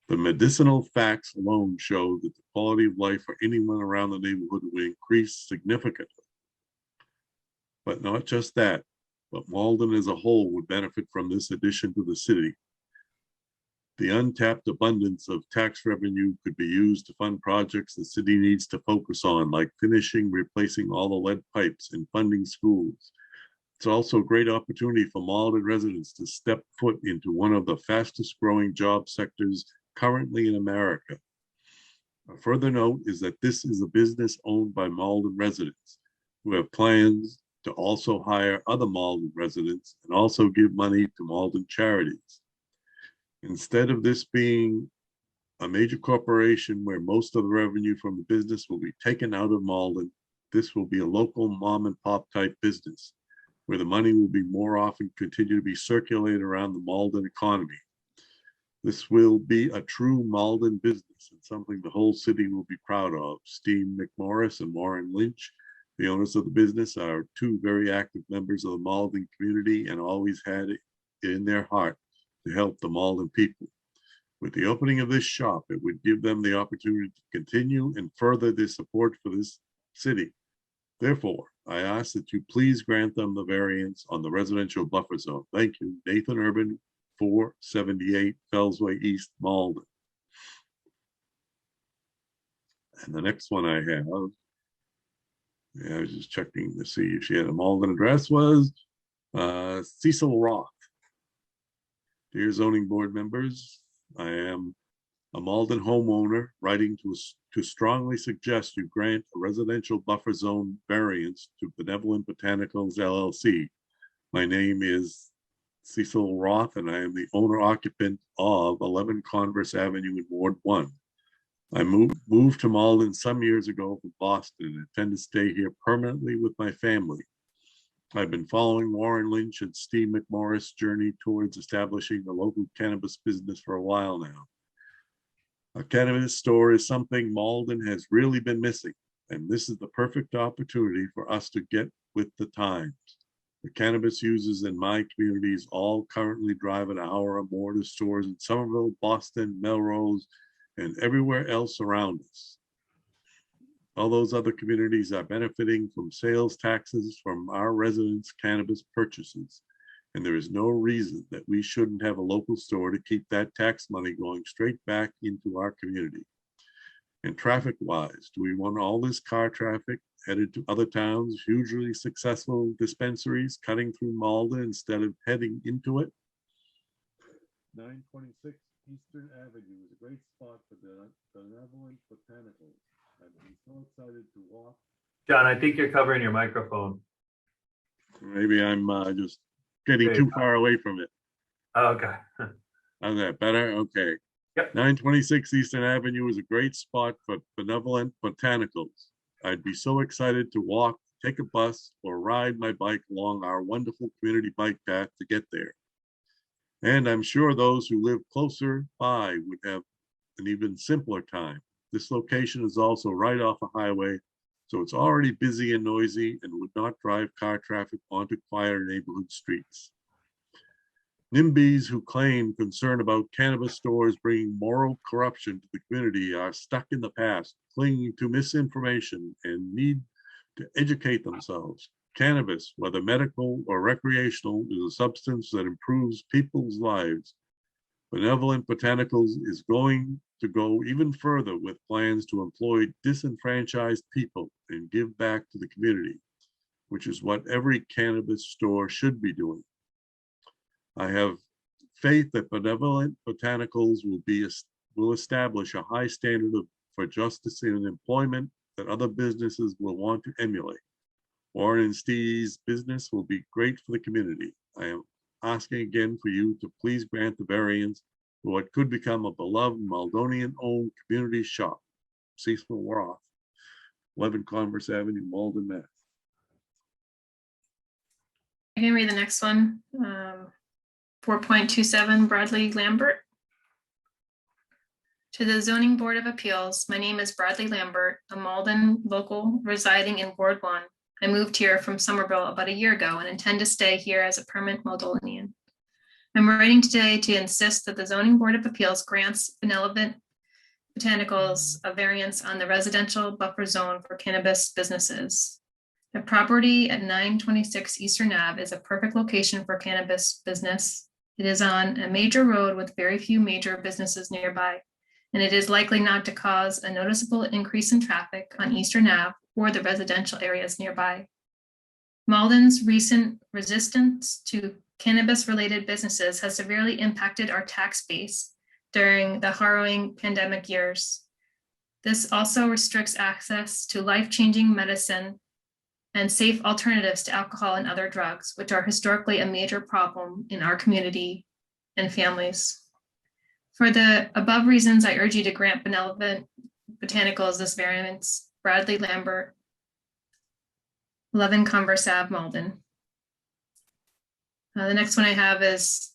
The medicinal facts alone show that the quality of life for anyone around the neighborhood will increase significantly. But not just that, but Malden as a whole would benefit from this addition to the city. The untapped abundance of tax revenue could be used to fund projects the city needs to focus on, like replacing all the lead pipes and funding schools. It's also a great opportunity for Malden residents to step foot into one of the fastest growing job sectors currently in America. A further note is that this is a business owned by Malden residents who have plans to also hire other Malden residents and also give money to Malden charities. Instead of this being a major corporation where most of the revenue from the business will be taken out of Malden, this will be a local mom and pop type business where the money will be more often continue to be circulated around the Malden economy. This will be a true Malden business and something the whole city will be proud of. Steve McMorris and Warren Lynch, the owners of the business, are two very active members of the Malden community and always had it in their heart to help the Malden people. With the opening of this shop, it would give them the opportunity to continue and further their support for this city. Therefore, I ask that you please grant them the variance on the residential buffer zone. Thank you. Nathan Urban, 478 Fellsway East, Malden. And the next one I have, I was just checking to see if she had a Malden address, was Cecil Roth. Dear zoning board members, I am a Malden homeowner writing to strongly suggest you grant a residential buffer zone variance to Benevolent Botanicals LLC. My name is Cecil Roth, and I am the owner occupant of 11 Converse Avenue in Ward 1. I moved to Malden some years ago from Boston and intend to stay here permanently with my family. I've been following Warren Lynch and Steve McMorris' journey towards establishing a local cannabis business for a while now. A cannabis store is something Malden has really been missing, and this is the perfect opportunity for us to get with the times. The cannabis users in my communities all currently drive an hour or more to stores in Somerville, Boston, Melrose, and everywhere else around us. All those other communities are benefiting from sales taxes from our residents' cannabis purchases, and there is no reason that we shouldn't have a local store to keep that tax money going straight back into our community. And traffic-wise, do we want all this car traffic headed to other towns, hugely successful dispensaries cutting through Malden instead of heading into it? 926 Eastern Avenue is a great spot for the Benevolent Botanicals. I'd be so excited to walk. John, I think you're covering your microphone. Maybe I'm just getting too far away from it. Oh, okay. How's that better? Okay. Yep. 926 Eastern Avenue is a great spot for Benevolent Botanicals. I'd be so excited to walk, take a bus, or ride my bike along our wonderful community bike path to get there. And I'm sure those who live closer by would have an even simpler time. This location is also right off a highway, so it's already busy and noisy and would not drive car traffic onto quieter neighborhood streets. NIMBYs who claim concern about cannabis stores bringing moral corruption to the community are stuck in the past, clinging to misinformation and need to educate themselves. Cannabis, whether medical or recreational, is a substance that improves people's lives. Benevolent Botanicals is going to go even further with plans to employ disenfranchised people and give back to the community, which is what every cannabis store should be doing. I have faith that Benevolent Botanicals will establish a high standard for justice in employment that other businesses will want to emulate. Warren and Steve's business will be great for the community. I am asking again for you to please grant the variance for what could become a beloved Maldonian-owned community shop. Cecil Roth, 11 Converse Avenue, Malden, Mass. I can read the next one. 4.27 Bradley Lambert. To the Zoning Board of Appeals, my name is Bradley Lambert, a Malden local residing in Ward 1. I moved here from Somerville about a year ago and intend to stay here as a permanent Maldonian. I'm writing today to insist that the Zoning Board of Appeals grants Benevolent Botanicals a variance on the residential buffer zone for cannabis businesses. The property at 926 Eastern Ave is a perfect location for cannabis business. It is on a major road with very few major businesses nearby, and it is likely not to cause a noticeable increase in traffic on Eastern Ave or the residential areas nearby. Malden's recent resistance to cannabis-related businesses has severely impacted our tax base during the harrowing pandemic years. This also restricts access to life-changing medicine and safe alternatives to alcohol and other drugs, which are historically a major problem in our community and families. For the above reasons, I urge you to grant Benevolent Botanicals this variance. Bradley Lambert, 11 Converse Ave, Malden. The next one I have is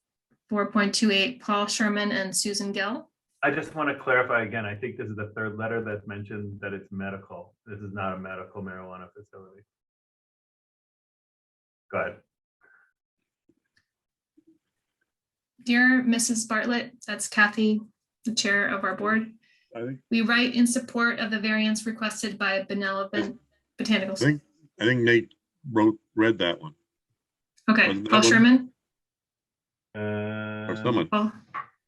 4.28, Paul Sherman and Susan Gill. I just want to clarify again, I think this is the third letter that's mentioned that it's medical. This is not a medical marijuana facility. Go ahead. Dear Mrs. Bartlett, that's Kathy, the chair of our board. I think, We write in support of the variance requested by Benevolent Botanicals. I think Nate read that one, Okay, wasn't that Paul one? Sherman, or someone.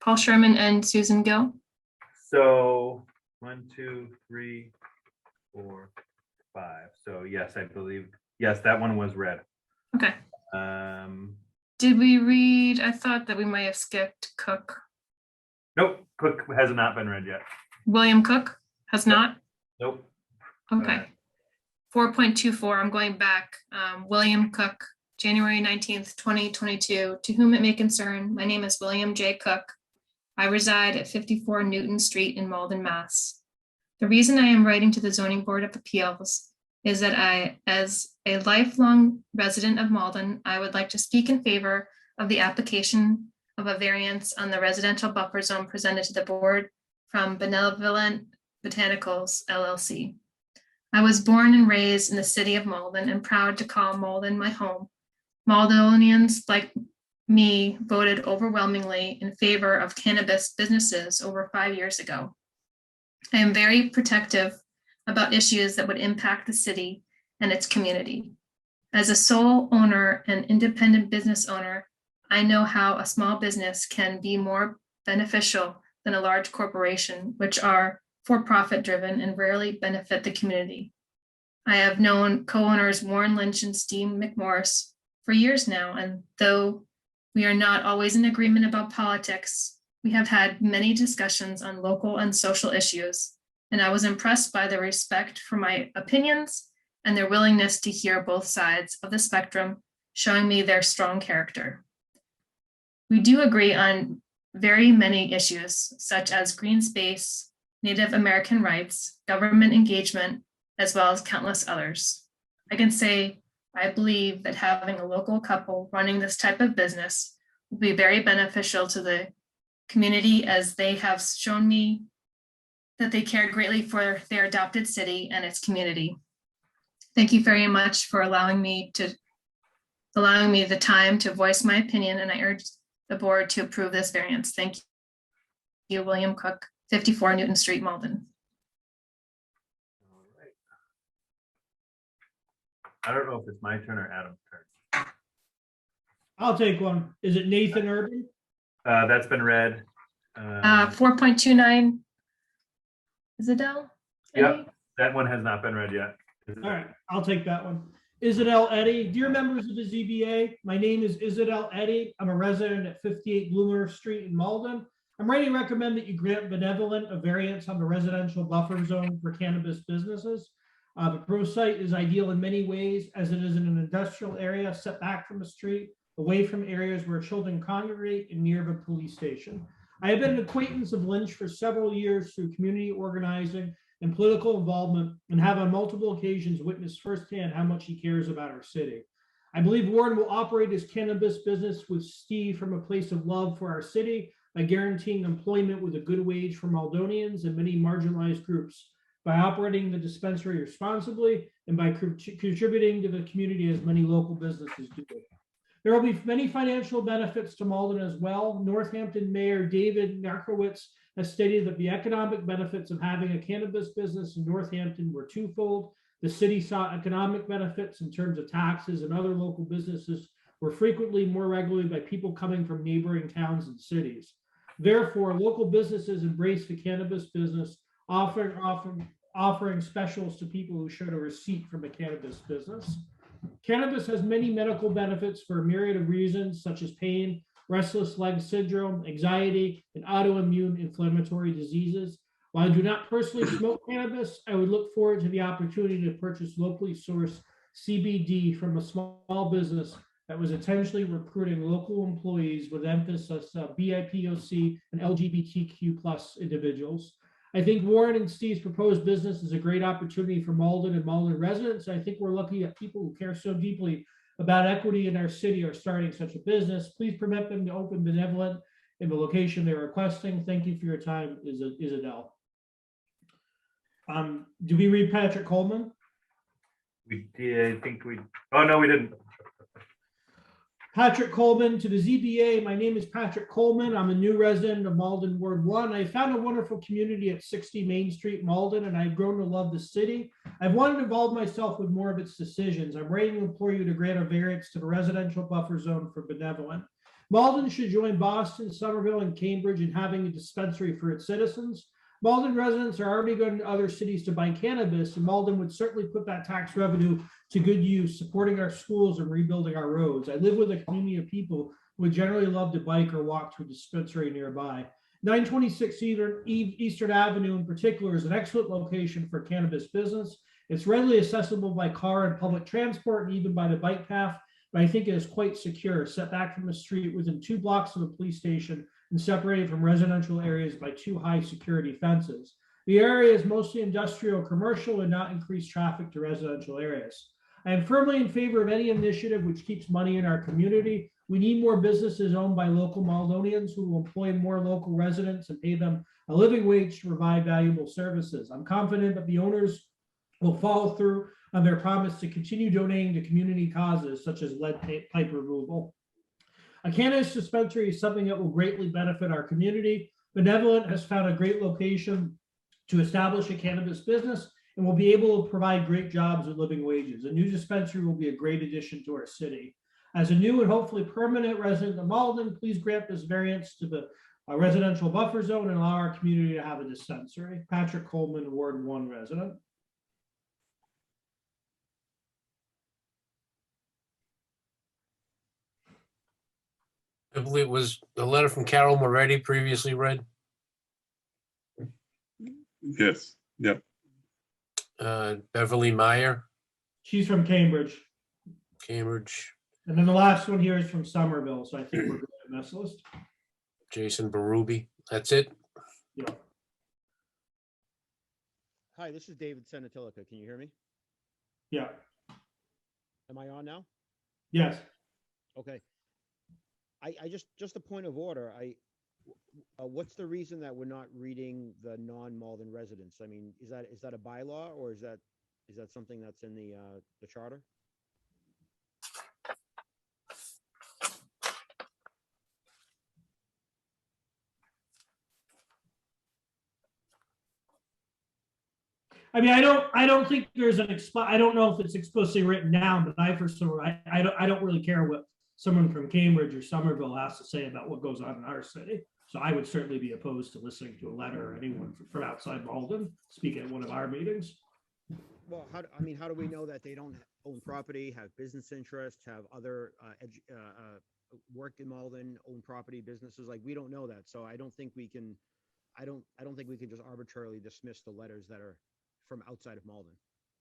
Paul Sherman and Susan Gill. So 1, 2, 3, 4, 5. So yes, I believe, yes, that one was read. Okay. Um, Did we read? I thought that we might have skipped Cook. nope, Cook has not been read yet. William Cook has not. Nope. Okay. 4.24, I'm going back. William Cook, January 19th, 2022. To whom it may concern, my name is William J. Cook. I reside at 54 Newton Street in Malden, Mass. The reason I am writing to the Zoning Board of Appeals is that I, as a lifelong resident of Malden, I would like to speak in favor of the application of a variance on the residential buffer zone presented to the board from Benevolent Botanicals LLC. I was born and raised in the city of Malden and proud to call Malden my home. Maldonians like me voted overwhelmingly in favor of cannabis businesses over 5 years ago. I am very protective about issues that would impact the city and its community. As a sole owner and independent business owner, I know how a small business can be more beneficial than a large corporation, which are for-profit driven and rarely benefit the community. I have known co-owners Warren Lynch and Steve McMorris for years now, and though we are not always in agreement about politics, we have had many discussions on local and social issues, and I was impressed by their respect for my opinions and their willingness to hear both sides of the spectrum, showing me their strong character. We do agree on very many issues, such as green space, Native American rights, government engagement, as well as countless others. I can say I believe that having a local couple running this type of business will be very beneficial to the community, as they have shown me that they care greatly for their adopted city and its community. Thank you very much for allowing me the time to voice my opinion, and I urge the board to approve this variance. Thank you, William Cook, 54 Newton Street, Malden. All right. I don't know if it's my turn or Adam's turn. I'll take one. Is it Nathan Urban? That's been read. 4.29, Isabel? Yep, that one has not been read yet. All right, I'll take that one. Isidel Eddy. Dear members of the ZBA, my name is Isidel Eddy. I'm a resident at 58 Bloomer Street in Malden. I'm ready to recommend that you grant Benevolent a variance on the residential buffer zone for cannabis businesses. The pro site is ideal in many ways, as it is in an industrial area set back from the street, away from areas where children congregate and near the police station. I have been an acquaintance of Lynch for several years through community organizing and political involvement, and have on multiple occasions witnessed firsthand how much he cares about our city. I believe Warren will operate his cannabis business with Steve from a place of love for our city by guaranteeing employment with a good wage for Maldonians and many marginalized groups, by operating the dispensary responsibly, and by contributing to the community as many local businesses do. There will be many financial benefits to Malden as well. Northampton Mayor David Narkowitz has stated that the economic benefits of having a cannabis business in Northampton were twofold. The city saw economic benefits in terms of taxes, and other local businesses were frequently more regularly by people coming from neighboring towns and cities. Therefore, local businesses embrace the cannabis business, offering specials to people who showed a receipt from a cannabis business. Cannabis has many medical benefits for a myriad of reasons, such as pain, restless leg syndrome, anxiety, and autoimmune inflammatory diseases. While I do not personally smoke cannabis, I would look forward to the opportunity to purchase locally sourced CBD from a small business that was intentionally recruiting local employees with emphasis on BIPOC and LGBTQ+ individuals. I think Warren and Steve's proposed business is a great opportunity for Malden and Malden residents. I think we're lucky that people who care so deeply about equity in our city are starting such a business. Please permit them to open Benevolent in the location they're requesting. Thank you for your time, Isabel. Do we read Patrick Coleman? We did, I think we, oh, no, we didn't. Patrick Coleman to the ZBA. My name is Patrick Coleman. I'm a new resident of Malden Ward 1. I found a wonderful community at 60 Main Street, Malden, and I've grown to love the city. I've wanted to involve myself with more of its decisions. I'm ready to implore you to grant a variance to the residential buffer zone for Benevolent. Malden should join Boston, Somerville, and Cambridge in having a dispensary for its citizens. Malden residents are already going to other cities to buy cannabis, and Malden would certainly put that tax revenue to good use, supporting our schools and rebuilding our roads. I live with a community of people who would generally love to bike or walk to a dispensary nearby. 926 Eastern Avenue in particular is an excellent location for cannabis business. It's readily accessible by car and public transport and even by the bike path, but I think it is quite secure, set back from the street within 2 blocks of a police station and separated from residential areas by 2 high security fences. The area is mostly industrial commercial and not increase traffic to residential areas. I am firmly in favor of any initiative which keeps money in our community. We need more businesses owned by local Maldonians who will employ more local residents and pay them a living wage to provide valuable services. I'm confident that the owners will follow through on their promise to continue donating to community causes such as lead pipe removal. A cannabis dispensary is something that will greatly benefit our community. Benevolent has found a great location to establish a cannabis business and will be able to provide great jobs with living wages. A new dispensary will be a great addition to our city. As a new and hopefully permanent resident of Malden, please grant this variance to the residential buffer zone and allow our community to have a dispensary. Patrick Coleman, Ward 1 resident. I believe it was the letter from Carol Moretti previously read. Yes, yep. Beverly Meyer, She's from Cambridge. Cambridge, And then the last one here is from Somerville, so I think we're good on this list. Jason Berube. That's it. Yeah. Hi, this is David Senatilica. Can you hear me? Yeah. Am I on now? Yes. Okay. I just a point of order. What's the reason that we're not reading the non-Malden residents? I mean, is that a bylaw or is that something that's in the charter? I mean, I don't think there's I don't know if it's explicitly written down, but I don't really care what someone from Cambridge or Somerville has to say about what goes on in our city. So I would certainly be opposed to listening to a letter or anyone from outside Malden speak at one of our meetings. Well, how do we know that they don't own property, have business interests, have other work in Malden, own property, businesses? Like, we don't know that. So I don't think we can just arbitrarily dismiss the letters that are from outside of Malden.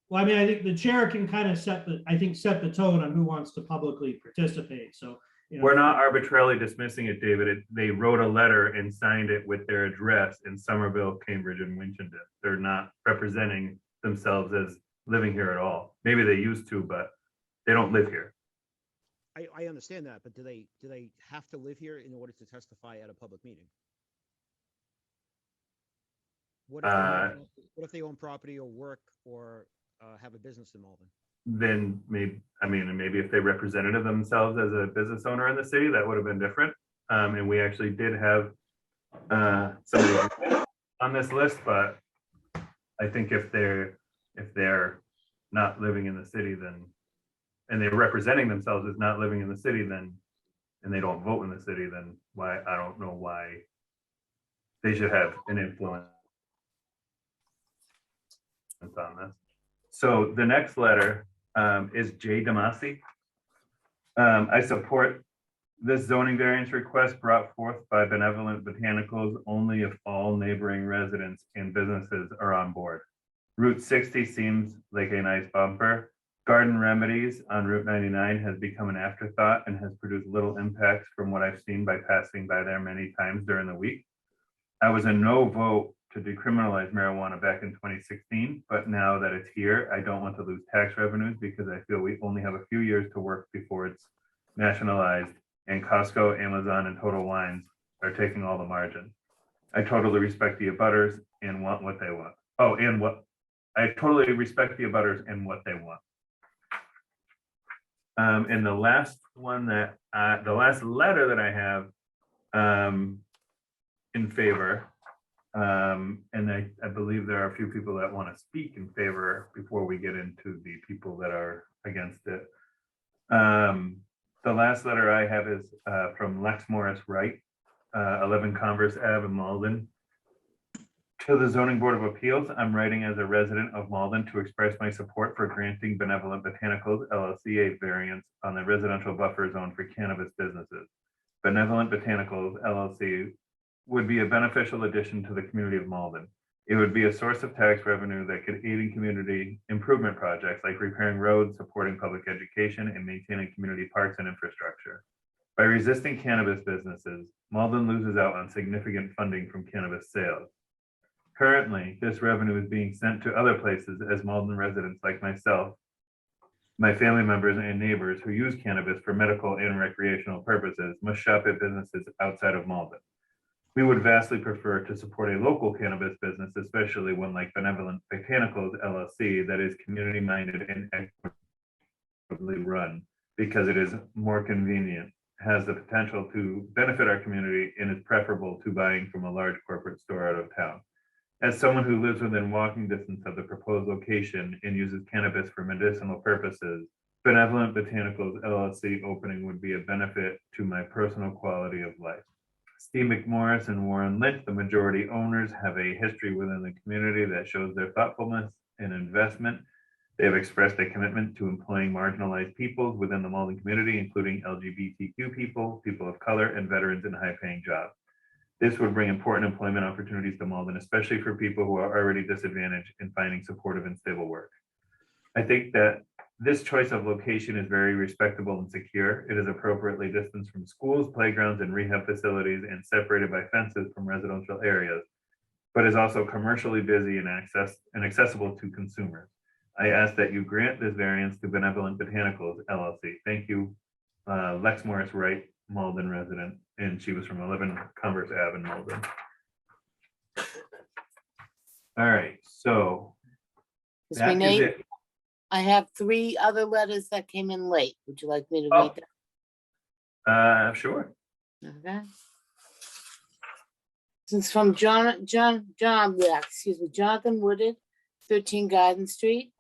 Well, I mean, I think the chair can kind of set the tone on who wants to publicly participate. So, you know, We're not arbitrarily dismissing it, David. They wrote a letter and signed it with their address in Somerville, Cambridge, and Winchendon. They're not representing themselves as living here at all. Maybe they used to, but they don't live here. I understand that, but do they have to live here in order to testify at a public meeting? What if they own property or work or have a business in Malden? Then maybe if they represented themselves as a business owner in the city, that would have been different. And we actually did have somebody on this list, but I think if they're not living in the city, then, and they're representing themselves as not living in the city, then, and they don't vote in the city, then I don't know why they should have an influence on this. So the next letter is J. Damasi. I support this zoning variance request brought forth by Benevolent Botanicals only if all neighboring residents and businesses are on board. Route 60 seems like a nice bumper. Garden Remedies on Route 99 has become an afterthought and has produced little impact from what I've seen by passing by there many times during the week. I was a no vote to decriminalize marijuana back in 2016, but now that it's here, I don't want to lose tax revenues because I feel we only have a few years to work before it's nationalized and Costco, Amazon, and Total Wines are taking all the margin. I totally respect the abutters and want what they want. Oh, and what I totally respect the abutters and what they want. And the last one that the last letter that I have in favor, and I believe there are a few people that want to speak in favor before we get into the people that are against it. The last letter I have is from Lex Morris Wright, 11 Converse Ave in Malden. To the Zoning Board of Appeals, I'm writing as a resident of Malden to express my support for granting Benevolent Botanicals LLC a variance on the residential buffer zone for cannabis businesses. Benevolent Botanicals LLC would be a beneficial addition to the community of Malden. It would be a source of tax revenue that could aid in community improvement projects like repairing roads, supporting public education, and maintaining community parks and infrastructure. By resisting cannabis businesses, Malden loses out on significant funding from cannabis sales. Currently, this revenue is being sent to other places as Malden residents like myself, my family members and neighbors who use cannabis for medical and recreational purposes must shop at businesses outside of Malden. We would vastly prefer to support a local cannabis business, especially one like Benevolent Botanicals LLC that is community-minded and equitably run because it is more convenient, has the potential to benefit our community, and is preferable to buying from a large corporate store out of town. As someone who lives within walking distance of the proposed location and uses cannabis for medicinal purposes, Benevolent Botanicals LLC opening would be a benefit to my personal quality of life. Steve McMorris and Warren Lynch, the majority owners, have a history within the community that shows their thoughtfulness and investment. They have expressed a commitment to employing marginalized peoples within the Malden community, including LGBTQ people, people of color, and veterans in high-paying jobs. This would bring important employment opportunities to Malden, especially for people who are already disadvantaged in finding supportive and stable work. I think that this choice of location is very respectable and secure. It is appropriately distanced from schools, playgrounds, and rehab facilities and separated by fences from residential areas, but is also commercially busy and accessible to consumers. I ask that you grant this variance to Benevolent Botanicals LLC. Thank you, Lex Morris Wright, Malden resident, and she was from 11 Converse Ave in Malden. All right, so Ms. that is Renee, it. I have 3 other letters that came in late. Would you like me to read them? Sure. Okay. This is from Jonathan Woodard, 13 Garden Street.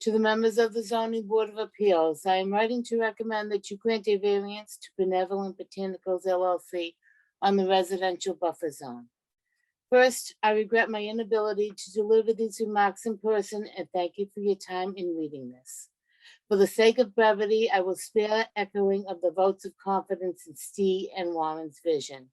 To the members of the Zoning Board of Appeals, I am writing to recommend that you grant a variance to Benevolent Botanicals LLC on the residential buffer zone. First, I regret my inability to deliver these remarks in person and thank you for your time in reading this. For the sake of brevity, I will spare echoing of the votes of confidence in Steve and Warren's vision,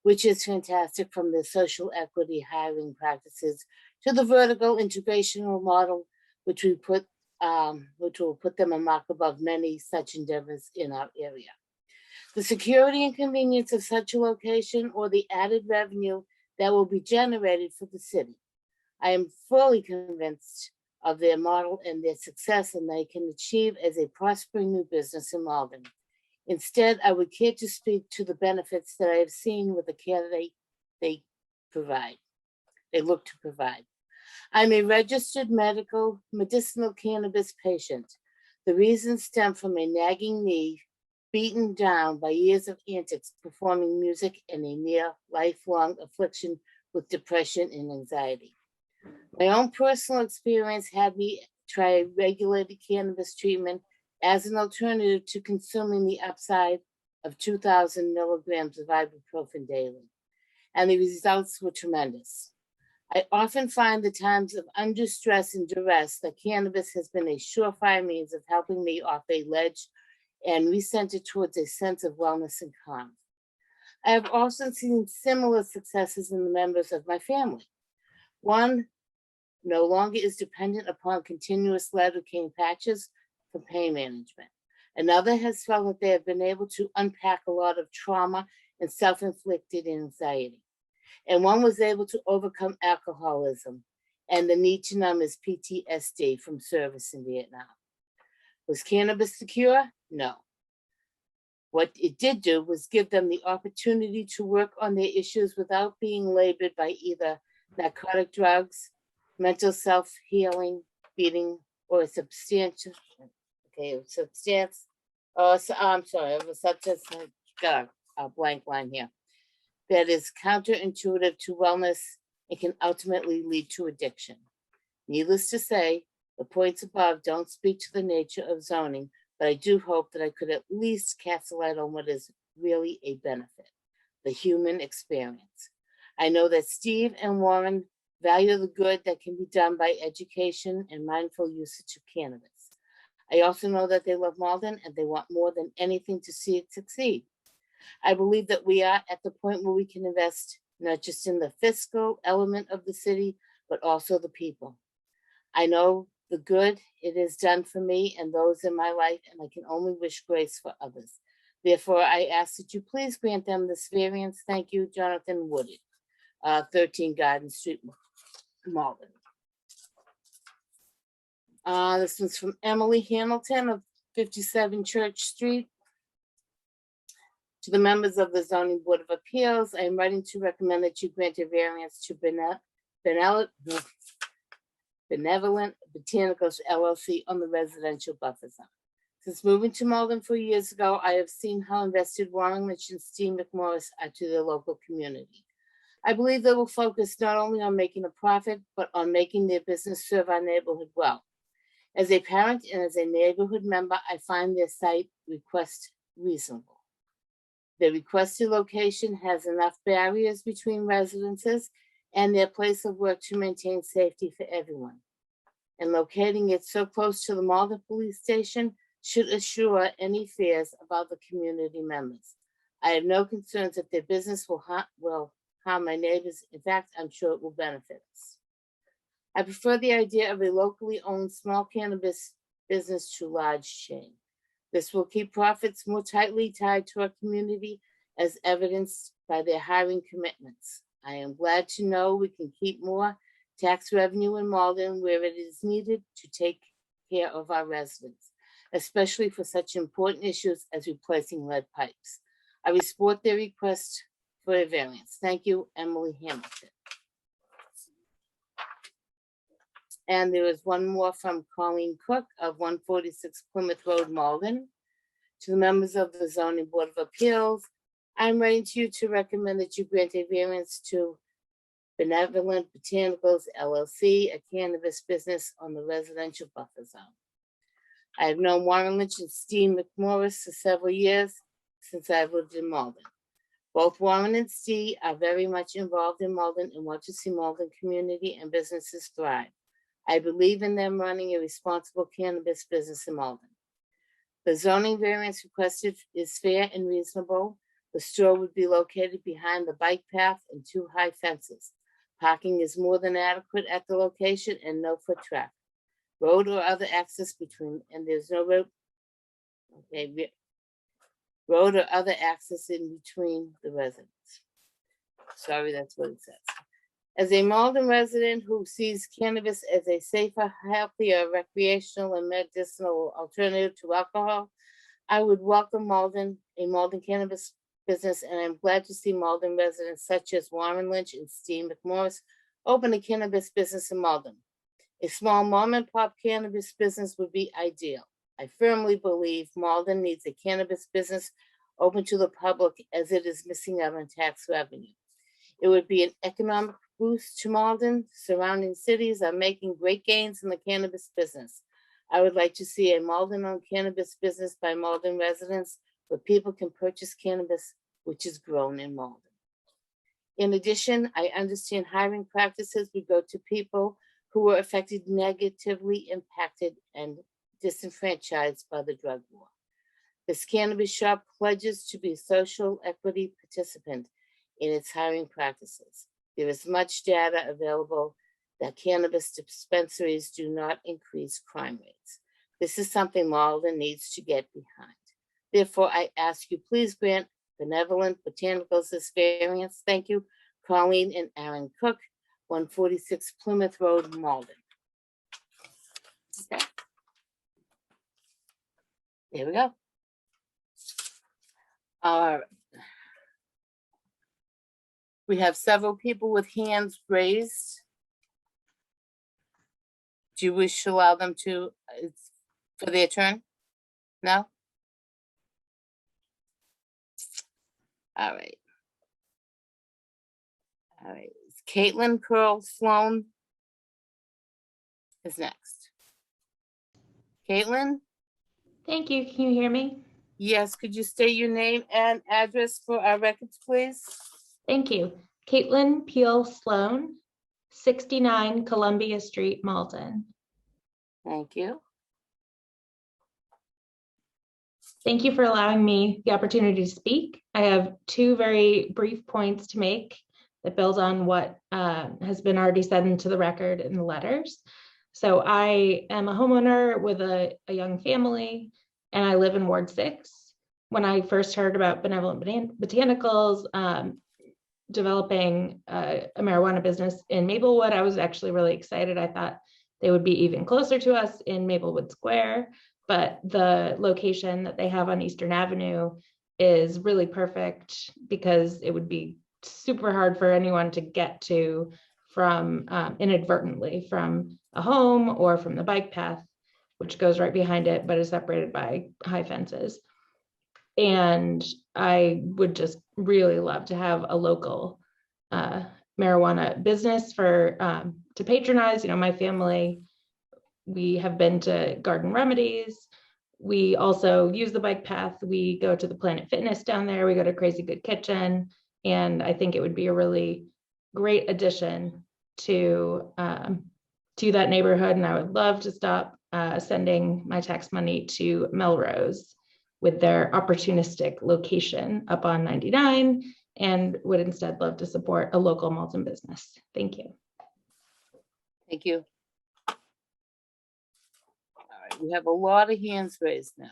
which is fantastic, from the social equity hiring practices to the vertical integrational model, which will put them a mark above many such endeavors in our area. The security and convenience of such a location, or the added revenue that will be generated for the city. I am fully convinced of their model and their success, and they can achieve as a prospering new business in Malden. Instead, I would care to speak to the benefits that I have seen with the care they look to provide. I'm a registered medicinal cannabis patient. The reasons stem from a nagging knee, beaten down by years of antics performing music, and a near lifelong affliction with depression and anxiety. My own personal experience had me try regulated cannabis treatment as an alternative to consuming the upside of 2,000 milligrams of ibuprofen daily, and the results were tremendous. I often find the times of undue stress and duress that cannabis has been a surefire means of helping me off a ledge and recenter towards a sense of wellness and calm. I have also seen similar successes in the members of my family. One no longer is dependent upon continuous lidocaine patches for pain management. Another has felt that they have been able to unpack a lot of trauma and self-inflicted anxiety. and one was able to overcome alcoholism and the need to numb his PTSD from service in Vietnam. Was cannabis the cure? No. What it did do was give them the opportunity to work on their issues without being labored by either narcotic drugs, mental self-healing, beating, or a substance, I'm sorry, of a substance, I got a blank line here, that is counterintuitive to wellness and can ultimately lead to addiction. Needless to say, the points above don't speak to the nature of zoning, but I do hope that I could at least cast a light on what is really a benefit, the human experience. I know that Steve and Warren value the good that can be done by education and mindful usage of cannabis. I also know that they love Malden and they want more than anything to see it succeed. I believe that we are at the point where we can invest not just in the fiscal element of the city, but also the people. I know the good it has done for me and those in my life, and I can only wish grace for others. Therefore, I ask that you please grant them this variance. Thank you, Jonathan Woodard, 13 Garden Street, Malden. This one's from Emily Hamilton of 57 Church Street. To the members of the Zoning Board of Appeals, I am writing to recommend that you grant a variance to Benevolent Botanicals LLC on the residential buffer zone. Since moving to Malden 4 years ago, I have seen how invested Warren Lynch and Steve McMorris are to their local community. I believe they will focus not only on making a profit, but on making their business serve our neighborhood well. As a parent and as a neighborhood member, I find their site request reasonable. The requested location has enough barriers between residences and their place of work to maintain safety for everyone. And locating it so close to the Malden Police Station should assure any fears about the community members. I have no concerns that their business will harm my neighbors. In fact, I'm sure it will benefit us. I prefer the idea of a locally owned small cannabis business to large chain. This will keep profits more tightly tied to our community as evidenced by their hiring commitments. I am glad to know we can keep more tax revenue in Malden where it is needed to take care of our residents, especially for such important issues as replacing lead pipes. I support their request for a variance. Thank you, Emily Hamilton. And there is one more from Colleen Cook of 146 Plymouth Road, Malden. To the members of the Zoning Board of Appeals, I'm writing to you to recommend that you grant a variance to Benevolent Botanicals LLC, a cannabis business on the residential buffer zone. I have known Warren Lynch and Steve McMorris for several years since I've lived in Malden. Both Warren and Steve are very much involved in Malden and want to see Malden community and businesses thrive. I believe in them running a responsible cannabis business in Malden. The zoning variance requested is fair and reasonable. The store would be located behind the bike path and 2 high fences. Parking is more than adequate at the location and no foot traffic. Road or other access between, and there's no road. Okay, road or other access in between the residents. Sorry, that's what it says. As a Malden resident who sees cannabis as a safer, healthier, recreational, and medicinal alternative to alcohol, I would welcome a Malden cannabis business, and I'm glad to see Malden residents such as Warren Lynch and Steve McMorris open a cannabis business in Malden. A small mom and pop cannabis business would be ideal. I firmly believe Malden needs a cannabis business open to the public as it is missing out on tax revenue. It would be an economic boost to Malden. Surrounding cities are making great gains in the cannabis business. I would like to see a Malden-owned cannabis business by Malden residents where people can purchase cannabis which is grown in Malden. In addition, I understand hiring practices would go to people who were affected, negatively impacted, and disenfranchised by the drug war. This cannabis shop pledges to be a social equity participant in its hiring practices. There is much data available that cannabis dispensaries do not increase crime rates. This is something Malden needs to get behind. Therefore, I ask you, please grant Benevolent Botanicals this variance. Thank you, Colleen and Aaron Cook, 146 Plymouth Road, Malden. Okay. There we go. All right. We have several people with hands raised. Do you wish to allow them to, for their turn? No? All right. All right. Caitlin Pearl Sloan is next. Caitlin? Thank you. Can you hear me? Yes, could you state your name and address for our records, please? Thank you. Caitlin Peel Sloan, 69 Columbia Street, Malden. Thank you. Thank you for allowing me the opportunity to speak. I have two very brief points to make that build on what has been already said into the record in the letters. So I am a homeowner with a young family, and I live in Ward 6. When I first heard about Benevolent Botanicals developing a marijuana business in Maplewood, I was actually really excited. I thought they would be even closer to us in Maplewood Square, but the location that they have on Eastern Avenue is really perfect because it would be super hard for anyone to get to from inadvertently from a home or from the bike path, which goes right behind it, but is separated by high fences. And I would just really love to have a local marijuana business for to patronize. You know, my family, we have been to Garden Remedies. We also use the bike path. We go to the Planet Fitness down there. We go to Crazy Good Kitchen. And I think it would be a really great addition to that neighborhood. And I would love to stop sending my tax money to Melrose with their opportunistic location up on 99, and would instead love to support a local Malden business. Thank you. Thank you. All right, we have a lot of hands raised now.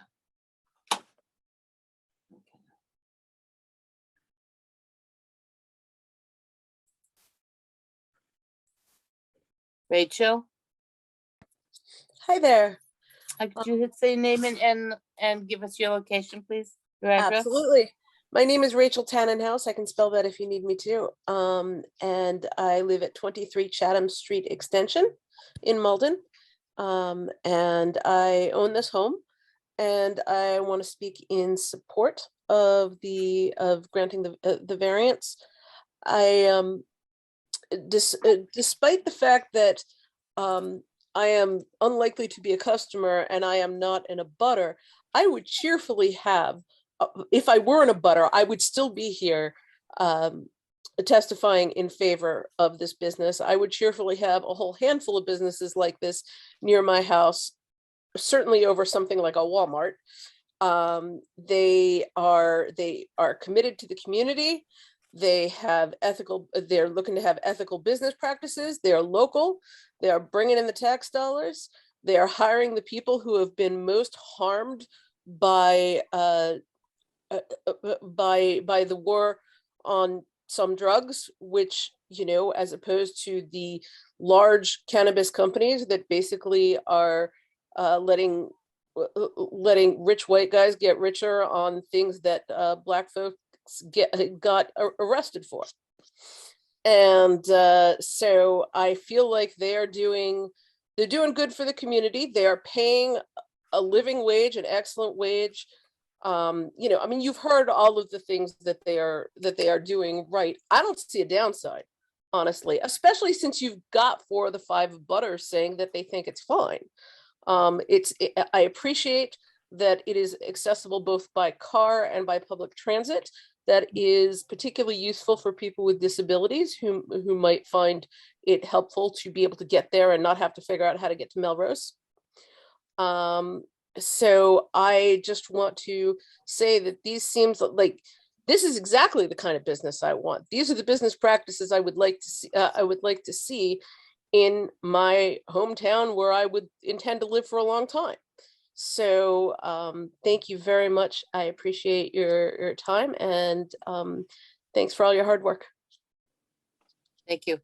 Rachel, Hi there. could you say your name and give us your location, please? Your address? Absolutely. My name is Rachel Tannenhouse. I can spell that if you need me to. And I live at 23 Chatham Street Extension in Malden. And I own this home, and I want to speak in support of granting the variance. Despite the fact that I am unlikely to be a customer and I am not an abutter, I would cheerfully have, if I were an abutter, I would still be here testifying in favor of this business. I would cheerfully have a whole handful of businesses like this near my house, certainly over something like a Walmart. They are committed to the community. They're looking to have ethical business practices. They are local. They are bringing in the tax dollars. They are hiring the people who have been most harmed by the war on some drugs, which, you know, as opposed to the large cannabis companies that basically are letting rich white guys get richer on things that Black folks got arrested for. And so I feel like they're doing good for the community. They are paying a living wage, an excellent wage. You know, I mean, you've heard all of the things that they are doing right. I don't see a downside, honestly, especially since you've got 4 of the 5 butters saying that they think it's fine. I appreciate that it is accessible both by car and by public transit. That is particularly useful for people with disabilities who might find it helpful to be able to get there and not have to figure out how to get to Melrose. So I just want to say that these seems like this is exactly the kind of business I want. These are the business practices I would like to see in my hometown, where I would intend to live for a long time. So thank you very much. I appreciate your time, and thanks for all your hard work. Thank you.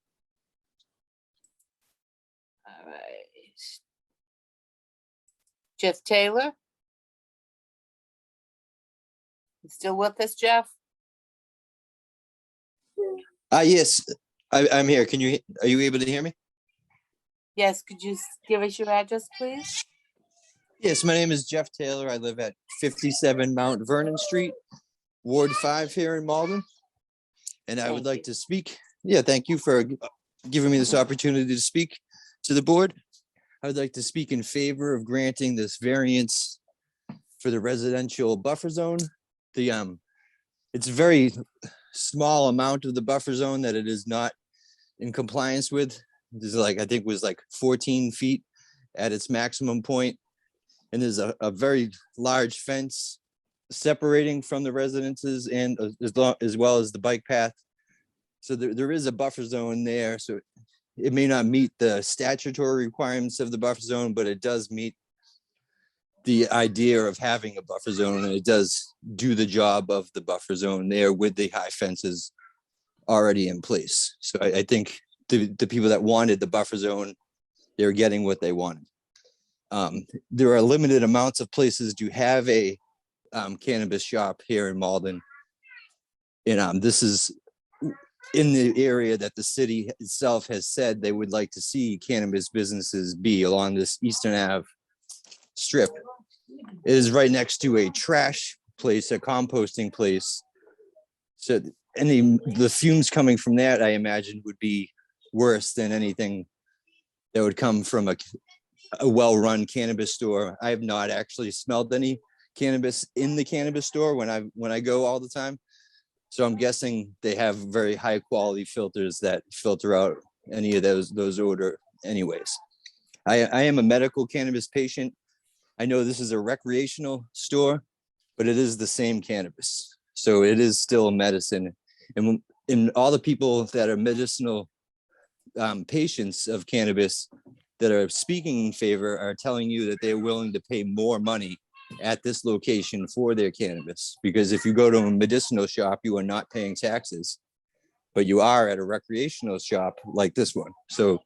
All right. Jeff Taylor? You still with us, Jeff? Yes, I'm here. Are you able to hear me? Yes, could you give us your address, please? Yes, my name is Jeff Taylor. I live at 57 Mount Vernon Street, Ward 5 here in Malden. And I would like to speak. Yeah, thank you for giving me this opportunity to speak to the board. I would like to speak in favor of granting this variance for the residential buffer zone. It's a very small amount of the buffer zone that it is not in compliance with. This is like, I think was like 14 feet at its maximum point. And there's a very large fence separating from the residences and as well as the bike path. So there is a buffer zone there. So it may not meet the statutory requirements of the buffer zone, but it does meet the idea of having a buffer zone, and it does do the job of the buffer zone there with the high fences already in place. So I think the people that wanted the buffer zone, they're getting what they wanted. There are limited amounts of places to have a cannabis shop here in Malden. And this is in the area that the city itself has said they would like to see cannabis businesses be along this Eastern Ave strip. It is right next to a trash place, a composting place. So the fumes coming from that, I imagine, would be worse than anything that would come from a well-run cannabis store. I have not actually smelled any cannabis in the cannabis store when I go all the time. So I'm guessing they have very high quality filters that filter out any of those odor anyways. I am a medical cannabis patient. I know this is a recreational store, but it is the same cannabis. So it is still a medicine. And all the people that are medicinal patients of cannabis that are speaking in favor are telling you that they're willing to pay more money at this location for their cannabis. Because if you go to a medicinal shop, you are not paying taxes, but you are at a recreational shop like this one. So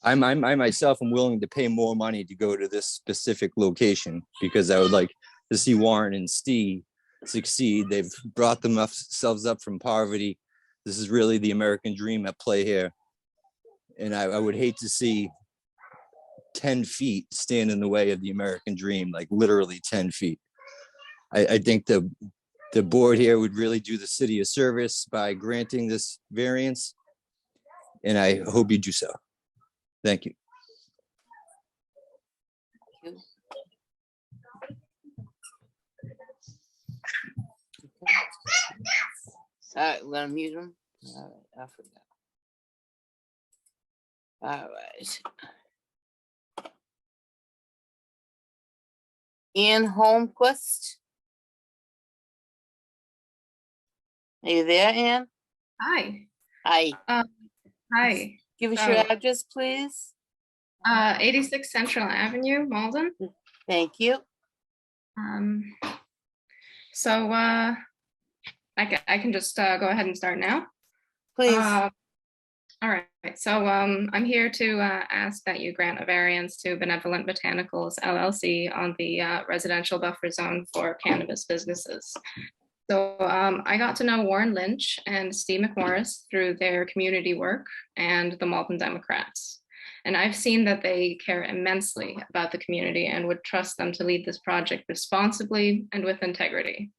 I myself am willing to pay more money to go to this specific location because I would like to see Warren and Steve succeed. They've brought themselves up from poverty. This is really the American dream at play here. And I would hate to see 10 feet stand in the way of the American dream, like literally 10 feet. I think the board here would really do the city a service by granting this variance. And I hope you do so. Thank you. Thank you. All right, we're gonna mute him. All right, I forgot. All right. Ian Holmquist. Are you there, Ann? Hi. Hi. Hi. Give us your address, please. 86 Central Avenue, Malden. Thank you. So I can just go ahead and start now. Please. All right. So I'm here to ask that you grant a variance to Benevolent Botanicals LLC on the residential buffer zone for cannabis businesses. So I got to know Warren Lynch and Steve McMorris through their community work and the Malden Democrats. And I've seen that they care immensely about the community and would trust them to lead this project responsibly and with integrity.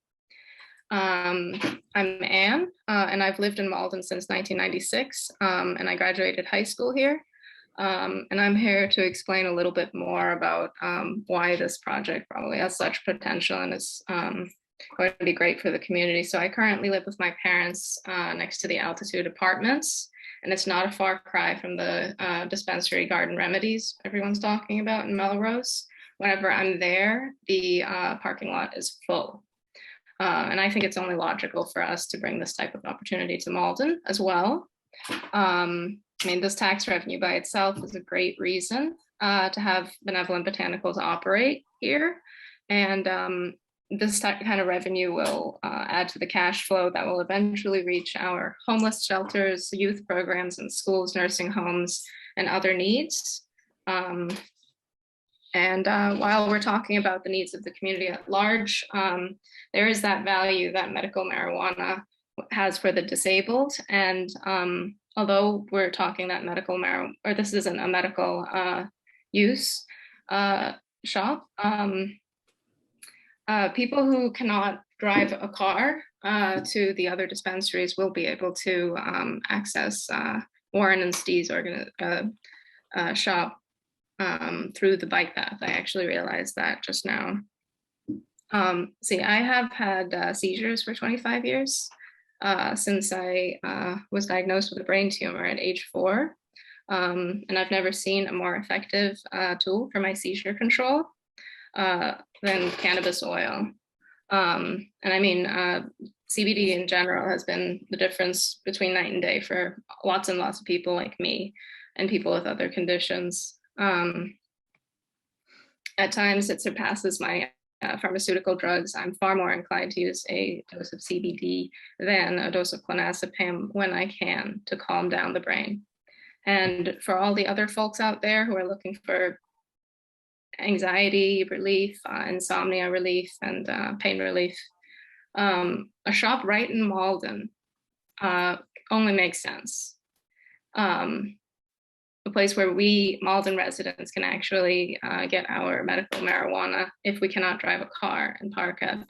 I'm Anne, and I've lived in Malden since 1996, and I graduated high school here. And I'm here to explain a little bit more about why this project probably has such potential and is going to be great for the community. So I currently live with my parents next to the Altitude Apartments, and it's not a far cry from the dispensary Garden Remedies everyone's talking about in Melrose. Whenever I'm there, the parking lot is full. And I think it's only logical for us to bring this type of opportunity to Malden as well. I mean, this tax revenue by itself is a great reason to have Benevolent Botanicals operate here. And this kind of revenue will add to the cash flow that will eventually reach our homeless shelters, youth programs in schools, nursing homes, and other needs. And while we're talking about the needs of the community at large, there is that value that medical marijuana has for the disabled. And although we're talking that medical marijuana, or this isn't a medical use shop, people who cannot drive a car to the other dispensaries will be able to access Warren and Steve's shop through the bike path. I actually realized that just now. See, I have had seizures for 25 years since I was diagnosed with a brain tumor at age 4. And I've never seen a more effective tool for my seizure control than cannabis oil. And I mean, CBD in general has been the difference between night and day for lots and lots of people like me and people with other conditions. At times it surpasses my pharmaceutical drugs. I'm far more inclined to use a dose of CBD than a dose of clonazepam when I can to calm down the brain. And for all the other folks out there who are looking for anxiety relief, insomnia relief, and pain relief, a shop right in Malden only makes sense. A place where we Malden residents can actually get our medical marijuana if we cannot drive a car and park at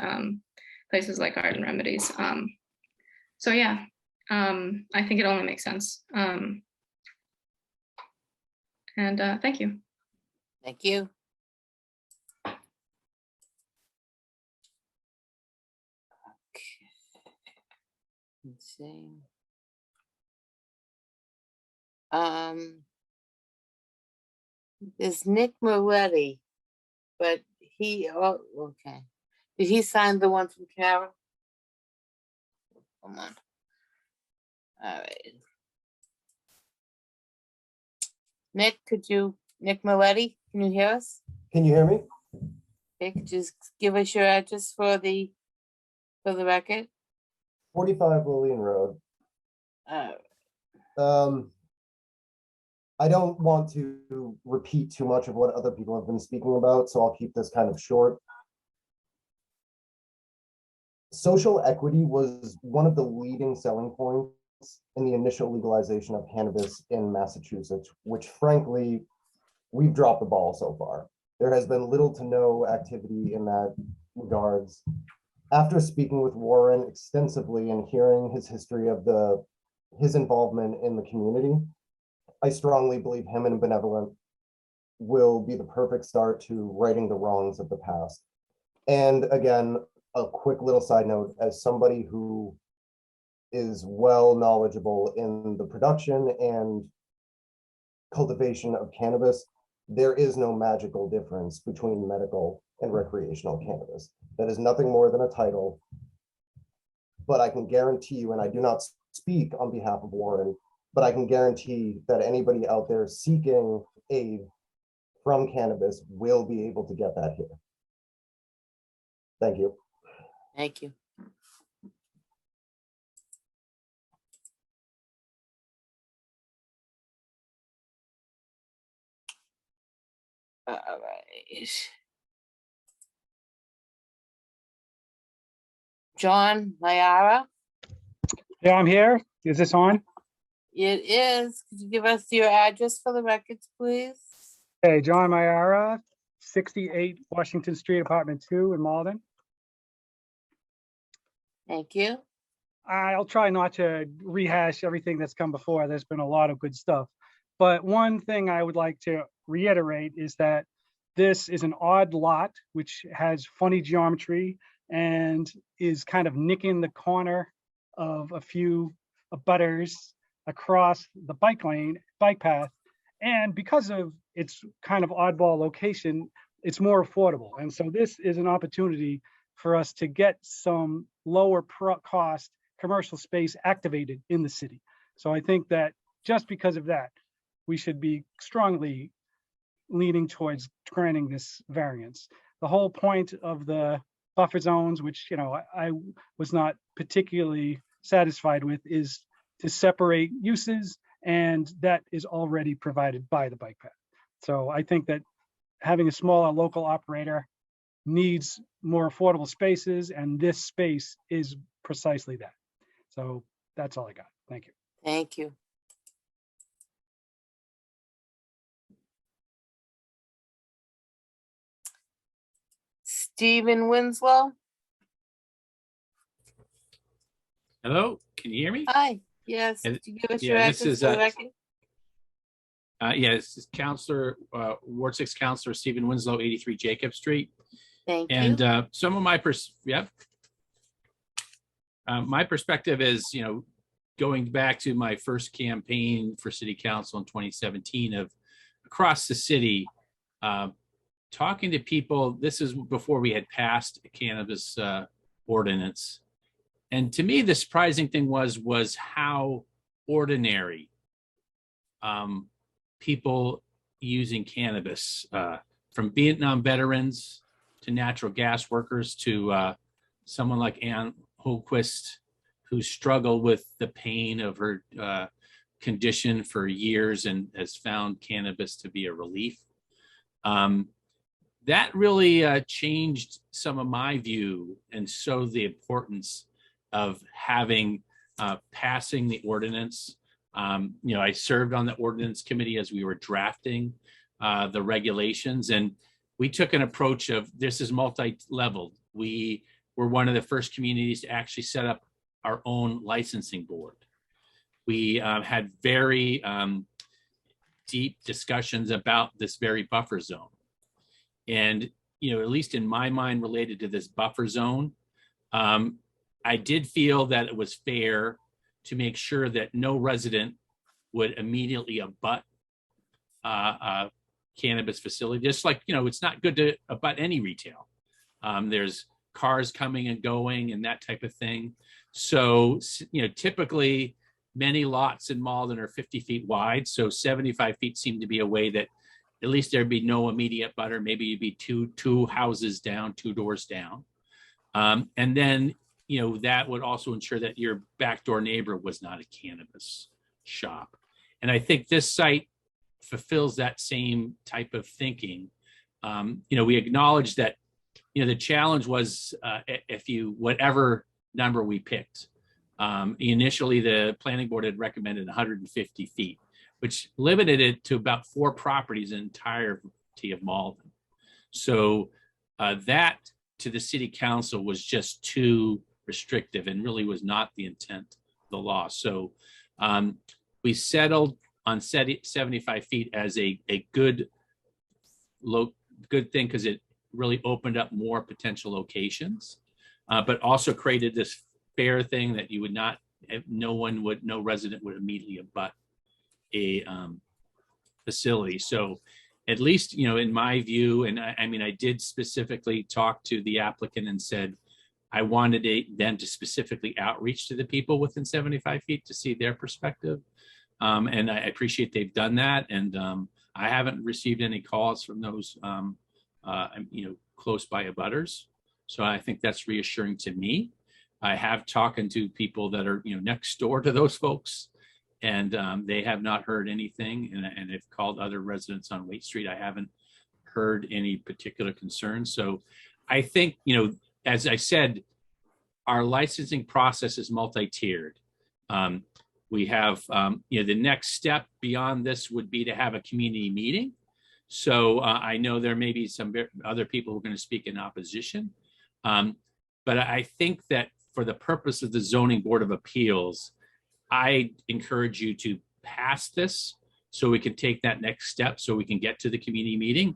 places like Garden Remedies. So yeah, I think it only makes sense. And thank you. Thank you. Let's see. There's Nick Moretti, but he, oh, okay. Did he sign the one from Carol? Come on. All right. Nick, Nick Moretti, can you hear us? Can you hear me? Okay, could you just give us your address for the record? 45 Lillian Road. All right. I don't want to repeat too much of what other people have been speaking about, so I'll keep this kind of short. Social equity was one of the leading selling points in the initial legalization of cannabis in Massachusetts, which frankly, we've dropped the ball so far. There has been little to no activity in that regards. After speaking with Warren extensively and hearing his history of his involvement in the community, I strongly believe him and Benevolent will be the perfect start to righting the wrongs of the past. And again, a quick little side note, as somebody who is well knowledgeable in the production and cultivation of cannabis, there is no magical difference between medical and recreational cannabis. That is nothing more than a title. But I can guarantee you, and I do not speak on behalf of Warren, but I can guarantee that anybody out there seeking aid from cannabis will be able to get that here. Thank you. Thank you. All right. John Mayara? Yeah, I'm here. Is this on? It is. Could you give us your address for the records, please? Hey, John Mayara, 68 Washington Street, Apartment 2 in Malden. Thank you. I'll try not to rehash everything that's come before. There's been a lot of good stuff. But one thing I would like to reiterate is that this is an odd lot, which has funny geometry and is kind of nicking the corner of a few abutters across the bike path. And because of its kind of oddball location, it's more affordable. And so this is an opportunity for us to get some lower cost commercial space activated in the city. So I think that just because of that, we should be strongly leaning towards granting this variance. The whole point of the buffer zones, which, you know, I was not particularly satisfied with, is to separate uses, and that is already provided by the bike path. So I think that having a smaller local operator needs more affordable spaces, and this space is precisely that. So that's all I got. Thank you. Thank you. Stephen Winslow. Hello, can you hear me? Hi. Yes. And- Could you give us yeah, your this address is, for the record? Yeah, this is Counselor, Ward 6 Counselor Stephen Winslow, 83 Jacob Street. Thank you. And some of my my perspective is, you know, going back to my first campaign for city council in 2017 of across the city, talking to people. This is before we had passed a cannabis ordinance. And to me, the surprising thing was how ordinary people using cannabis, from Vietnam veterans to natural gas workers to someone like Ann Holquist, who struggled with the pain of her condition for years and has found cannabis to be a relief. That really changed some of my view, and so the importance of having passing the ordinance. You know, I served on the ordinance committee as we were drafting the regulations, and we took an approach of this is multi-leveled. We were one of the first communities to actually set up our own licensing board. We had very deep discussions about this very buffer zone. And, you know, at least in my mind related to this buffer zone, I did feel that it was fair to make sure that no resident would immediately abut a cannabis facility. Just like, you know, it's not good to abut any retail. There's cars coming and going and that type of thing. So, you know, typically many lots in Malden are 50 feet wide. So 75 feet seemed to be a way that at least there'd be no immediate butter. Maybe you'd be two houses down, 2 doors down. And then, you know, that would also ensure that your backdoor neighbor was not a cannabis shop. And I think this site fulfills that same type of thinking. You know, we acknowledge that, you know, the challenge was if you, whatever number we picked, initially the planning board had recommended 150 feet, which limited it to about 4 properties in the entirety of Malden. So that to the city council was just too restrictive and really was not the intent of the law. So we settled on 75 feet as a good thing because it really opened up more potential locations, but also created this fair thing that you would not, no resident would immediately abut a facility. So at least, you know, in my view, and I mean, I did specifically talk to the applicant and said, I wanted them to specifically outreach to the people within 75 feet to see their perspective. And I appreciate they've done that. And I haven't received any calls from those, you know, close by abutters. So I think that's reassuring to me. I have talked to people that are, you know, next door to those folks, and they have not heard anything. And have called other residents on Waite Street. I haven't heard any particular concerns. So I think, you know, as I said, our licensing process is multi-tiered. We have, you know, the next step beyond this would be to have a community meeting. So I know there may be some other people who are going to speak in opposition. But I think that for the purpose of the Zoning Board of Appeals, I encourage you to pass this so we can take that next step so we can get to the community meeting.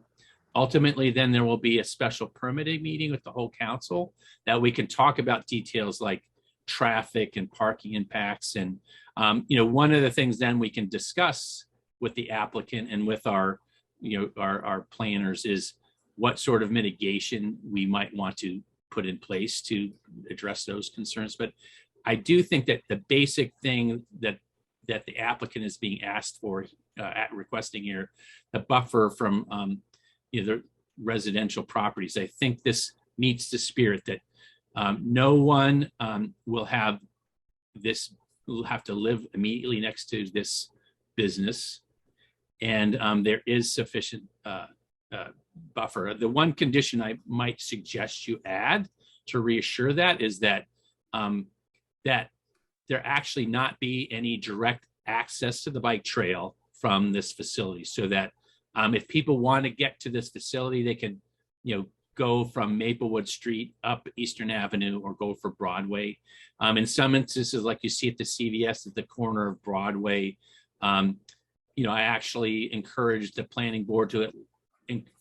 Ultimately, then there will be a special permitting meeting with the whole council that we can talk about details like traffic and parking impacts. And, you know, one of the things then we can discuss with the applicant and with our, you know, our planners is what sort of mitigation we might want to put in place to address those concerns. But I do think that the basic thing that the applicant is being asked for, requesting here, the buffer from, you know, the residential properties. I think this meets the spirit that no one will have to live immediately next to this business, and there is sufficient buffer. The one condition I might suggest you add to reassure that is that that there actually not be any direct access to the bike trail from this facility, so that if people want to get to this facility, they can, go from Maplewood Street up Eastern Avenue or go for Broadway. In some instances, like you see at the CVS at the corner of Broadway, I actually encourage the planning board to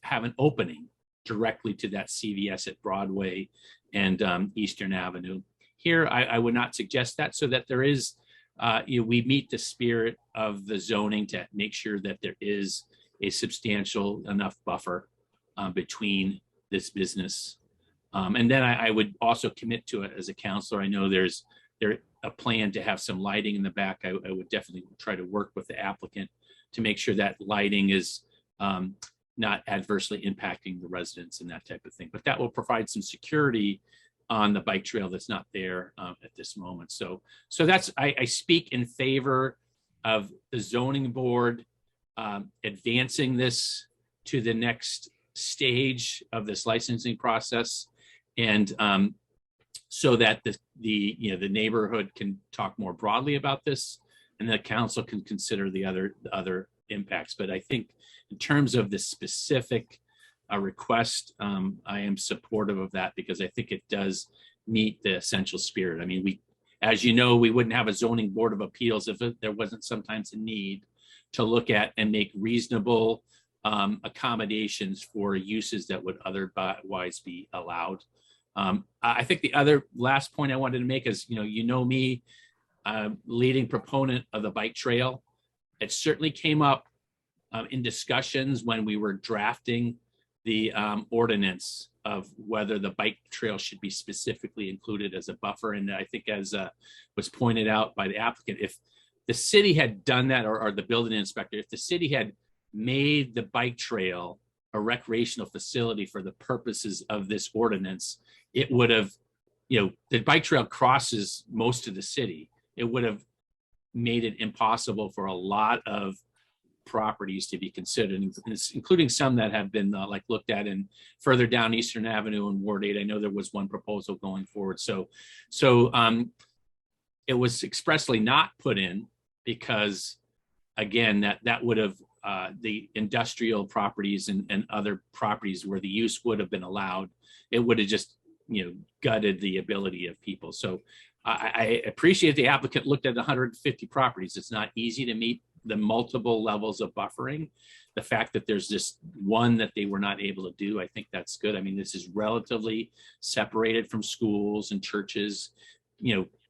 have an opening directly to that CVS at Broadway and Eastern Avenue. Here, I would not suggest that, so that there is, we meet the spirit of the zoning to make sure that there is a substantial enough buffer between this business. And then I would also commit to it as a counselor. I know there's a plan to have some lighting in the back. I would definitely try to work with the applicant to make sure that lighting is not adversely impacting the residents and that type of thing. But that will provide some security on the bike trail that's not there at this moment. So that's, I speak in favor of the zoning board advancing this to the next stage of this licensing process, and so that the neighborhood can talk more broadly about this, and the council can consider the other impacts. But I think in terms of the specific request, I am supportive of that, because I think it does meet the essential spirit. I mean, as you know, we wouldn't have a zoning board of appeals if there wasn't sometimes a need to look at and make reasonable accommodations for uses that would otherwise be allowed. I think the other last point I wanted to make is, me, leading proponent of the bike trail. It certainly came up in discussions when we were drafting the ordinance of whether the bike trail should be specifically included as a buffer. And I think, as was pointed out by the applicant, if the city had done that, or the building inspector, if the city had made the bike trail a recreational facility for the purposes of this ordinance, it would have, the bike trail crosses most of the city. It would have made it impossible for a lot of properties to be considered, including some that have been looked at in further down Eastern Avenue and Ward 8. I know there was one proposal going forward. So it was expressly not put in because, again, that would have the industrial properties and other properties where the use would have been allowed, it would have just gutted the ability of people. So I appreciate the applicant looked at 150 properties. It's not easy to meet the multiple levels of buffering. The fact that there's just one that they were not able to do, I think that's good. I mean, this is relatively separated from schools and churches.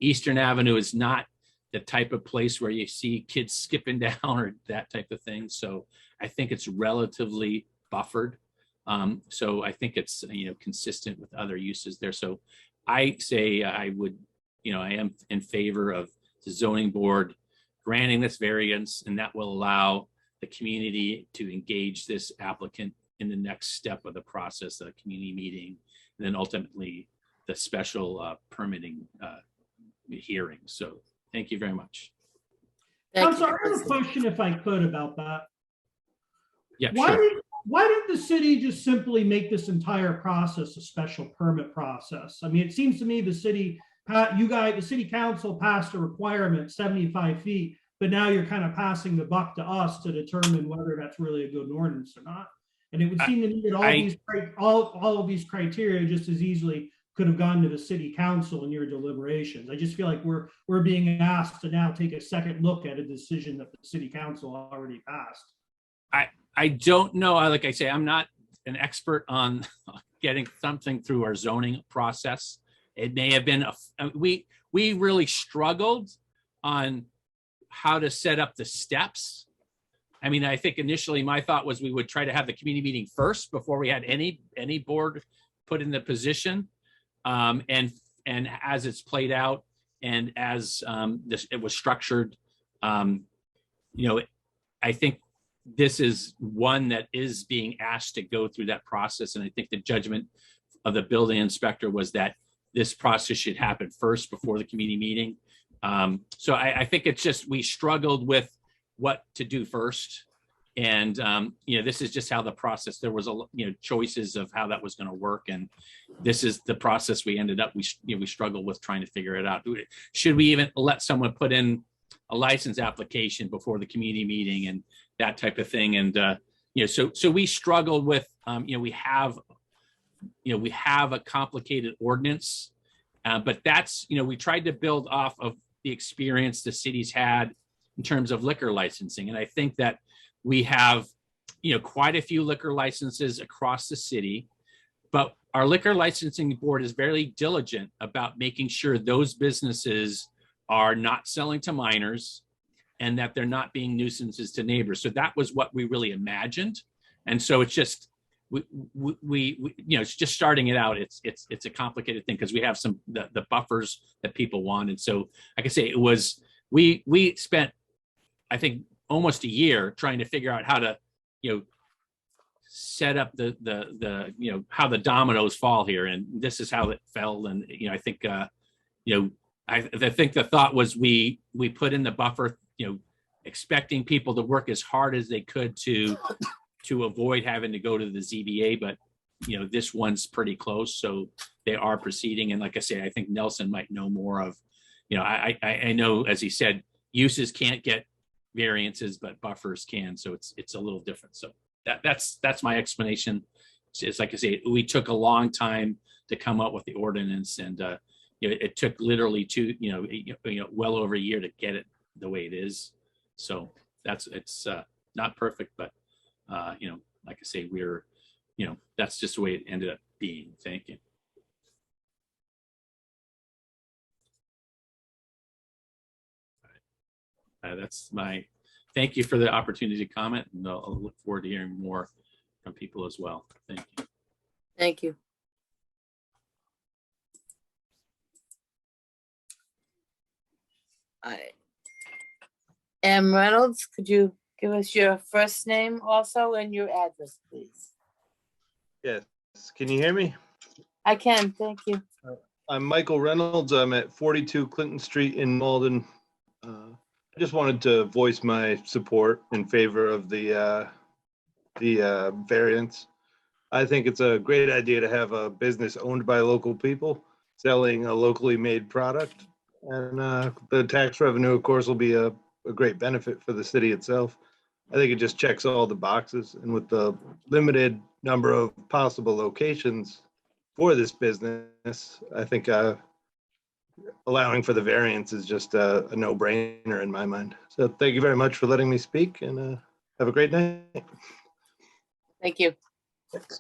Eastern Avenue is not the type of place where you see kids skipping down or that type of thing. So I think it's relatively buffered. So I think it's, consistent with other uses there. So I say I would, I am in favor of the zoning board granting this variance, and that will allow the community to engage this applicant in the next step of the process, a community meeting, and then ultimately the special permitting hearing. So thank you very much. I'm sorry, I have a question if I could about that. Yeah, Why sure. Why didn't the city just simply make this entire process a special permit process? I mean, it seems to me the city, the city council passed a requirement 75 feet, but now you're kind of passing the buck to us to determine whether that's really a good ordinance or not. And it would seem to me that all of these criteria just as easily could have gone to the city council in your deliberations. I just feel like we're being asked to now take a second look at a decision that the city council already passed. I don't know. Like I say, I'm not an expert on getting something through our zoning process. It may have been we really struggled on how to set up the steps. I mean, I think initially my thought was we would try to have the community meeting first before we had any board put in the position. And as it's played out and as it was structured, I think this is one that is being asked to go through that process. And I think the judgment the building inspector was that this process should happen first before the committee meeting. So I think it's just, we struggled with what to do first. And, this is just how the process, there was choices of how that was going to work. And this is the process we ended up, we struggled with trying to figure it out. Should we even let someone put in a license application before the community meeting and that type of thing? And, so we struggled with, we have a complicated ordinance, but that's, we tried to build off of the experience the city's had in terms of liquor licensing. And I think that we have, quite a few liquor licenses across the city, but our liquor licensing board is very diligent about making sure those businesses are not selling to minors and that they're not being nuisances to neighbors. So that was what we really imagined. And so it's just, we it's just starting it out. It's a complicated thing because we have the buffers that people want. And so, like I say, it was, we spent, I think, almost a year trying to figure out how to, set up the how the dominoes fall here. And this is how it fell. And, I think, I think the thought was we put in the buffer, expecting people to work as hard as they could to avoid having to go to the ZBA, but this one's pretty close, so they are proceeding. And like I say, I think Nelson might know more of, I know, as he said, uses can't get variances, but buffers can, so it's a little different. So that's my explanation. It's like I say, we took a long time to come up with the ordinance, and it took literally well over a year to get it the way it is. So it's not perfect, but like I say, we're, that's just the way it ended up being. Thank you. That's thank you for the opportunity to comment, and I'll look forward to hearing more from people as well. Thank you. Thank you. All right. M. Reynolds, could you give us your first name also and your address, please? Yes. Can you hear me? I can, thank you. I'm Michael Reynolds. I'm at 42 Clinton Street in Malden. I just wanted to voice my support in favor of the variance. I think it's a great idea to have a business owned by local people selling a locally made product. And the tax revenue, of course, will be a great benefit for the city itself. I think it just checks all the boxes. And with the limited number of possible locations for this business, I think allowing for the variance is just a no-brainer in my mind. So thank you very much for letting me speak, and have a great night. Thank you. Thanks.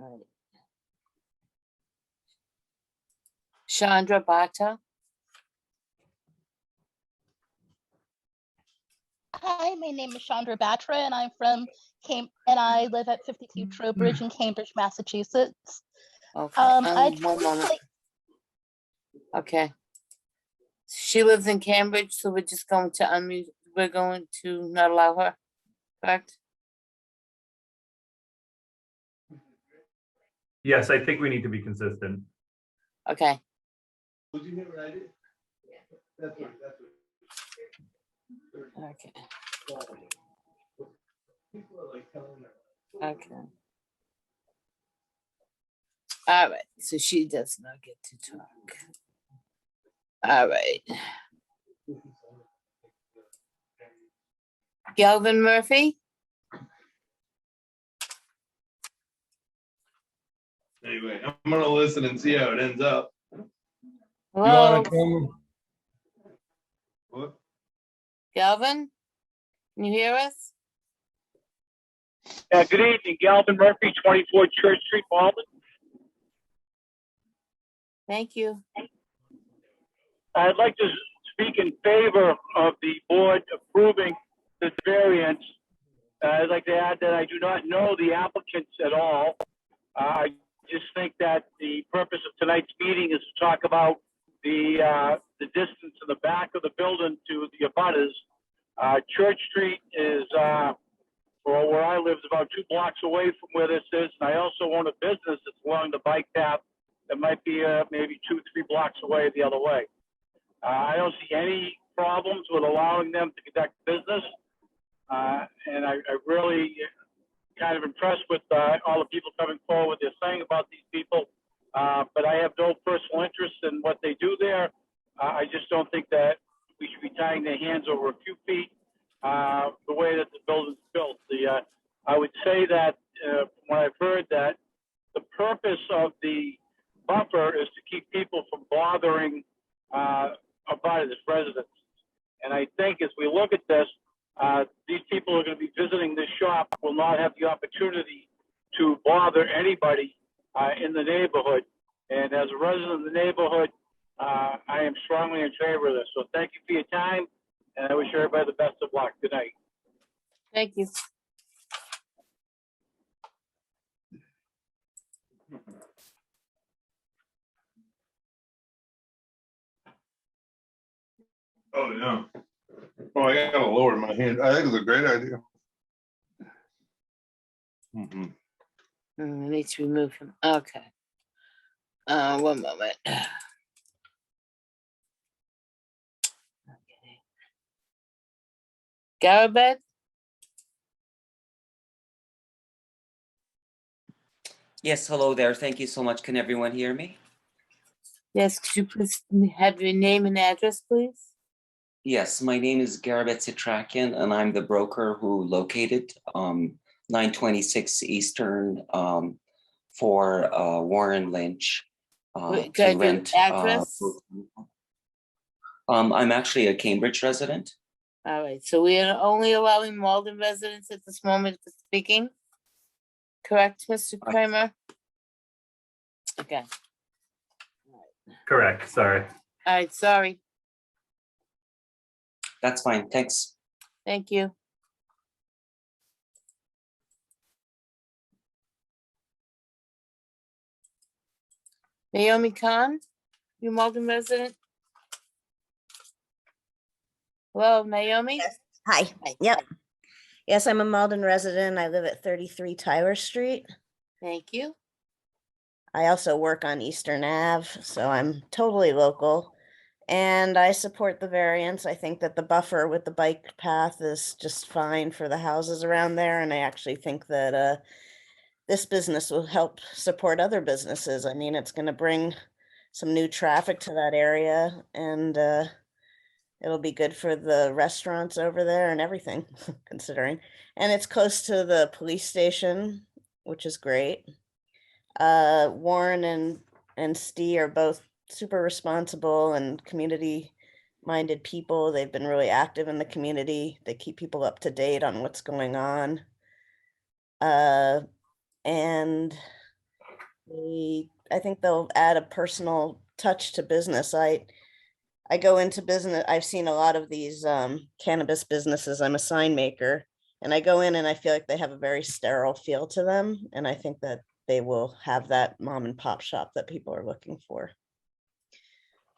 All right. Chandra Bhatta. Hi, my name is Chandra Batra, and I'm from and I live at 52 Trowbridge in Cambridge, Massachusetts. Okay. I One moment. Okay. She lives in Cambridge, so we're just going to unmute. We're going to not allow her, correct? Yes, I think we need to be consistent. Okay. Did you hear what I did? That's right. Okay. Okay. All right, so she does not get to talk. All right. Galvin Murphy? Anyway, I'm gonna listen and see how it ends up. Hello? You wanna come? What? Galvin? Can you hear us? Good evening, Galvin Murphy, 24 Church Street, Malden. Thank you. I'd like to speak in favor of the board approving this variance. I'd like to add that I do not know the applicants at all. I just think that the purpose of tonight's meeting is to talk about the distance in the back of the building to the abutters. Church Street is, or where I live, is about 2 blocks away from where this is. And I also own a business that's along the bike path that might be maybe 2-3 blocks away the other way. I don't see any problems with allowing them to conduct business. And I really kind of impressed with all the people coming forward. They're saying about these people, but I have no personal interest in what they do there. I just don't think that we should be tying their hands over a few feet the way that the building's built. I would say that from what I've heard, that the purpose of the buffer is to keep people from bothering abutters, residents. And I think as we look at this, these people who are going to be visiting this shop will not have the opportunity to bother anybody in the neighborhood. And as a resident of the neighborhood, I am strongly in favor of this. So thank you for your time, and I wish everybody the best of luck. Good night. Thank you. Oh, yeah. Oh, I gotta lower my hand. I think it's a great idea. Mhm. I need to remove him. Okay. One moment. Okay. Garabet? Yes, hello there. Thank you so much. Can everyone hear me? Yes, could you please have your name and address, please? Yes, my name is Garabet Sitrakian, and I'm the broker who located 926 Eastern for Warren Lynch Wait, to can I do rent. address? I'm actually a Cambridge resident. All right, so we are only allowing Malden residents at this moment for speaking? Correct, Mr. Kramer? Okay, Correct, sorry. all right, sorry. That's fine. Thanks. Thank you. Naomi Khan, you Malden resident? Hello, Naomi? Hi. Yep. Yes, I'm a Malden resident. I live at 33 Tyler Street. Thank you. I also work on Eastern Ave, so I'm totally local. And I support the variance. I think that the buffer with the bike path is just fine for the houses around there. And I actually think that this business will help support other businesses. I mean, it's going to bring some new traffic to that area, and it'll be good for the restaurants over there and everything, considering. And it's close to the police station, which is great. Warren and Steve are both super responsible and community-minded people. They've been really active in the community. They keep people up to date on what's going on. And I think they'll add a personal touch to business. I go into business. I've seen a lot of these cannabis businesses. I'm a sign maker, and I go in and I feel like they have a very sterile feel to them. And I think that they will have that mom and pop shop that people are looking for.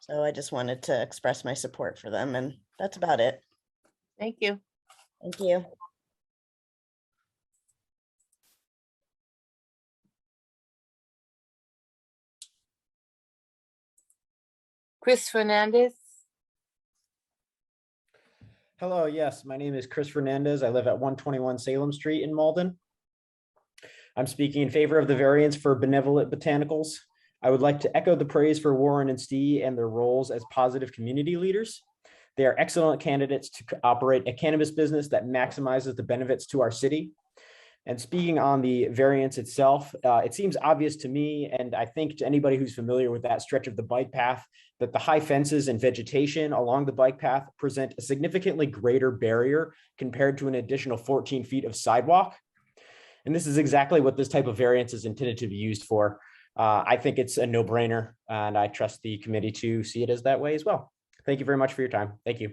So I just wanted to express my support for them, and that's about it. Thank you. Thank you. Chris Fernandez. Hello, yes, my name is Chris Fernandez. I live at 121 Salem Street in Malden. I'm speaking in favor of the variance for Benevolent Botanicals. I would like to echo the praise for Warren and Steve and their roles as positive community leaders. They are excellent candidates to operate a cannabis business that maximizes the benefits to our city. And speaking on the variance itself, it seems obvious to me, and I think to anybody who's familiar with that stretch of the bike path, that the high fences and vegetation along the bike path present a significantly greater barrier compared to an additional 14 feet of sidewalk. And this is exactly what this type of variance is intended to be used for. I think it's a no-brainer, and I trust the committee to see it as that way as well. Thank you very much for your time. Thank you.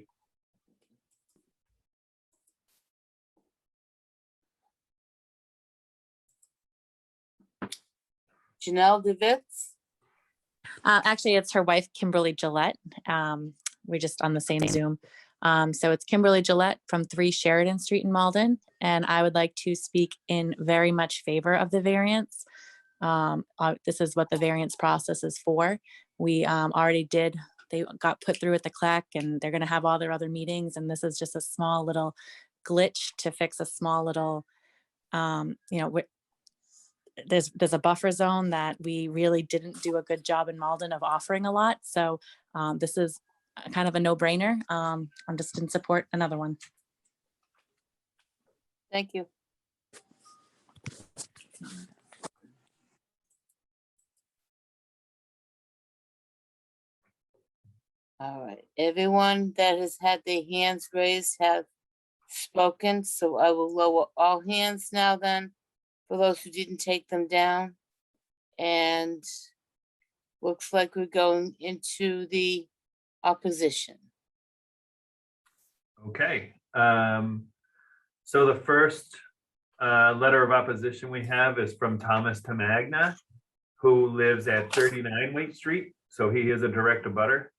Janelle DeVitz. Actually, it's her wife, Kimberly Gillette. We're just on the same Zoom. So it's Kimberly Gillette from 3 Sheridan Street in Malden, and I would like to speak in very much favor of the variance. This is what the variance process is for. We already did, they got put through at the CLEC, and they're going to have all their other meetings, and this is just a small little glitch to fix a small little, there's a buffer zone that we really didn't do a good job in Malden of offering a lot. So this is kind of a no-brainer. I'm just in support another one. Thank you. All right, everyone that has had their hands raised have spoken, so I will lower all hands now then, for those who didn't take them down. And looks like we're going into the opposition. Okay, so the first letter of opposition we have is from Thomas Tamagna, who lives at 39 Waite Street. So he is a direct abutter.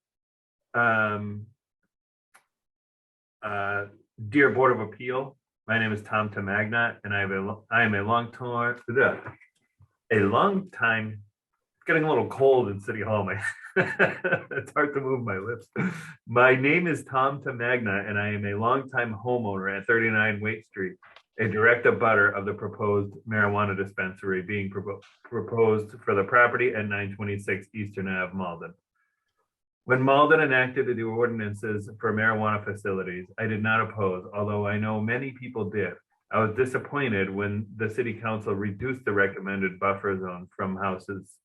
Dear Board of Appeal, my name is Tom Tamagna, and I am a long time, it's getting a little cold in City Hall. It's hard to move my lips. My name is Tom Tamagna, and I am a longtime homeowner at 39 Waite Street, a direct abutter of the proposed marijuana dispensary being proposed for the property at 926 Eastern Ave, Malden. When Malden enacted the ordinances for marijuana facilities, I did not oppose, although I know many people did. I was disappointed when the city council reduced the recommended buffer zone from houses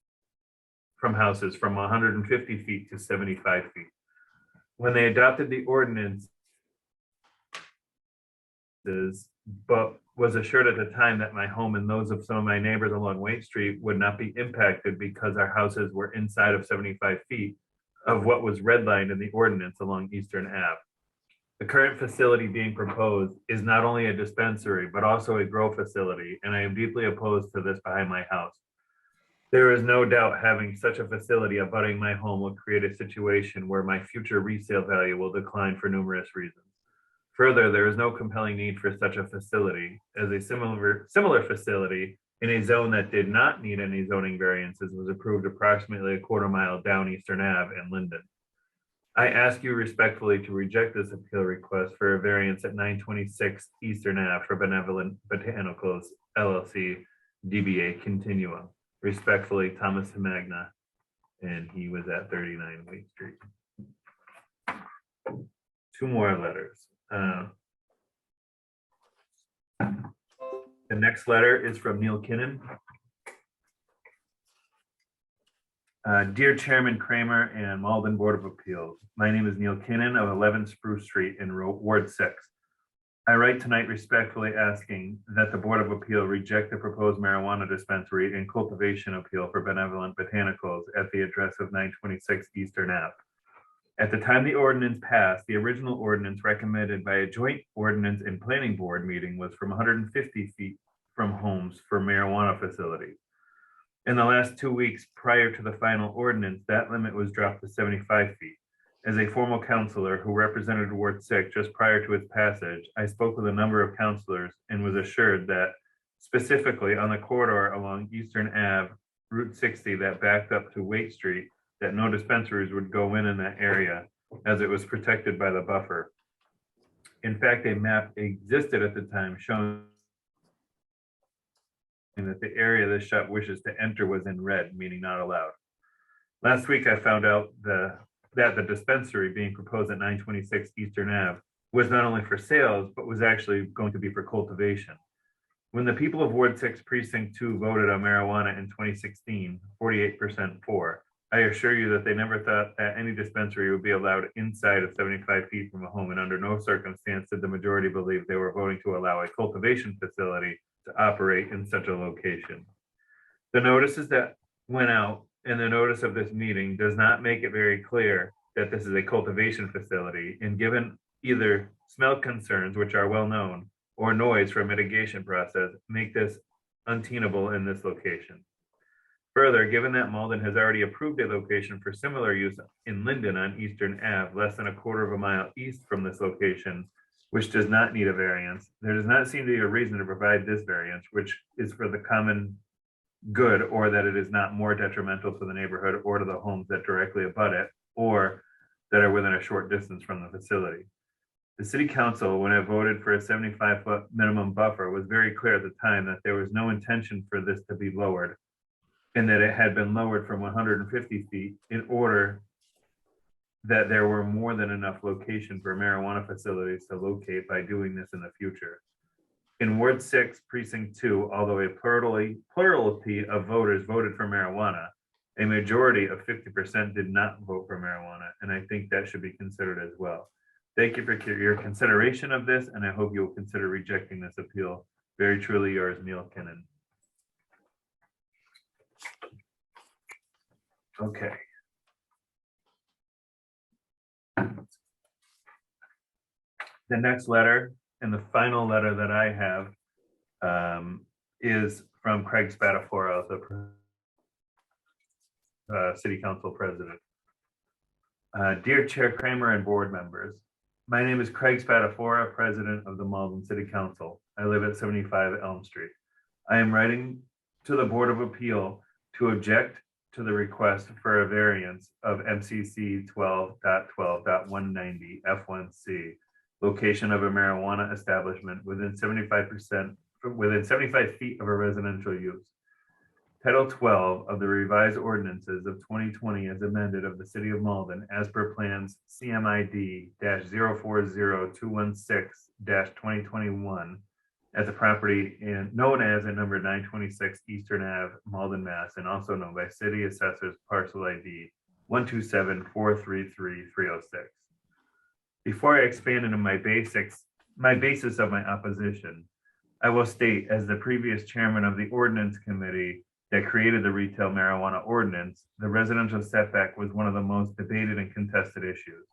from 150 feet to 75 feet. When they adopted the ordinance, but was assured at the time that my home and those of some of my neighbors along Waite Street would not be impacted because our houses were inside of 75 feet of what was redlined in the ordinance along Eastern Ave. The current facility being proposed is not only a dispensary, but also a grow facility, and I am deeply opposed to this behind my house. There is no doubt having such a facility abutting my home will create a situation where my future resale value will decline for numerous reasons. Further, there is no compelling need for such a facility, as a similar facility in a zone that did not need any zoning variances was approved approximately a quarter mile down Eastern Ave in Linden. I ask you respectfully to reject this appeal request for a variance at 926 Eastern Ave for Benevolent Botanicals LLC, DBA Continuum. Respectfully, Thomas Tamagna, and he was at 39 Waite Street. Two more letters. The next letter is from Neil Kinnan. Dear Chairman Kramer and Malden Board of Appeals, my name is Neil Kinnan of 11 Spruce Street in Ward 6. I write tonight respectfully asking that the Board of Appeal reject the proposed marijuana dispensary and cultivation appeal for Benevolent Botanicals at the address of 926 Eastern Ave. At the time the ordinance passed, the original ordinance recommended by a joint ordinance and planning board meeting was from 150 feet from homes for marijuana facilities. In the last 2 weeks prior to the final ordinance, that limit was dropped to 75 feet. As a former counselor who represented Ward 6 just prior to its passage, I spoke with a number of counselors and was assured that specifically on the corridor along Eastern Ave, Route 60 that backed up to Waite Street, that no dispensaries would go in that area as it was protected by the buffer. In fact, a map existed at the time showing that the area the shop wishes to enter was in red, meaning not allowed. Last week, I found out that the dispensary being proposed at 926 Eastern Ave was not only for sales, but was actually going to be for cultivation. When the people of Ward 6 Precinct 2 voted on marijuana in 2016, 48% for, I assure you that they never thought that any dispensary would be allowed inside of 75 feet from a home, and under no circumstance did the majority believe they were voting to allow a cultivation facility to operate in such a location. The notices that went out and the notice of this meeting does not make it very clear that this is a cultivation facility, and given either smell concerns, which are well known, or noise for a mitigation process, make this untenable in this location. Further, given that Malden has already approved a location for similar use in Linden on Eastern Ave, less than a quarter of a mile east from this location, which does not need a variance, there does not seem to be a reason to provide this variance, which is for the common good, or that it is not more detrimental to the neighborhood or to the homes that directly abut it, or that are within a short distance from the facility. The city council, when it voted for a 75-foot minimum buffer, was very clear at the time that there was no intention for this to be lowered, and that it had been lowered from 150 feet in order that there were more than enough location for marijuana facilities to locate by doing this in the future. In Ward 6, Precinct 2, although a plurality of voters voted for marijuana, a majority of 50% did not vote for marijuana, and I think that should be considered as well. Thank you for your consideration of this, and I hope you will consider rejecting this appeal. Very truly yours, Neil Kinnan. Okay. The next letter, and the final letter that I have, is from Craig Spatafora, the City Council President. Dear Chair Kramer and board members, my name is Craig Spatafora, President of the Malden City Council. I live at 75 Elm Street. I am writing to the Board of Appeal to object to the request for a variance of MCC 12.12.190 F1C, location of a marijuana establishment within 75 feet of a residential use. Title 12 of the revised ordinances of 2020 as amended of the City of Malden as per Plans CMID-040216-2021 at the property known as at number 926 Eastern Ave, Malden, Mass, and also known by City Assessor's Parcel ID 127433306. Before I expand into my basis of my opposition, I will state, as the previous chairman of the Ordinance Committee that created the retail marijuana ordinance, the residential setback was one of the most debated and contested issues.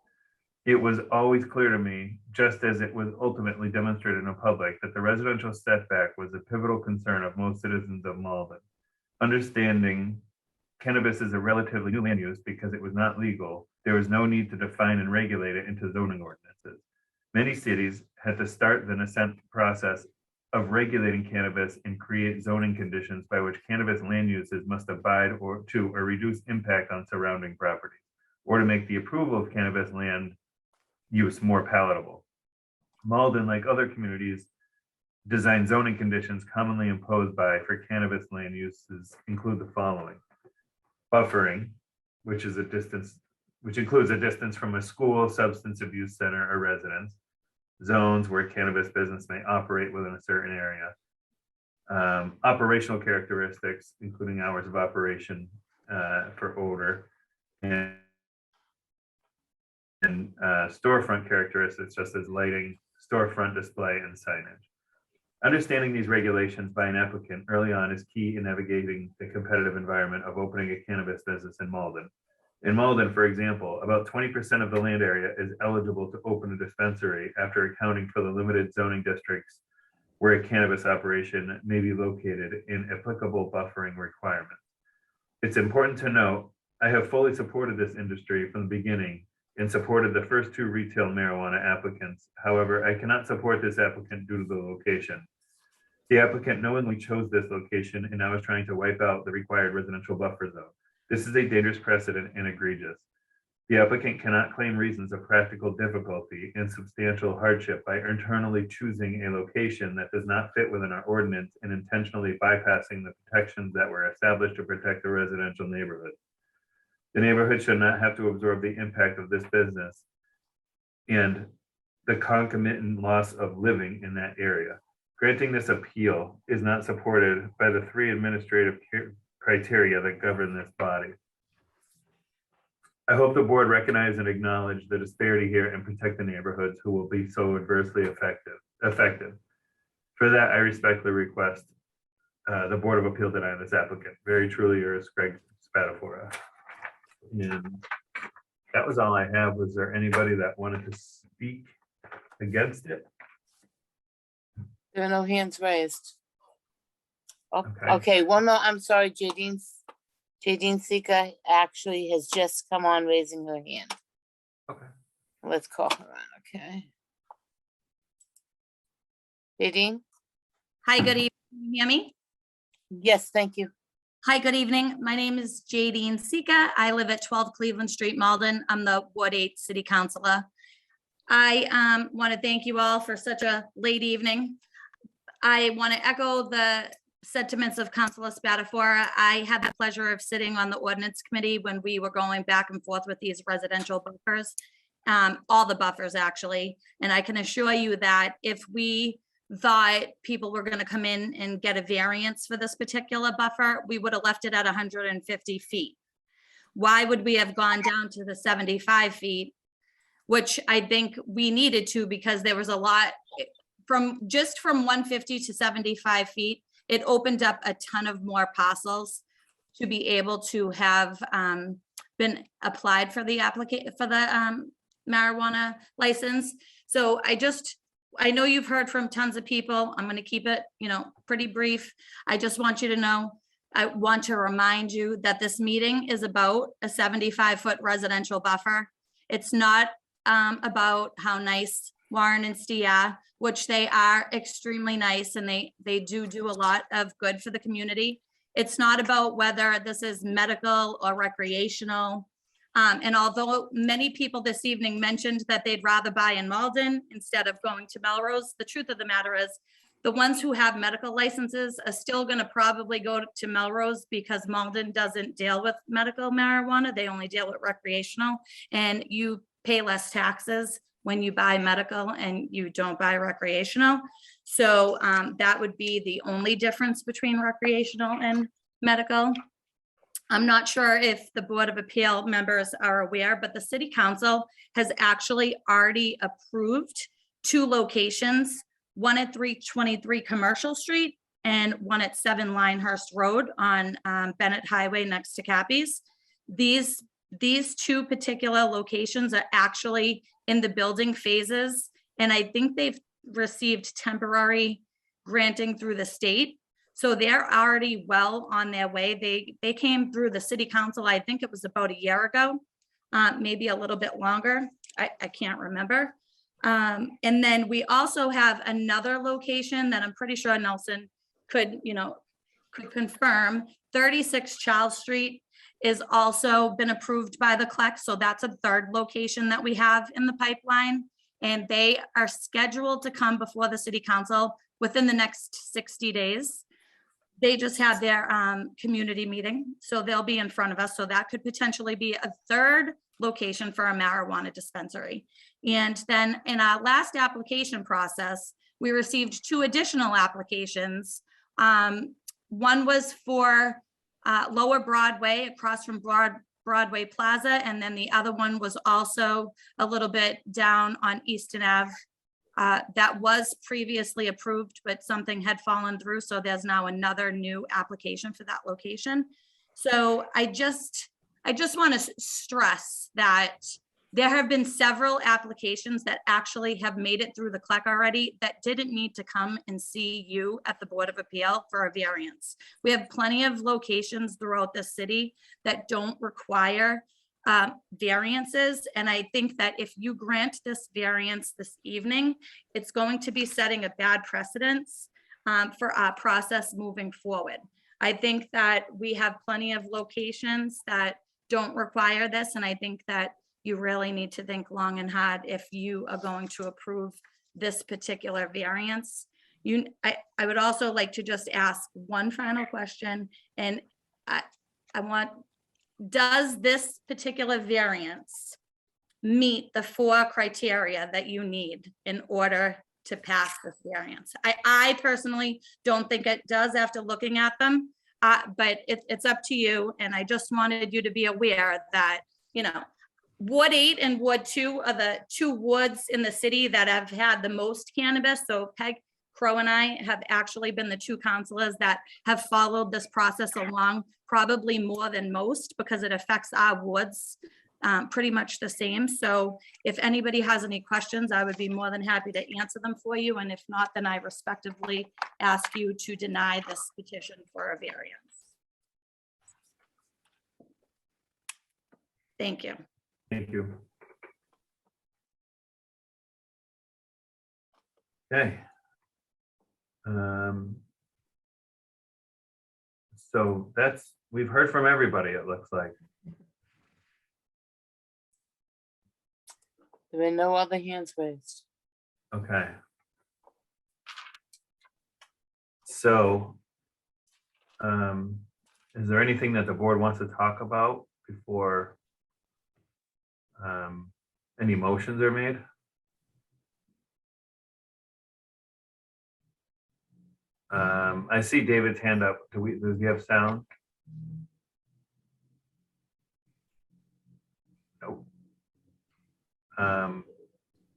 It was always clear to me, just as it was ultimately demonstrated in public, that the residential setback was a pivotal concern of most citizens of Malden. Understanding cannabis is a relatively new land use because it was not legal, there was no need to define and regulate it into zoning ordinances. Many cities had to start the nascent process of regulating cannabis and create zoning conditions by which cannabis land uses must abide or reduce impact on surrounding properties, or to make the approval of cannabis land use more palatable. Malden, like other communities, designed zoning conditions commonly imposed for cannabis land uses include the following: buffering, which includes a distance from a school, substance abuse center, or residence; zones where cannabis business may operate within a certain area; operational characteristics, including hours of operation for odor, and storefront characteristics, such as lighting, storefront display, and signage. Understanding these regulations by an applicant early on is key in navigating the competitive environment of opening a cannabis business in Malden. In Malden, for example, about 20% of the land area is eligible to open a dispensary after accounting for the limited zoning districts where a cannabis operation may be located in applicable buffering requirements. It's important to note, I have fully supported this industry from the beginning and supported the first two retail marijuana applicants. However, I cannot support this applicant due to the location. The applicant knowingly chose this location and now is trying to wipe out the required residential buffer zone. This is a dangerous precedent and egregious. The applicant cannot claim reasons of practical difficulty and substantial hardship by internally choosing a location that does not fit within our ordinance and intentionally bypassing the protections that were established to protect the residential neighborhood. The neighborhood should not have to absorb the impact of this business and the concomitant loss of living in that area. Granting this appeal is not supported by the three administrative criteria that govern this body. I hope the board recognize and acknowledge the disparity here and protect the neighborhoods who will be so adversely affected. For that, I respectfully request the Board of Appeal deny this applicant. Very truly yours, Craig Spatafora. And that was all I have. Was there anybody that wanted to speak against it? There are no hands raised. Okay, well, no, I'm sorry, Jadine's Jadine Sika actually has just come on raising her hand. Okay. Let's call her on, okay? Jadine? Hi, good evening. Can you hear me? Yes, thank you. Hi, good evening. My name is Jadine Sika. I live at 12 Cleveland Street, Malden. I'm the Ward 8 City Councilor. I want to thank you all for such a late evening. I want to echo the sentiments of Councilor Spatafora. I had the pleasure of sitting on the Ordinance Committee when we were going back and forth with these residential buffers, all the buffers actually. And I can assure you that if we thought people were going to come in and get a variance for this particular buffer, we would have left it at 150 feet. Why would we have gone down to the 75 feet, which I think we needed to, because there was a lot from 150 to 75 feet. It opened up a ton of more parcels to be able to have been applied for the marijuana license. So I know you've heard from tons of people. I'm going to keep it, pretty brief. I just want you to know, I want to remind you that this meeting is about a 75-foot residential buffer. It's not about how nice Warren and Stee are, which they are extremely nice, and they do a lot of good for the community. It's not about whether this is medical or recreational. And although many people this evening mentioned that they'd rather buy in Malden instead of going to Melrose, the truth of the matter is the ones who have medical licenses are still going to probably go to Melrose, because Malden doesn't deal with medical marijuana. They only deal with recreational, and you pay less taxes when you buy medical and you don't buy recreational. So that would be the only difference between recreational and medical. I'm not sure if the Board of Appeal members are aware, but the City Council has actually already approved 2 locations, one at 323 Commercial Street and one at 7 Linehurst Road on Bennett Highway next to Cappy's. These 2 particular locations are actually in the building phases, and I think they've received temporary granting through the state. So they're already well on their way. They came through the City Council, I think it was about a year ago, maybe a little bit longer. I can't remember. And then we also have another location that I'm pretty sure Nelson could confirm. 36 Charles Street is also been approved by the CLEC. So that's a 3rd location that we have in the pipeline. And they are scheduled to come before the City Council within the next 60 days. They just had their community meeting, so they'll be in front of us. So that could potentially be a 3rd location for a marijuana dispensary. And then in our last application process, we received 2 additional applications. One was for Lower Broadway across from Broadway Plaza, and then the other one was also a little bit down on Eastern Ave. That was previously approved, but something had fallen through. So there's now another new application for that location. So I just want to stress that there have been several applications that actually have made it through the CLEC already that didn't need to come and see you at the Board of Appeal for a variance. We have plenty of locations throughout the city that don't require variances. And I think that if you grant this variance this evening, it's going to be setting a bad precedence for our process moving forward. I think that we have plenty of locations that don't require this. And I think that you really need to think long and hard if you are going to approve this particular variance. I would also like to just ask one final question. And does this particular variance meet the 4 criteria that you need in order to pass this variance? I personally don't think it does after looking at them, but it's up to you. And I just wanted you to be aware that, Ward 8 and Ward 2 are the 2 wards in the city that have had the most cannabis. So Peg Crow and I have actually been the 2 councilors that have followed this process along, probably more than most, because it affects our wards pretty much the same. So if anybody has any questions, I would be more than happy to answer them for you. And if not, then I respectively ask you to deny this petition for a variance. Thank you. Thank you. Okay. So we've heard from everybody, it looks like. There are no other hands raised. Okay. So, is there anything that the board wants to talk about before any motions are made? I see David's hand up. Does he have sound? Nope.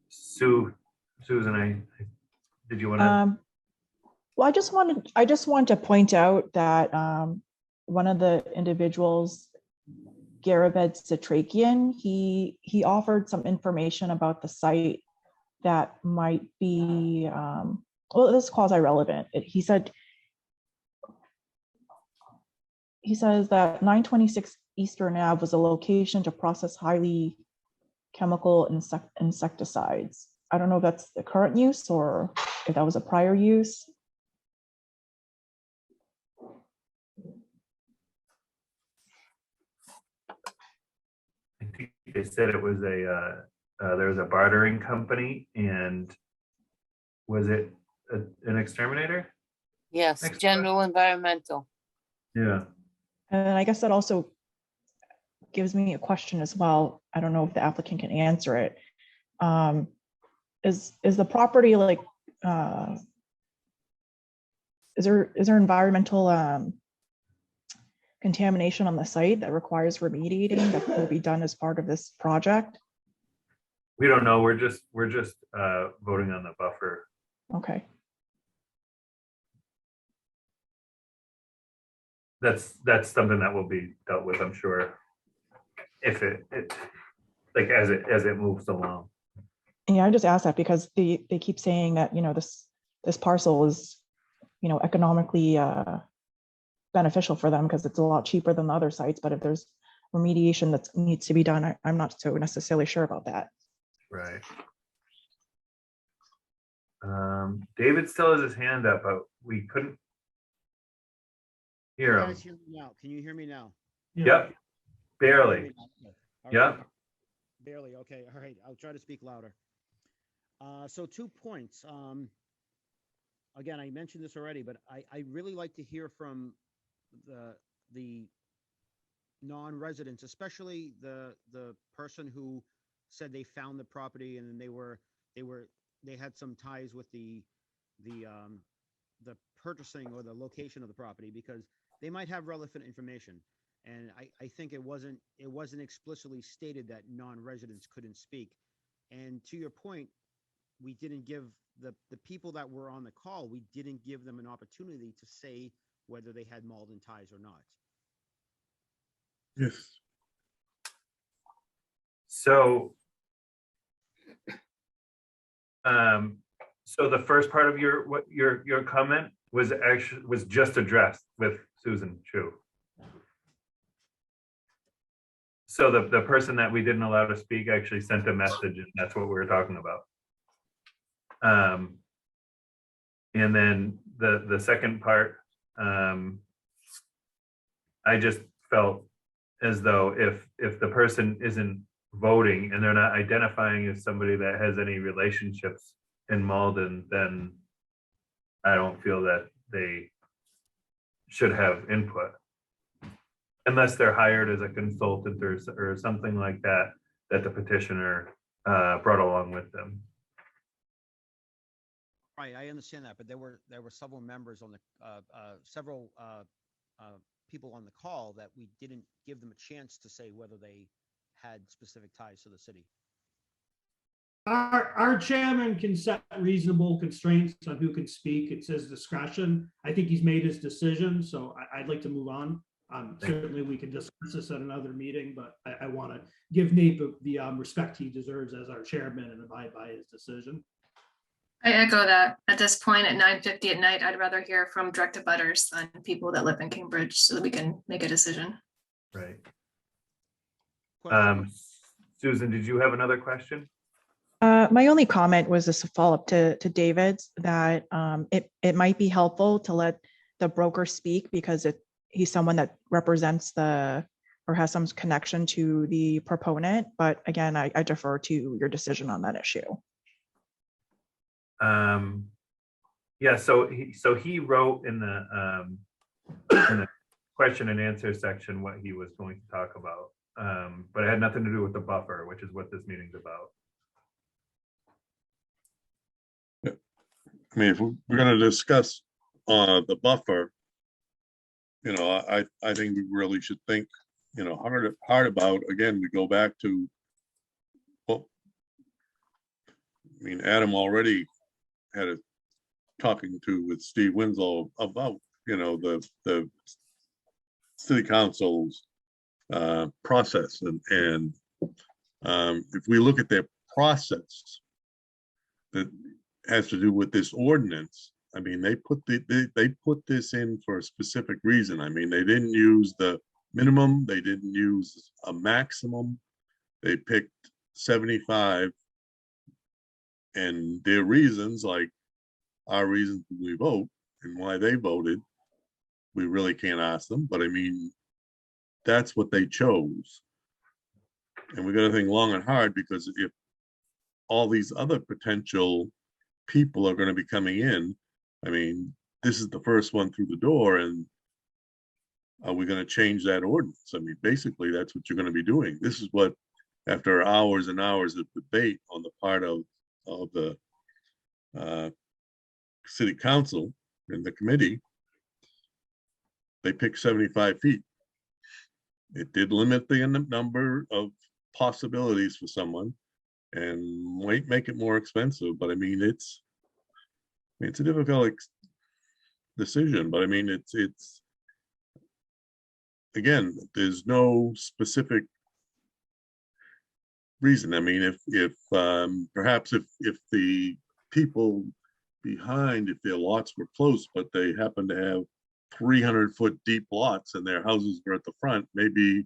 Susan, did you want to? Well, I just wanted to point out that one of the individuals, Garabed Satrakian, he offered some information about the site that might be, well, this is quasi-relevant. He says that 926 Eastern Ave was a location to process highly chemical insecticides. I don't know if that's the current use or if that was a prior use. I think they said it was there was a bartering company, and was it an exterminator? Yes, general environmental. Yeah. And I guess that also gives me a question as well. I don't know if the applicant can answer it. Is the property like, is there environmental contamination on the site that requires remediating that will be done as part of this project? We don't know. We're just voting on the buffer. Okay. That's something that will be dealt with, I'm sure, if it like as it moves along. Yeah, I just asked that because they keep saying that, this parcel is, economically beneficial for them because it's a lot cheaper than the other sites. But if there's remediation that needs to be done, I'm not so necessarily sure about that. Right. David still has his hand up, but we couldn't hear him. Hear me now. Can you hear me now? Yep. Barely. Yep. Barely. Okay. All right. I'll try to speak louder. So 2 points. Again, I mentioned this already, but I really like to hear from the non-residents, especially the person who said they found the property and they had some ties with the purchasing or the location of the property, because they might have relevant information. And I think it wasn't explicitly stated that non-residents couldn't speak. And to your point, we didn't give the people that were on the call, we didn't give them an opportunity to say whether they had Malden ties or not. Yes. So, so the first part of your comment was just addressed with Susan Chu. So the person that we didn't allow to speak actually sent a message, and that's what we were talking about. And then the second part, I just felt as though if the person isn't voting and they're not identifying as somebody that has any relationships in Malden, then I don't feel that they should have input. Unless they're hired as a consultant or something like that, that the petitioner brought along with them. Right, I understand that, but there were several members on the several people on the call that we didn't give them a chance to say whether they had specific ties to the city. Our chairman can set reasonable constraints on who can speak. It's his discretion. I think he's made his decision, so I'd like to move on. Certainly we can discuss this at another meeting, but I want to give Nate the respect he deserves as our chairman and abide by his decision. I echo that. At this point at 9:50 at night, I'd rather hear from direct abutters than people that live in Cambridge so that we can make a decision. Right. Susan, did you have another question? My only comment was just a follow-up to David's, that it might be helpful to let the broker speak, because he's someone that represents or has some connection to the proponent. But again, I defer to your decision on that issue. Yeah, so he wrote in the question and answer section what he was going to talk about, but it had nothing to do with the buffer, which is what this meeting's about. I mean, if we're going to discuss the buffer, I think we really should think, hard about, again, we go back to, well, I mean, Adam already had a talking to with Steve Winslow about, the city council's process. And if we look at their process that has to do with this ordinance, I mean, they put this in for a specific reason. I mean, they didn't use the minimum, they didn't use a maximum, they picked 75, and their reasons, like our reasons we vote and why they voted, we really can't ask them, but I mean, that's what they chose. And we got to think long and hard, because if all these other potential people are going to be coming in, I mean, this is the first one through the door, and are we going to change that ordinance? I mean, basically, that's what you're going to be doing. This is what, after hours and hours of debate on the part of the city council and the committee, they picked 75 feet. It did limit the number of possibilities for someone and might make it more expensive, but I mean, it's a difficult decision, but I mean, it's again, there's no specific reason. I mean, if perhaps if the people behind, if their lots were close, but they happen to have 300-foot deep lots and their houses were at the front, maybe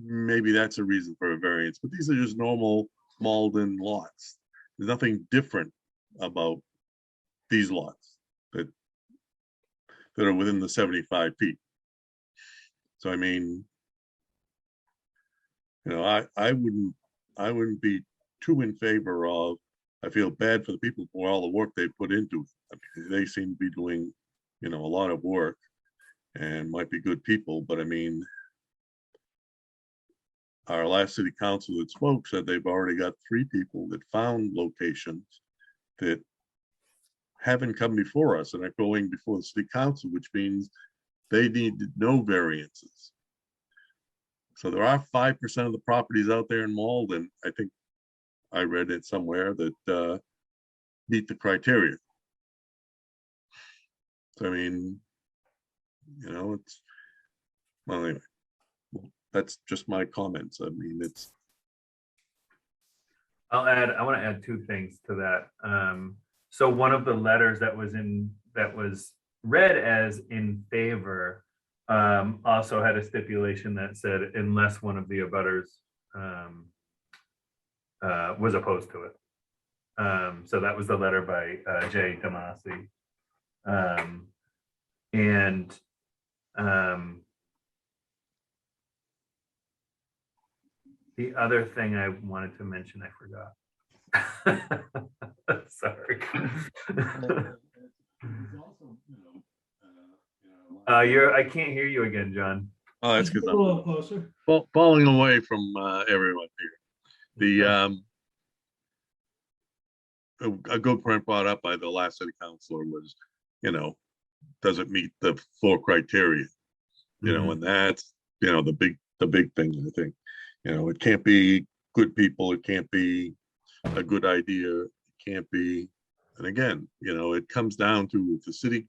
that's a reason for a variance. But these are just normal Malden lots. There's nothing different about these lots that are within the 75 feet. So I mean, I wouldn't be too in favor of. I feel bad for the people for all the work they put into it. I mean, they seem to be doing, a lot of work and might be good people, but I mean, our last city council that spoke said they've already got 3 people that found locations that haven't come before us and are going before the city council, which means they need no variances. So there are 5% of the properties out there in Malden, I think I read it somewhere, that meet the criteria. So I mean, it's, well, anyway, that's just my comments. I mean, I want to add 2 things to that. So one of the letters that was read as in favor also had a stipulation that said unless one of the abutters was opposed to it. So that was the letter by Jay Damasi. And the other thing I wanted to mention, I forgot. Sorry. I can't hear you again, John. Oh, that's because A little closer. I'm falling away from everyone here. A good point brought up by the last city councilor was, does it meet the 4 criteria? And that's, the big thing, I think. It can't be good people, it can't be a good idea, it can't be, and again, it comes down to if the city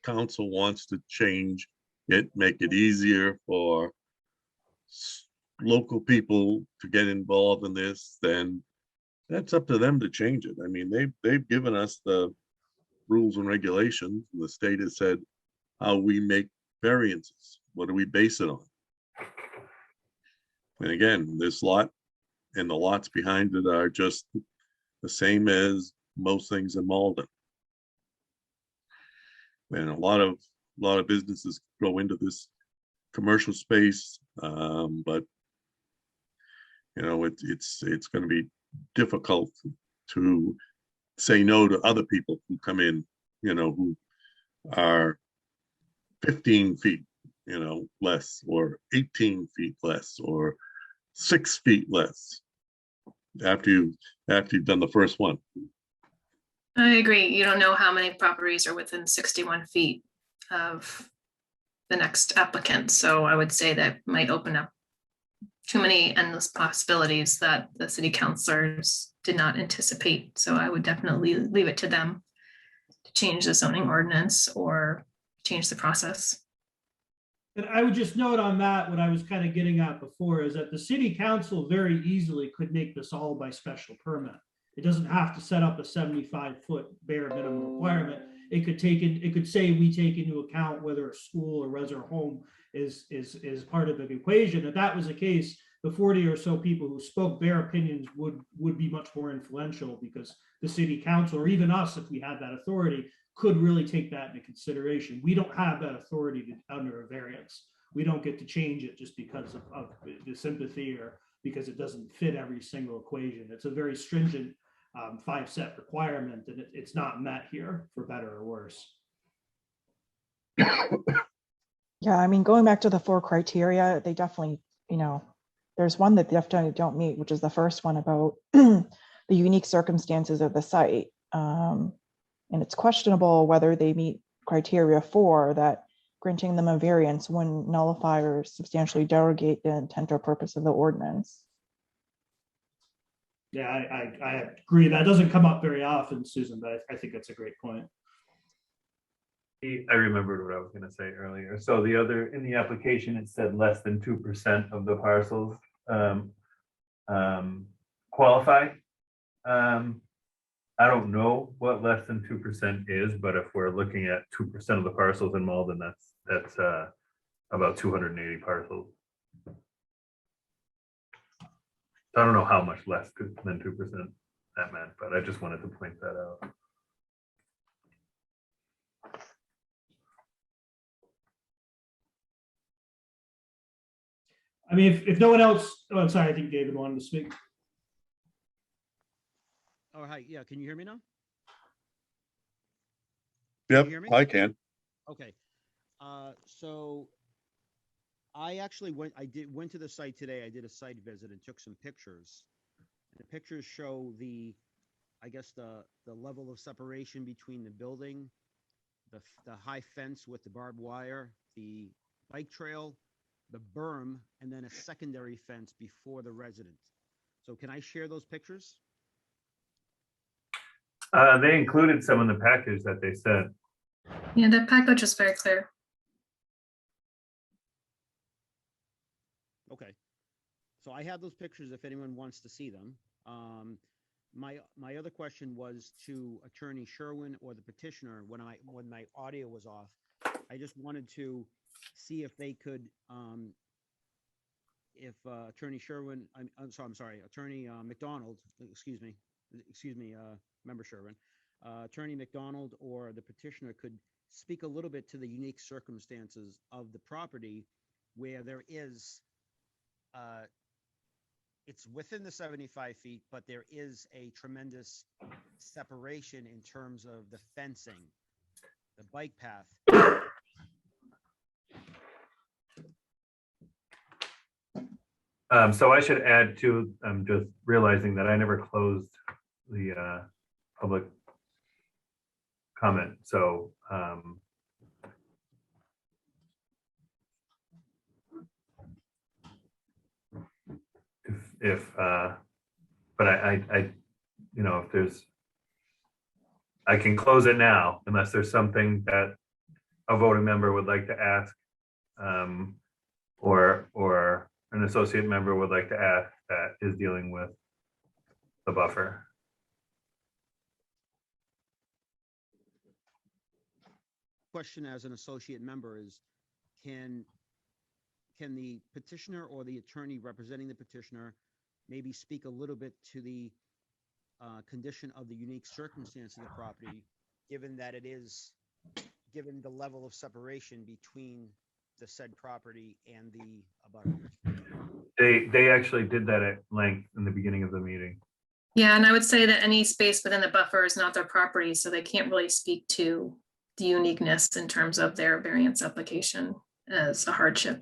council wants to change it, make it easier for local people to get involved in this, then that's up to them to change it. I mean, they've given us the rules and regulations, and the state has said how we make variances. What do we base it on? And again, this lot and the lots behind it are just the same as most things in Malden. And a lot of businesses go into this commercial space, but you know, it's going to be difficult to say no to other people who come in, you know, who are 15 feet, you know, less, or 18 feet less, or 6 feet less after you've done the first one. I agree. You don't know how many properties are within 61 feet of the next applicant. So I would say that might open up too many endless possibilities that the city councilors did not anticipate. So I would definitely leave it to them to change the zoning ordinance or change the process. And I would just note on that, what I was kind of getting at before is that the city council very easily could make this all by special permit. It doesn't have to set up a 75-foot bare minimum requirement. It could say we take into account whether a school or resident home is part of the equation. If that was the case, the 40 or so people who spoke their opinions would be much more influential, because the city council, or even us, if we had that authority, could really take that into consideration. We don't have that authority under a variance. We don't get to change it just because of the sympathy or because it doesn't fit every single equation. It's a very stringent 5-set requirement, and it's not met here, for better or worse. Yeah, I mean, going back to the 4 criteria, they definitely, you know, there's one that definitely don't meet, which is the first one about the unique circumstances of the site. And it's questionable whether they meet criteria 4, that granting them a variance wouldn't nullify or substantially derogate the intent or purpose of the ordinance. Yeah, I agree. That doesn't come up very often, Susan, but I think that's a great point. I remembered what I was going to say earlier. So the other, in the application, it said less than 2% of the parcels qualify. I don't know what less than 2% is, but if we're looking at 2% of the parcels in Malden, that's about 280 parcels. I don't know how much less than 2% that meant, but I just wanted to point that out. I mean, if no one else, oh, I'm sorry, I think David wanted to speak. Oh, hi. Yeah, can you hear me now? Yep, hear me? I can. Okay. So I actually went to the site today. I did a site visit and took some pictures. And the pictures show I guess the level of separation between the building, the high fence with the barbed wire, the bike trail, the berm, and then a secondary fence before the residence. So can I share those pictures? They included some in the package that they sent. Yeah, the package is very clear. Okay. So I have those pictures if anyone wants to see them. My other question was to Attorney Sherwin or the petitioner when my audio was off. I just wanted to see if they could, if Attorney Sherwin, I'm sorry, Attorney McDonald, excuse me, Member Sherwin, Attorney McDonald or the petitioner could speak a little bit to the unique circumstances of the property where there is, it's within the 75 feet, but there is a tremendous separation in terms of the fencing, the bike path. So I should add to, I'm just realizing that I never closed the public comment. So but I you know, if there's, I can close it now unless there's something that a voting member would like to ask, or an associate member would like to ask that is dealing with the buffer. Question as an associate member is, can can the petitioner or the attorney representing the petitioner maybe speak a little bit to the condition of the unique circumstance of the property, given that it is, given the level of separation between the said property and the abutter? They actually did that at length in the beginning of the meeting. Yeah, and I would say that any space within the buffer is not their property, so they can't really speak to the uniqueness in terms of their variance application as a hardship.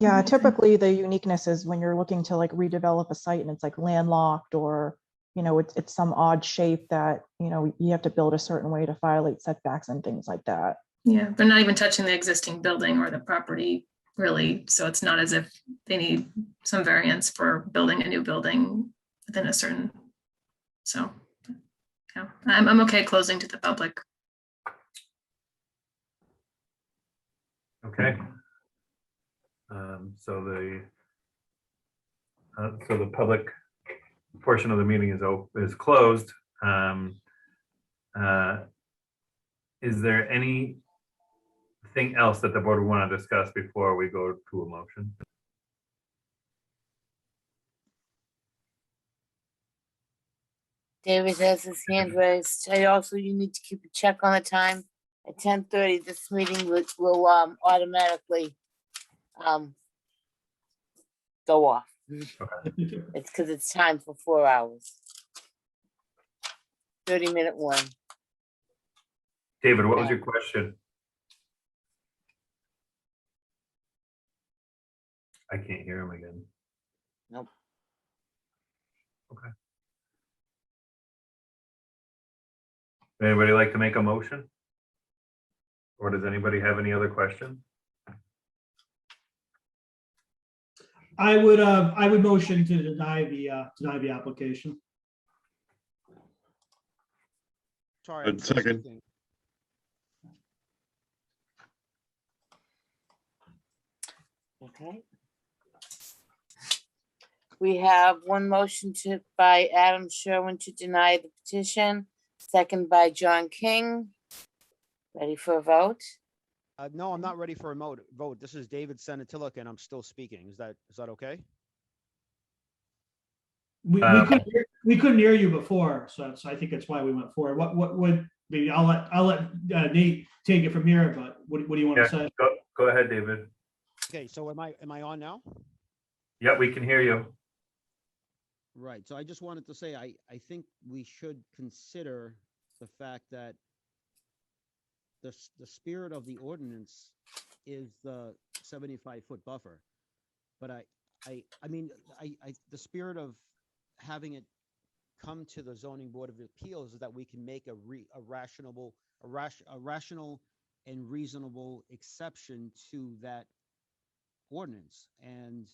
Yeah, typically the uniqueness is when you're looking to like redevelop a site and it's like landlocked, or, you know, it's some odd shape that, you know, you have to build a certain way to violate setbacks and things like that. Yeah, they're not even touching the existing building or the property really. So it's not as if they need some variance for building a new building within a certain, so yeah, I'm okay closing to the public. Okay. So the public portion of the meeting is closed. Is there anything else that the board would want to discuss before we go to a motion? David has his hand raised. You need to keep a check on the time. At 10:30, this meeting will automatically go off. It's because it's time for 4 hours. 30-minute one. David, what was your question? I can't hear him again. Nope. Okay. Would anybody like to make a motion? Or does anybody have any other questions? I would motion to deny the application. Sorry. I'm Second. speaking. Okay. We have one motion by Adam Sherwin to deny the petition, second by John King. Ready for a vote? No, I'm not ready for a vote. This is David Senatilic and I'm still speaking. Is that okay? We couldn't hear you before, so I think that's why we went forward. What would maybe I'll let Nate take it from here. But what do you want to say? Go ahead, David. Okay, so am I on now? Yeah, we can hear you. Right. So I just wanted to say I think we should consider the fact that the spirit of the ordinance is the 75-foot buffer, but I mean the spirit of having it come to the zoning board of appeals is that we can make a rational and reasonable exception to that ordinance. And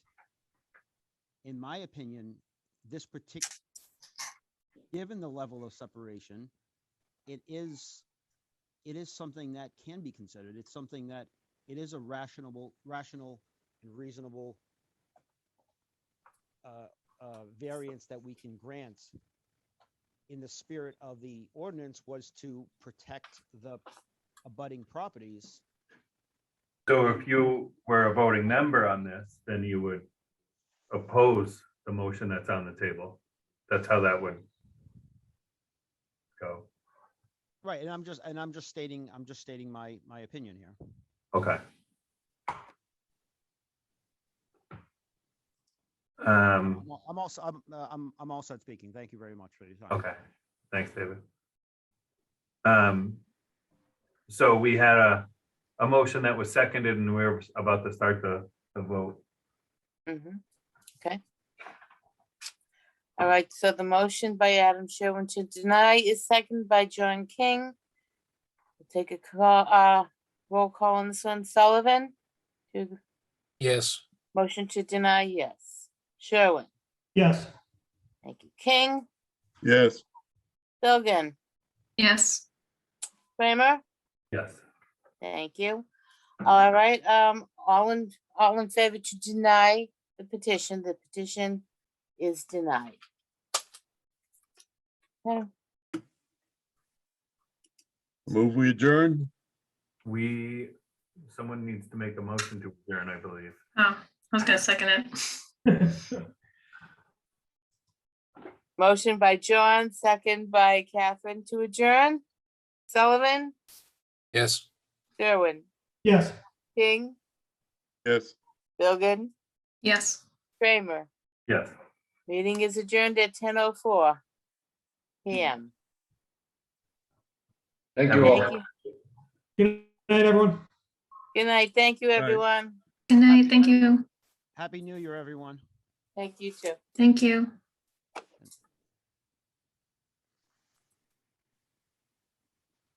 in my opinion, this particular, given the level of separation, it is something that can be considered. It's something that it is a rational and reasonable variance that we can grant. In the spirit of the ordinance was to protect the abutting properties. So if you were a voting member on this, then you would oppose the motion that's on the table. That's how that would go. Right, and I'm just stating my opinion here. Okay. I'm all set speaking. Thank you very much for your time. Okay, thanks, David. So we had a motion that was seconded and we were about to start the vote. Okay. All right, so the motion by Adam Sherwin to deny is seconded by John King. We'll take a roll call on this one. Sullivan? Yes. Motion to deny, yes. Sherwin? Yes. Thank you. King? Yes. Bilgan? Yes. Kramer? Yes. Thank you. All right, all in favor to deny the petition. The petition is denied. Okay. Move we adjourn? We someone needs to make a motion to adjourn, I believe. Oh, I was gonna second it. Motion by John, second by Catherine to adjourn. Sullivan, Yes. Derwin, Yes. King, Yes. Bilgan, Yes. Kramer. Yes. Meeting is adjourned at 10:04 PM. Thank you all. Thank you. Good night, everyone. Good night. Thank you, Night. everyone. Good night. Thank you. Happy New Year, everyone. Thank you too. Thank you.